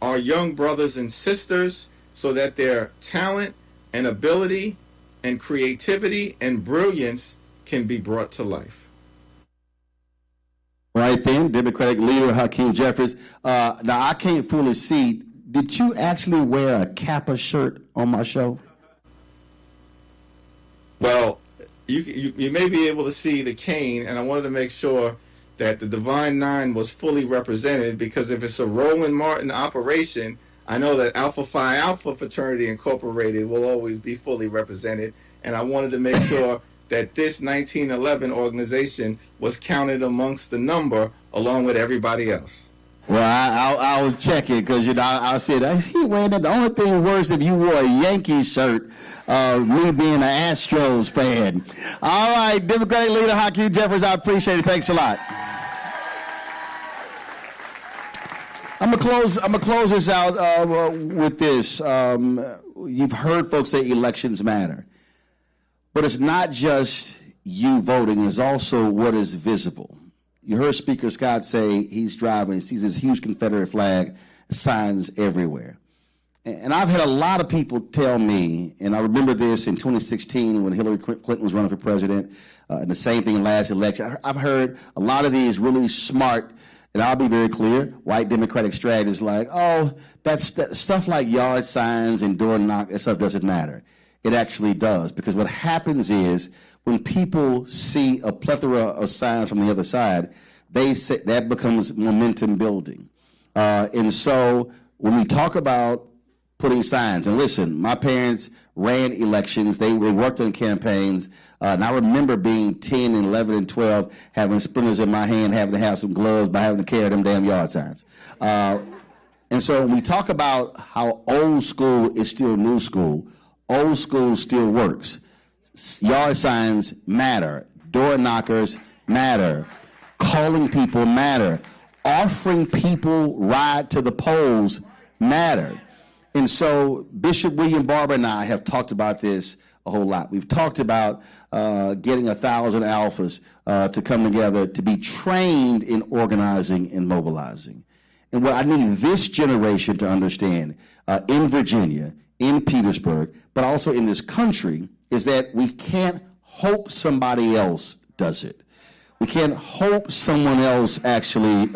H: our young brothers and sisters so that their talent and ability and creativity and brilliance can be brought to life.
A: Right then, Democratic Leader Hakeem Jeffries. Now, I can't fully see, did you actually wear a Kappa shirt on my show?
H: Well, you may be able to see the cane, and I wanted to make sure that the Divine Nine was fully represented, because if it's a Roland Martin operation, I know that Alpha Phi Alpha Fraternity Incorporated will always be fully represented, and I wanted to make sure that this 1911 organization was counted amongst the number along with everybody else.
A: Well, I'll check it because, I said, he wearing that. The only thing worse if you wore a Yankees shirt, me being an Astros fan. All right, Democratic Leader Hakeem Jeffries, I appreciate it. Thanks a lot. I'm gonna close this out with this. You've heard folks say elections matter, but it's not just you voting; it's also what is visible. You heard Speaker Scott say he's driving, he sees this huge Confederate flag, signs everywhere. And I've had a lot of people tell me, and I remember this in 2016 when Hillary Clinton was running for president, and the same thing in last election. I've heard a lot of these really smart, and I'll be very clear, white Democratic strategists like, oh, that's stuff like yard signs and door knock, that stuff doesn't matter. It actually does, because what happens is when people see a plethora of signs from the other side, they say that becomes momentum building. And so when we talk about putting signs, and listen, my parents ran elections, they worked on campaigns, and I remember being 10 and 11 and 12, having splinters in my hand, having to have some gloves by having to carry them damn yard signs. And so when we talk about how old school is still new school, old school still works. Yard signs matter. Door knockers matter. Calling people matter. Offering people ride to the polls matter. And so Bishop William Barber and I have talked about this a whole lot. We've talked about getting 1,000 alphas to come together to be trained in organizing and mobilizing. And what I need this generation to understand in Virginia, in Petersburg, but also in this country, is that we can't hope somebody else does it. We can't hope someone else actually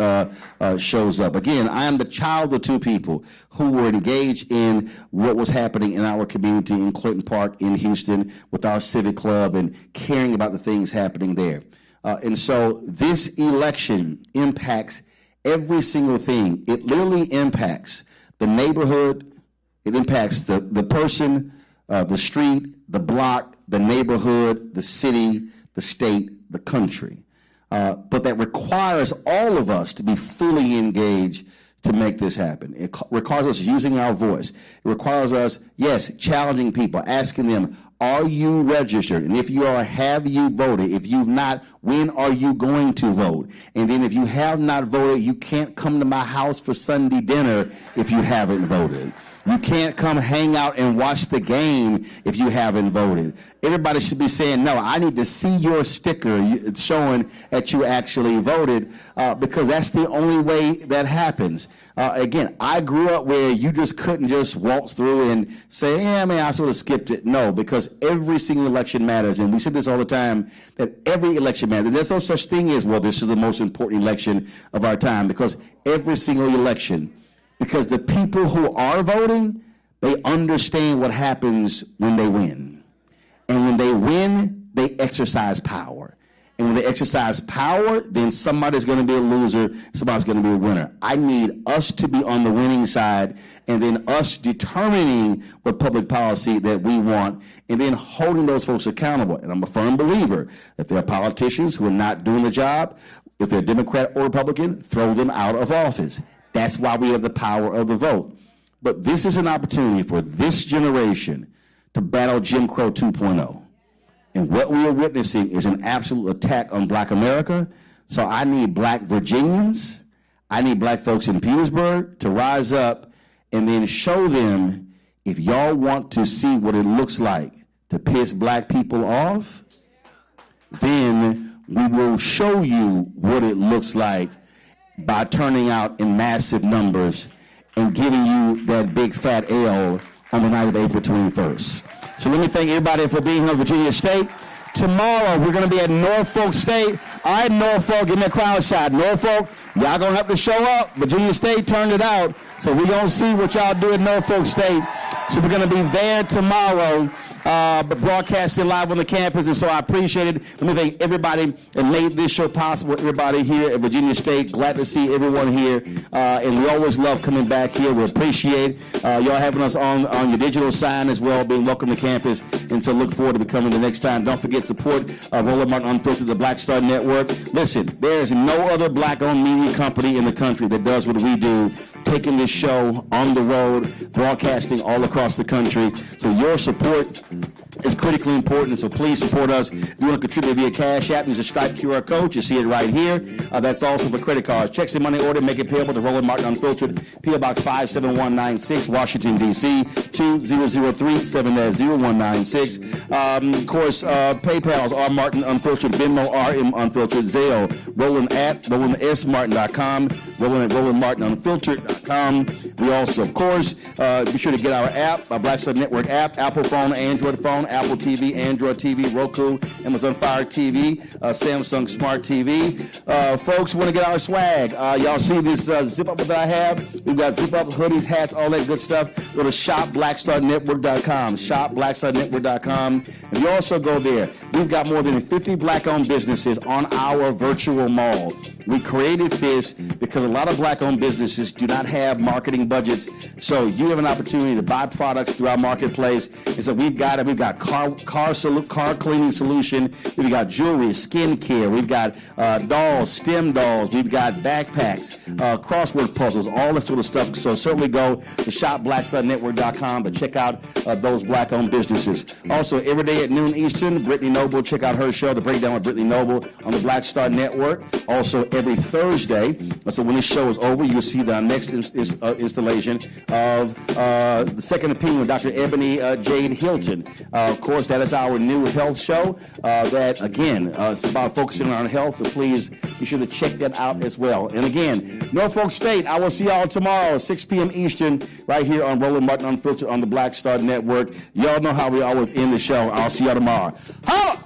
A: shows up. Again, I am the child of two people who were engaged in what was happening in our community in Clinton Park in Houston with our civic club and caring about the things happening there. And so this election impacts every single thing. It literally impacts the neighborhood. It impacts the person, the street, the block, the neighborhood, the city, the state, the country. But that requires all of us to be fully engaged to make this happen. It requires us using our voice. It requires us, yes, challenging people, asking them,
C: are you registered? And if you are, have you voted? If you've not, when are you going to vote? And then if you have not voted, you can't come to my house for Sunday dinner if you haven't voted. You can't come hang out and watch the game if you haven't voted. Everybody should be saying, no, I need to see your sticker showing that you actually voted, because that's the only way that happens. Again, I grew up where you just couldn't just walk through and say, yeah, man, I sort of skipped it. No, because every single election matters. And we say this all the time, that every election matters. There's no such thing as, well, this is the most important election of our time, because every single election, because the people who are voting, they understand what happens when they win. And when they win, they exercise power. And when they exercise power, then somebody's going to be a loser, somebody's going to be a winner. I need us to be on the winning side, and then us determining what public policy that we want, and then holding those folks accountable. And I'm a firm believer that there are politicians who are not doing the job. If they're Democrat or Republican, throw them out of office. That's why we have the power of the vote. But this is an opportunity for this generation to battle Jim Crow 2.0. And what we are witnessing is an absolute attack on Black America. So I need Black Virginians, I need Black folks in Petersburg to rise up and then show them, if y'all want to see what it looks like to piss Black people off, then we will show you what it looks like by turning out in massive numbers and giving you that big fat L on the night of April 21st. So let me thank everybody for being here in Virginia State. Tomorrow, we're going to be at Norfolk State. All right, Norfolk, give me a crowd shot. Norfolk, y'all going to have to show up. Virginia State turned it out. So we're going to see what y'all do at Norfolk State. So we're going to be there tomorrow, but broadcasting live on the campus, and so I appreciate it. Let me thank everybody that made this show possible, everybody here at Virginia State. Glad to see everyone here, and we always love coming back here. We appreciate y'all having us on your digital sign as well, being welcome to campus, and so look forward to becoming the next time. Don't forget, support Roland Martin Unfiltered, the Black Star Network. Listen, there is no other Black-owned media company in the country that does what we do, taking this show on the road, broadcasting all across the country. So your support is critically important, so please support us. If you want to contribute via Cash App, use a Stripe QR code. You see it right here. That's also for credit cards. Checks and money order, make it payable to Roland Martin Unfiltered, P.O. Box 57196, Washington, D.C., 2003 70196. Of course, PayPal's R Martin Unfiltered, Venmo RM Unfiltered, Zelle, Roland at RolandSMartin.com, Roland at RolandMartinUnfiltered.com. We also, of course, be sure to get our app, our Black Star Network app, Apple phone, Android phone, Apple TV, Android TV, Roku, Amazon Fire TV, Samsung Smart TV. Folks, want to get our swag. Y'all see this zip-up that I have? We've got zip-up, hoodies, hats, all that good stuff. Go to shopblackstarnetwork.com, shopblackstarnetwork.com. If you also go there, we've got more than 50 Black-owned businesses on our virtual mall. We created this because a lot of Black-owned businesses do not have marketing budgets, so you have an opportunity to buy products through our marketplace. And so we've got car cleaning solution, we've got jewelry, skincare, we've got dolls, STEM dolls, we've got backpacks, crossword puzzles, all that sort of stuff. So certainly go to shopblackstarnetwork.com, but check out those Black-owned businesses. Also, every day at noon Eastern, Brittany Noble, check out her show, The Breakdown with Brittany Noble, on the Black Star Network. Also, every Thursday, so when this show is over, you'll see the next installation of The Second Opinion with Dr. Ebony Jade Hilton. Of course, that is our new health show that, again, it's about focusing on health, so please be sure to check that out as well. And again, Norfolk State, I will see y'all tomorrow, 6 p.m. Eastern, right here on Roland Martin Unfiltered on the Black Star Network. Y'all know how we always end the show. I'll see y'all tomorrow. Holla!